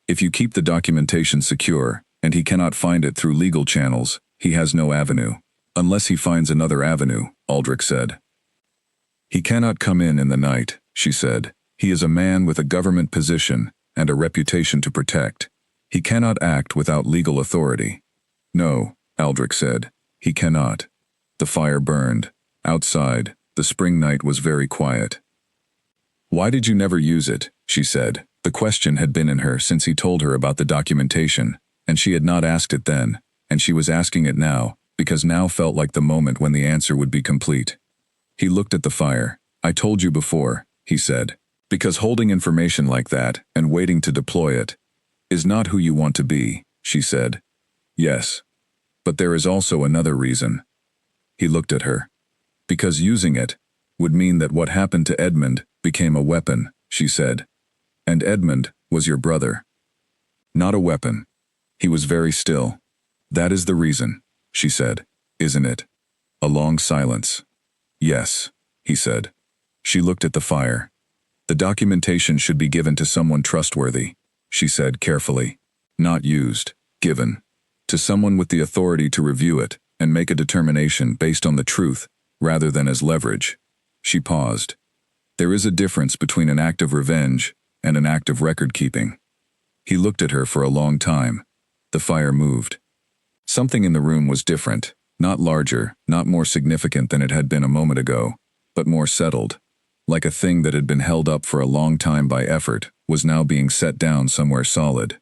"If you keep the documentation secure, and he cannot find it through legal channels, he has no avenue. Unless he finds another avenue," Aldrich said. "He cannot come in the night," she said. "He is a man with a government position and a reputation to protect. He cannot act without legal authority." "No," Aldrich said. "He cannot." The fire burned. Outside, the spring night was very quiet. "Why did you never use it?" she said. The question had been in her since he told her about the documentation, and she had not asked it then, and she was asking it now, because now felt like the moment when the answer would be complete. He looked at the fire. "I told you before," he said. "Because holding information like that, and waiting to deploy it, is not who you want to be," she said. "Yes. But there is also another reason." He looked at her. "Because using it would mean that what happened to Edmund became a weapon," she said. "And Edmund was your brother." "Not a weapon." He was very still. "That is the reason," she said. "Isn't it?" A long silence. "Yes," he said. She looked at the fire. "The documentation should be given to someone trustworthy," she said carefully. "Not used, given. To someone with the authority to review it and make a determination based on the truth rather than as leverage." She paused. "There is a difference between an act of revenge and an act of record-keeping." He looked at her for a long time. The fire moved. Something in the room was different, not larger, not more significant than it had been a moment ago, but more settled. Like a thing that had been held up for a long time by effort was now being set down somewhere solid.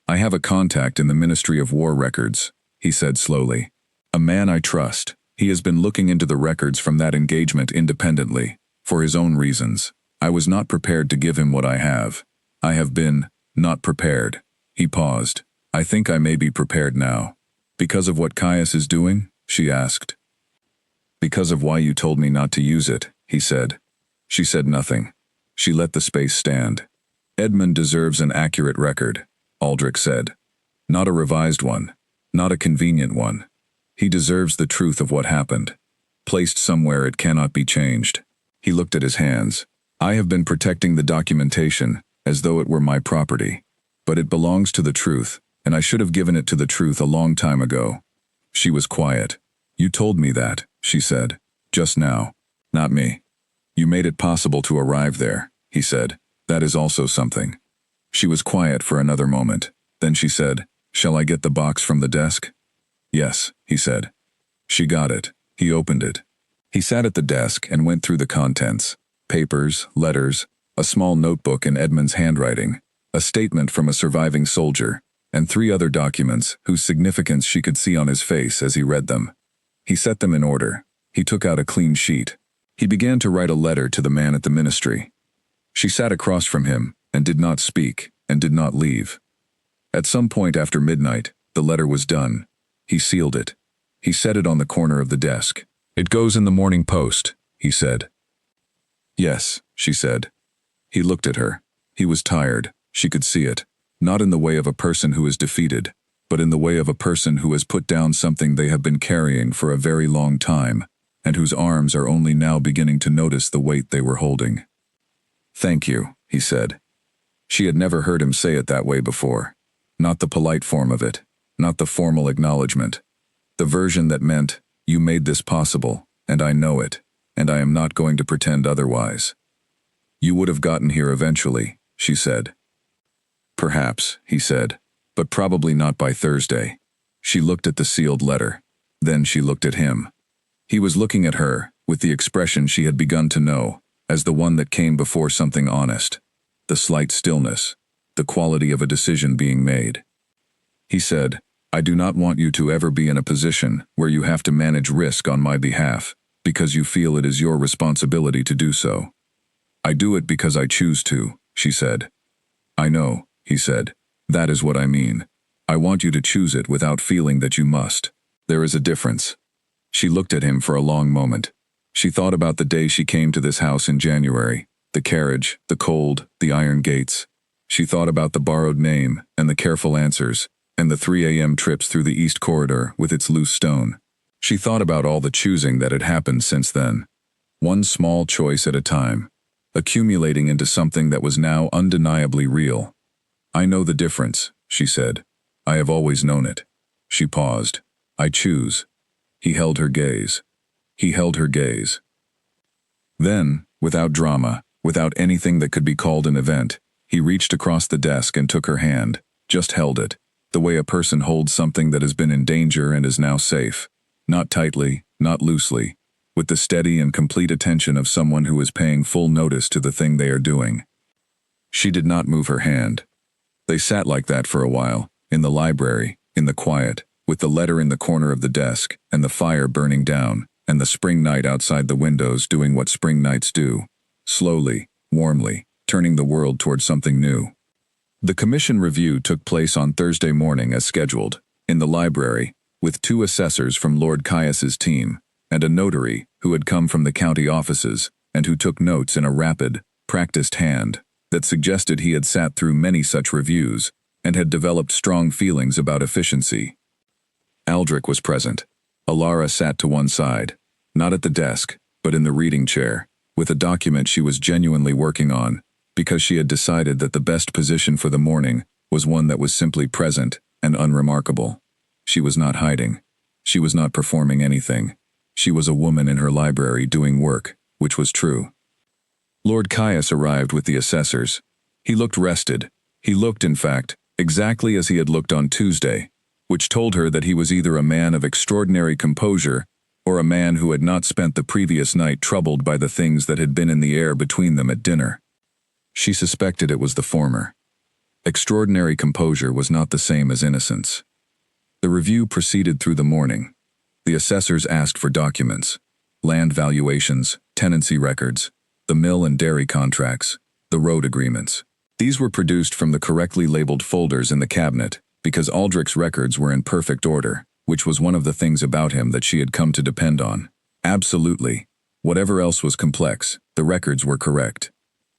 "I have a contact in the Ministry of War Records," he said slowly. "A man I trust. He has been looking into the records from that engagement independently, for his own reasons. I was not prepared to give him what I have. I have been not prepared." He paused. "I think I may be prepared now." "Because of what Caius is doing?" she asked. Because of why you told me not to use it, he said. She said nothing. She let the space stand. Edmund deserves an accurate record, Aldrich said. Not a revised one. Not a convenient one. He deserves the truth of what happened. Placed somewhere it cannot be changed. He looked at his hands. I have been protecting the documentation as though it were my property. But it belongs to the truth, and I should have given it to the truth a long time ago. She was quiet. You told me that, she said. Just now. Not me. You made it possible to arrive there, he said. That is also something. She was quiet for another moment. Then she said, Shall I get the box from the desk? Yes, he said. She got it. He opened it. He sat at the desk and went through the contents. Papers, letters, a small notebook in Edmund's handwriting, a statement from a surviving soldier, and 3 other documents whose significance she could see on his face as he read them. He set them in order. He took out a clean sheet. He began to write a letter to the man at the ministry. She sat across from him and did not speak and did not leave. At some point after midnight, the letter was done. He sealed it. He set it on the corner of the desk. It goes in the Morning Post, he said. Yes, she said. He looked at her. He was tired. She could see it. Not in the way of a person who is defeated, but in the way of a person who has put down something they have been carrying for a very long time, and whose arms are only now beginning to notice the weight they were holding. Thank you, he said. She had never heard him say it that way before. Not the polite form of it, not the formal acknowledgement. The version that meant, you made this possible, and I know it, and I am not going to pretend otherwise. You would have gotten here eventually, she said. Perhaps, he said, but probably not by Thursday. She looked at the sealed letter. Then she looked at him. He was looking at her, with the expression she had begun to know, as the one that came before something honest. The slight stillness, the quality of a decision being made. He said, I do not want you to ever be in a position where you have to manage risk on my behalf, because you feel it is your responsibility to do so. I do it because I choose to, she said. I know, he said. That is what I mean. I want you to choose it without feeling that you must. There is a difference. She looked at him for a long moment. She thought about the day she came to this house in January, the carriage, the cold, the iron gates. She thought about the borrowed name and the careful answers, and the 3 a.m. trips through the East Corridor with its loose stone. She thought about all the choosing that had happened since then. One small choice at a time, accumulating into something that was now undeniably real. I know the difference, she said. I have always known it. She paused. I choose. He held her gaze. He held her gaze. Then, without drama, without anything that could be called an event, he reached across the desk and took her hand, just held it, the way a person holds something that has been in danger and is now safe. Not tightly, not loosely, with the steady and complete attention of someone who is paying full notice to the thing they are doing. She did not move her hand. They sat like that for a while, in the library, in the quiet, with the letter in the corner of the desk, and the fire burning down, and the spring night outside the windows doing what spring nights do, slowly, warmly, turning the world toward something new. The commission review took place on Thursday morning as scheduled, in the library, with 2 assessors from Lord Caius's team, and a notary who had come from the county offices, and who took notes in a rapid, practiced hand that suggested he had sat through many such reviews and had developed strong feelings about efficiency. Aldrich was present. Alara sat to one side, not at the desk, but in the reading chair, with a document she was genuinely working on, because she had decided that the best position for the morning was one that was simply present and unremarkable. She was not hiding. She was not performing anything. She was a woman in her library doing work, which was true. Lord Caius arrived with the assessors. He looked rested. He looked, in fact, exactly as he had looked on Tuesday, which told her that he was either a man of extraordinary composure or a man who had not spent the previous night troubled by the things that had been in the air between them at dinner. She suspected it was the former. Extraordinary composure was not the same as innocence. The review proceeded through the morning. The assessors asked for documents, land valuations, tenancy records, the mill and dairy contracts, the road agreements. These were produced from the correctly labeled folders in the cabinet because Aldrich's records were in perfect order, which was one of the things about him that she had come to depend on. Absolutely. Whatever else was complex, the records were correct.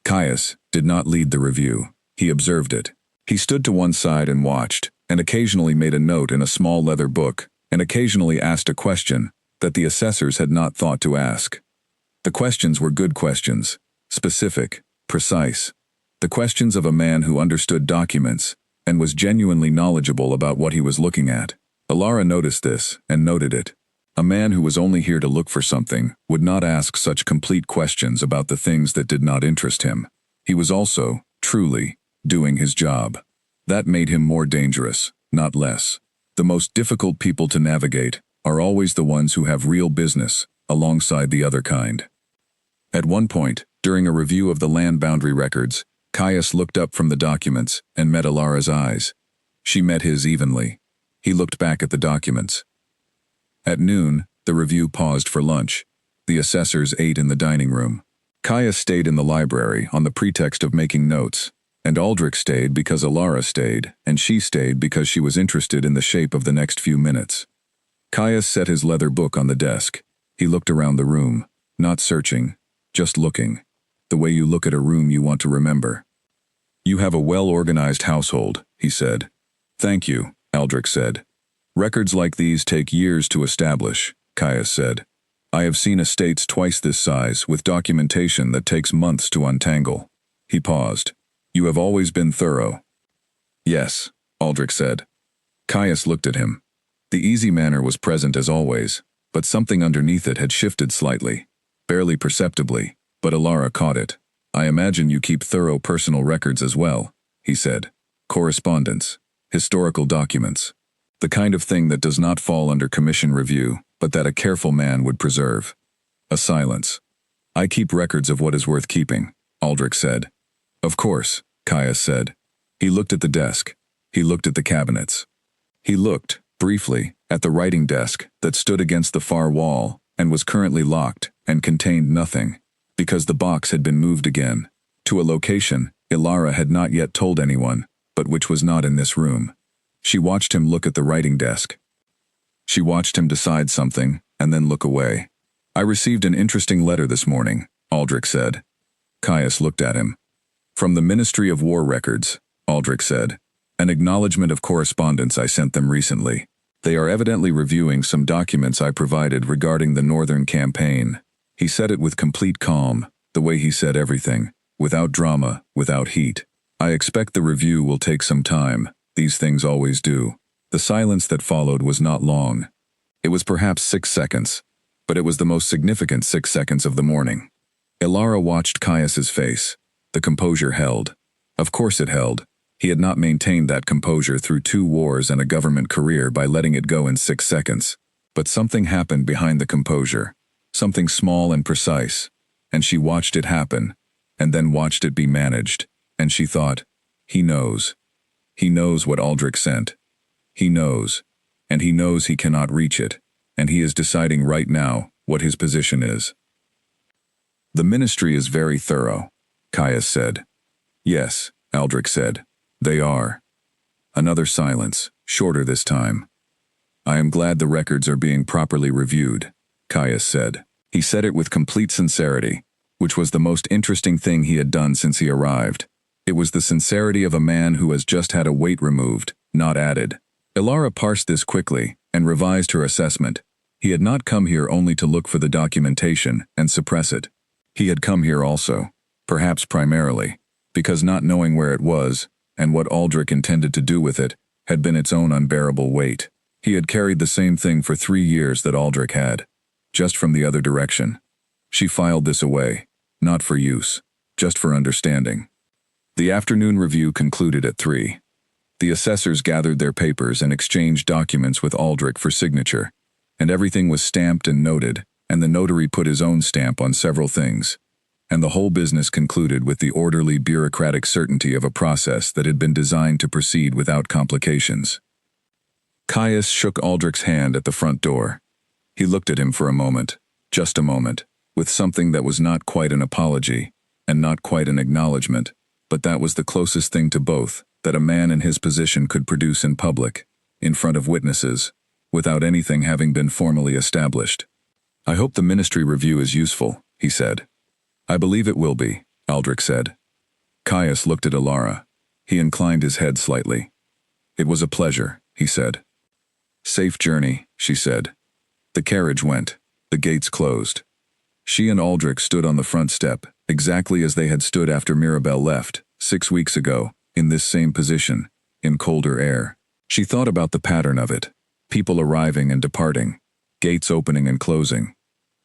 Caius did not lead the review. He observed it. He stood to one side and watched, and occasionally made a note in a small leather book, and occasionally asked a question that the assessors had not thought to ask. The questions were good questions, specific, precise. The questions of a man who understood documents and was genuinely knowledgeable about what he was looking at. Ilara noticed this and noted it. A man who was only here to look for something would not ask such complete questions about the things that did not interest him. He was also, truly, doing his job. That made him more dangerous, not less. The most difficult people to navigate are always the ones who have real business, alongside the other kind. At one point, during a review of the land boundary records, Caius looked up from the documents and met Ilara's eyes. She met his evenly. He looked back at the documents. At noon, the review paused for lunch. The assessors ate in the dining room. Caius stayed in the library on the pretext of making notes, and Aldrich stayed because Ilara stayed, and she stayed because she was interested in the shape of the next few minutes. Caius set his leather book on the desk. He looked around the room, not searching, just looking. The way you look at a room you want to remember. You have a well-organized household, he said. Thank you, Aldrich said. Records like these take years to establish, Caius said. I have seen estates twice this size with documentation that takes months to untangle. He paused. You have always been thorough. Yes, Aldrich said. Caius looked at him. The easy manner was present as always, but something underneath it had shifted slightly, barely perceptibly, but Ilara caught it. I imagine you keep thorough personal records as well, he said. Correspondence, historical documents. The kind of thing that does not fall under commission review, but that a careful man would preserve. A silence. I keep records of what is worth keeping, Aldrich said. Of course, Caius said. He looked at the desk. He looked at the cabinets. He looked, briefly, at the writing desk that stood against the far wall and was currently locked and contained nothing, because the box had been moved again, to a location Ilara had not yet told anyone, but which was not in this room. She watched him look at the writing desk. She watched him decide something, and then look away. I received an interesting letter this morning, Aldrich said. Caius looked at him. From the Ministry of War Records, Aldrich said. An acknowledgement of correspondence I sent them recently. They are evidently reviewing some documents I provided regarding the Northern Campaign. He said it with complete calm, the way he said everything, without drama, without heat. I expect the review will take some time. These things always do. The silence that followed was not long. It was perhaps 6 seconds, but it was the most significant 6 seconds of the morning. Ilara watched Caius's face. The composure held. Of course it held. He had not maintained that composure through 2 wars and a government career by letting it go in 6 seconds. But something happened behind the composure. Something small and precise. And she watched it happen, and then watched it be managed. And she thought, he knows. He knows what Aldrich sent. He knows. And he knows he cannot reach it. And he is deciding right now what his position is. The ministry is very thorough, Caius said. Yes, Aldrich said. They are. Another silence, shorter this time. I am glad the records are being properly reviewed, Caius said. He said it with complete sincerity, which was the most interesting thing he had done since he arrived. It was the sincerity of a man who has just had a weight removed, not added. Ilara parsed this quickly and revised her assessment. He had not come here only to look for the documentation and suppress it. He had come here also, perhaps primarily, because not knowing where it was and what Aldrich intended to do with it had been its own unbearable weight. He had carried the same thing for 3 years that Aldrich had, just from the other direction. She filed this away, not for use, just for understanding. The afternoon review concluded at 3. The assessors gathered their papers and exchanged documents with Aldrich for signature, and everything was stamped and noted, and the notary put his own stamp on several things, and the whole business concluded with the orderly bureaucratic certainty of a process that had been designed to proceed without complications. Caius shook Aldrich's hand at the front door. He looked at him for a moment, just a moment, with something that was not quite an apology, and not quite an acknowledgement, but that was the closest thing to both that a man in his position could produce in public, in front of witnesses, without anything having been formally established. I hope the ministry review is useful, he said. I believe it will be, Aldrich said. Caius looked at Ilara. He inclined his head slightly. It was a pleasure, he said. Safe journey, she said. The carriage went. The gates closed. She and Aldrich stood on the front step, exactly as they had stood after Mirabelle left, 6 weeks ago, in this same position, in colder air. She thought about the pattern of it, people arriving and departing, gates opening and closing,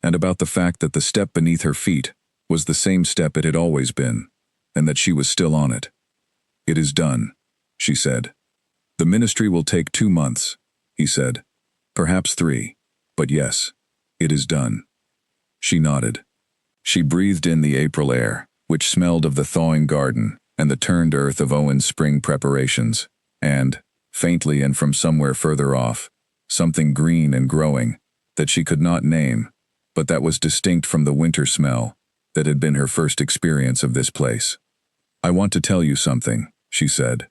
and about the fact that the step beneath her feet was the same step it had always been, and that she was still on it. It is done, she said. The ministry will take 2 months, he said. Perhaps 3, but yes, it is done. She nodded. She breathed in the April air, which smelled of the thawing garden and the turned earth of Owen's spring preparations, and, faintly and from somewhere further off, something green and growing that she could not name, but that was distinct from the winter smell that had been her first experience of this place. I want to tell you something, she said.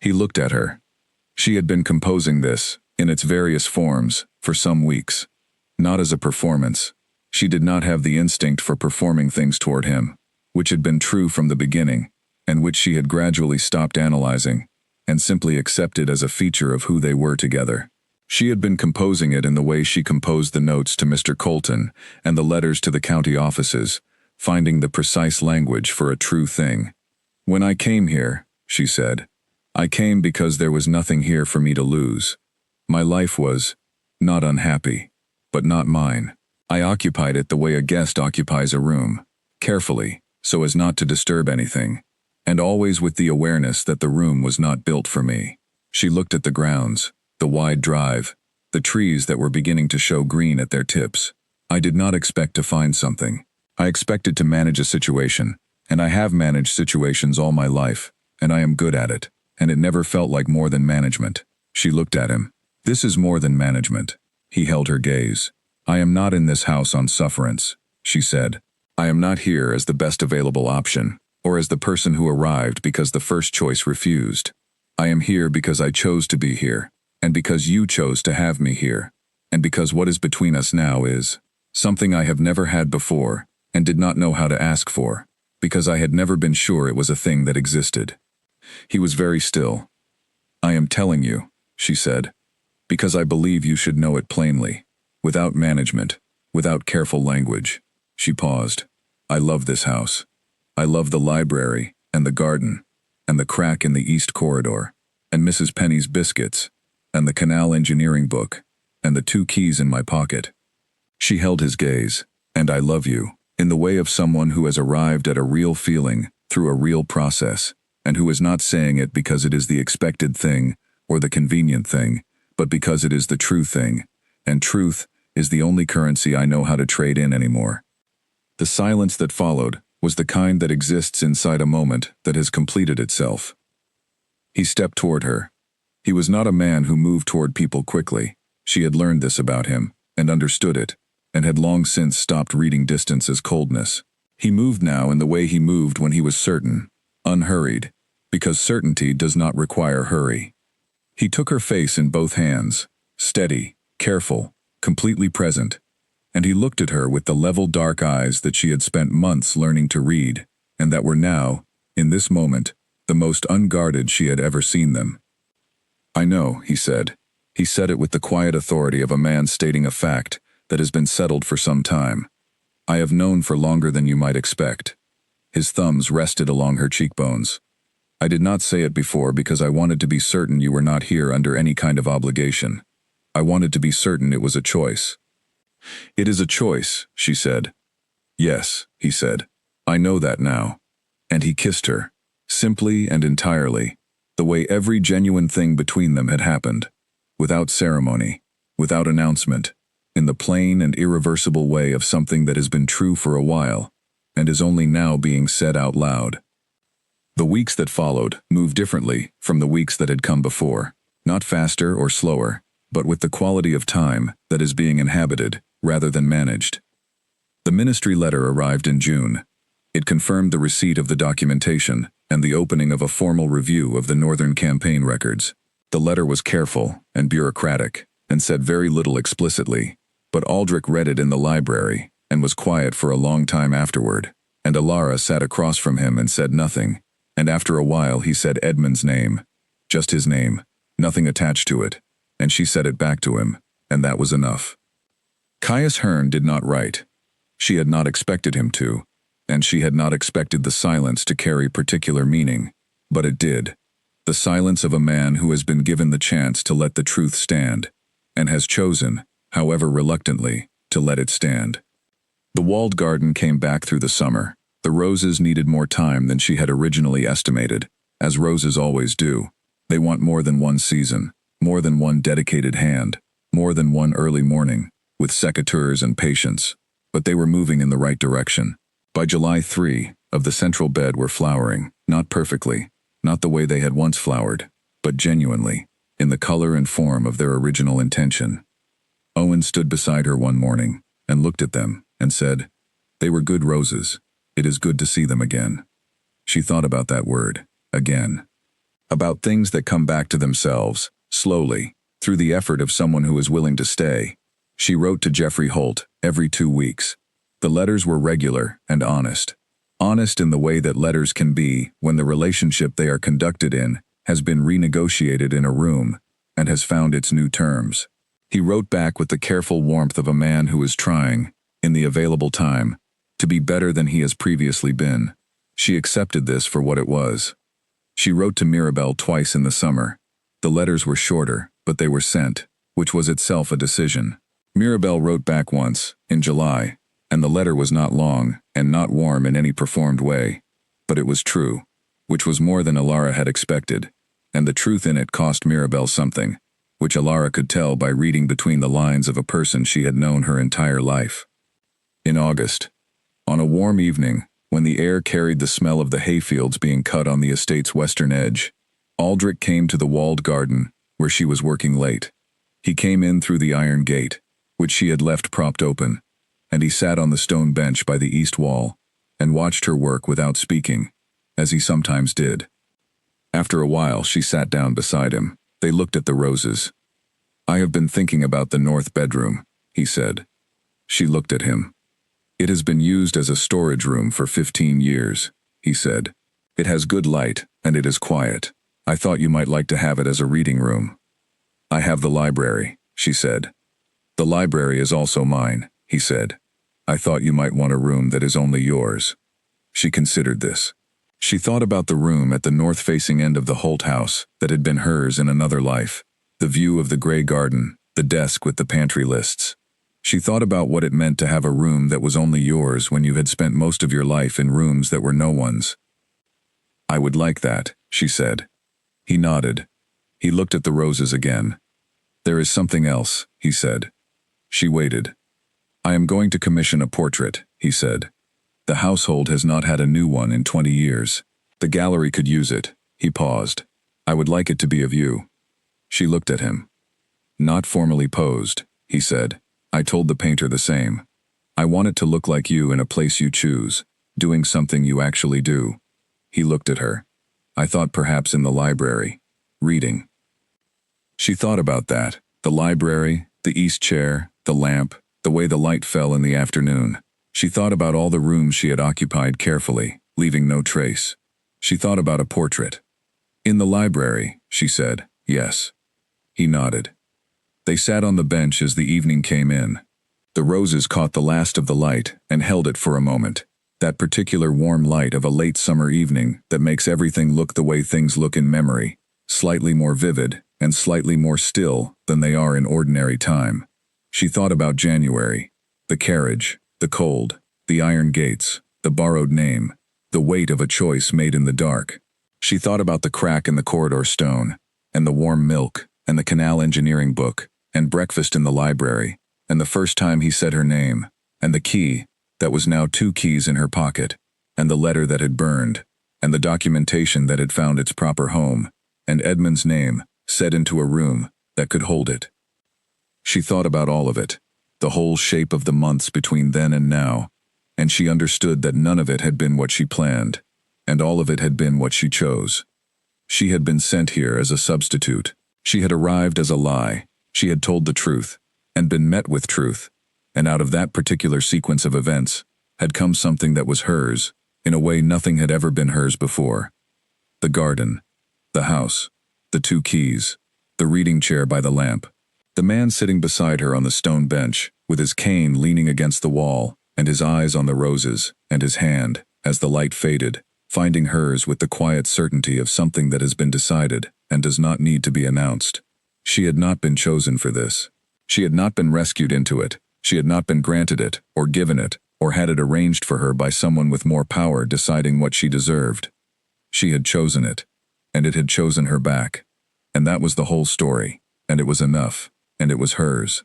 He looked at her. She had been composing this, in its various forms, for some weeks. Not as a performance. She did not have the instinct for performing things toward him, which had been true from the beginning, and which she had gradually stopped analyzing, and simply accepted as a feature of who they were together. She had been composing it in the way she composed the notes to Mr. Colton and the letters to the county offices, finding the precise language for a true thing. When I came here, she said, I came because there was nothing here for me to lose. My life was, not unhappy, but not mine. I occupied it the way a guest occupies a room, carefully, so as not to disturb anything, and always with the awareness that the room was not built for me. She looked at the grounds, the wide drive, the trees that were beginning to show green at their tips. I did not expect to find something. I expected to manage a situation, and I have managed situations all my life, and I am good at it, and it never felt like more than management. She looked at him. This is more than management. He held her gaze. I am not in this house on sufferance, she said. I am not here as the best available option, or as the person who arrived because the first choice refused. I am here because I chose to be here, and because you chose to have me here, and because what is between us now is something I have never had before and did not know how to ask for, because I had never been sure it was a thing that existed. He was very still. I am telling you, she said, because I believe you should know it plainly, without management, without careful language. She paused. I love this house. I love the library, and the garden, and the crack in the east corridor, and Mrs. Penny's biscuits, and the canal engineering book, and the 2 keys in my pocket. She held his gaze. And I love you, in the way of someone who has arrived at a real feeling through a real process, and who is not saying it because it is the expected thing or the convenient thing, but because it is the true thing, and truth is the only currency I know how to trade in anymore. The silence that followed was the kind that exists inside a moment that has completed itself. He stepped toward her. He was not a man who moved toward people quickly. She had learned this about him, and understood it, and had long since stopped reading distance as coldness. He moved now in the way he moved when he was certain, unhurried, because certainty does not require hurry. He took her face in both hands, steady, careful, completely present, and he looked at her with the level dark eyes that she had spent months learning to read, and that were now, in this moment, the most unguarded she had ever seen them. I know, he said. He said it with the quiet authority of a man stating a fact that has been settled for some time. I have known for longer than you might expect. His thumbs rested along her cheekbones. I did not say it before because I wanted to be certain you were not here under any kind of obligation. I wanted to be certain it was a choice. It is a choice, she said. Yes, he said. I know that now. And he kissed her, simply and entirely, the way every genuine thing between them had happened, without ceremony, without announcement, in the plain and irreversible way of something that has been true for a while, and is only now being said out loud. The weeks that followed moved differently from the weeks that had come before, not faster or slower, but with the quality of time that is being inhabited rather than managed. The ministry letter arrived in June. It confirmed the receipt of the documentation and the opening of a formal review of the Northern campaign records. The letter was careful and bureaucratic and said very little explicitly, But Aldrich read it in the library, and was quiet for a long time afterward, and Alara sat across from him and said nothing, and after a while he said Edmund's name. Just his name, nothing attached to it, and she said it back to him, and that was enough. Caius Hearn did not write. She had not expected him to, and she had not expected the silence to carry particular meaning, but it did. The silence of a man who has been given the chance to let the truth stand, and has chosen, however reluctantly, to let it stand. The walled garden came back through the summer. The roses needed more time than she had originally estimated, as roses always do. They want more than one season, more than one dedicated hand, more than one early morning, with secateurs and patience. But they were moving in the right direction. By July 3, of the central bed were flowering, not perfectly, not the way they had once flowered, but genuinely, in the color and form of their original intention. Owen stood beside her one morning, and looked at them, and said, "They were good roses. It is good to see them again." She thought about that word, again. About things that come back to themselves, slowly, through the effort of someone who is willing to stay. She wrote to Jeffrey Holt every 2 weeks. The letters were regular and honest. Honest in the way that letters can be when the relationship they are conducted in has been renegotiated in a room and has found its new terms. He wrote back with the careful warmth of a man who is trying, in the available time, to be better than he has previously been. She accepted this for what it was. She wrote to Mirabel twice in the summer. The letters were shorter, but they were sent, which was itself a decision. Mirabel wrote back once, in July, and the letter was not long and not warm in any performed way. But it was true, which was more than Alara had expected, and the truth in it cost Mirabel something, which Alara could tell by reading between the lines of a person she had known her entire life. In August, on a warm evening, when the air carried the smell of the hayfields being cut on the estate's western edge, Aldrich came to the walled garden, where she was working late. He came in through the iron gate, which she had left propped open, and he sat on the stone bench by the east wall, and watched her work without speaking, as he sometimes did. After a while she sat down beside him. They looked at the roses. "I have been thinking about the north bedroom," he said. She looked at him. "It has been used as a storage room for 15 years, he said. "It has good light, and it is quiet. I thought you might like to have it as a reading room." "I have the library," she said. "The library is also mine," he said. "I thought you might want a room that is only yours." She considered this. She thought about the room at the north-facing end of the Holt house that had been hers in another life, the view of the gray garden, the desk with the pantry lists. She thought about what it meant to have a room that was only yours when you had spent most of your life in rooms that were no one's. "I would like that," she said. He nodded. He looked at the roses again. "There is something else," he said. She waited. "I am going to commission a portrait," he said. "The household has not had a new one in 20 years. The gallery could use it." He paused. "I would like it to be of you." She looked at him. "Not formally posed," he said. "I told the painter the same. I want it to look like you in a place you choose, doing something you actually do." He looked at her. "I thought perhaps in the library, reading." She thought about that, the library, the east chair, the lamp, the way the light fell in the afternoon. She thought about all the rooms she had occupied carefully, leaving no trace. She thought about a portrait. "In the library," she said. "Yes." He nodded. They sat on the bench as the evening came in. The roses caught the last of the light and held it for a moment, that particular warm light of a late summer evening that makes everything look the way things look in memory, slightly more vivid and slightly more still than they are in ordinary time. She thought about January, the carriage, the cold, the iron gates, the borrowed name, the weight of a choice made in the dark. She thought about the crack in the corridor stone, and the warm milk, and the canal engineering book, and breakfast in the library, and the first time he said her name, and the key, that was now 2 keys in her pocket, and the letter that had burned, and the documentation that had found its proper home, and Edmund's name, set into a room that could hold it. She thought about all of it, the whole shape of the months between then and now, and she understood that none of it had been what she planned, and all of it had been what she chose. She had been sent here as a substitute. She had arrived as a lie. She had told the truth, and been met with truth, And out of that particular sequence of events had come something that was hers, in a way nothing had ever been hers before. The garden, the house, the 2 keys, the reading chair by the lamp, the man sitting beside her on the stone bench, with his cane leaning against the wall, and his eyes on the roses, and his hand, as the light faded, finding hers with the quiet certainty of something that has been decided and does not need to be announced. She had not been chosen for this. She had not been rescued into it. She had not been granted it, or given it, or had it arranged for her by someone with more power deciding what she deserved. She had chosen it, and it had chosen her back. And that was the whole story, and it was enough, and it was hers.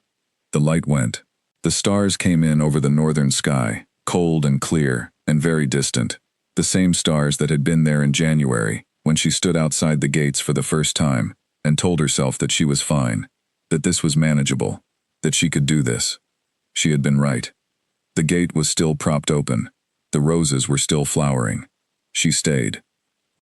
The light went. The stars came in over the northern sky, cold and clear, and very distant. The same stars that had been there in January, when she stood outside the gates for the first time, and told herself that she was fine, that this was manageable, that she could do this. She had been right. The gate was still propped open. The roses were still flowering. She stayed.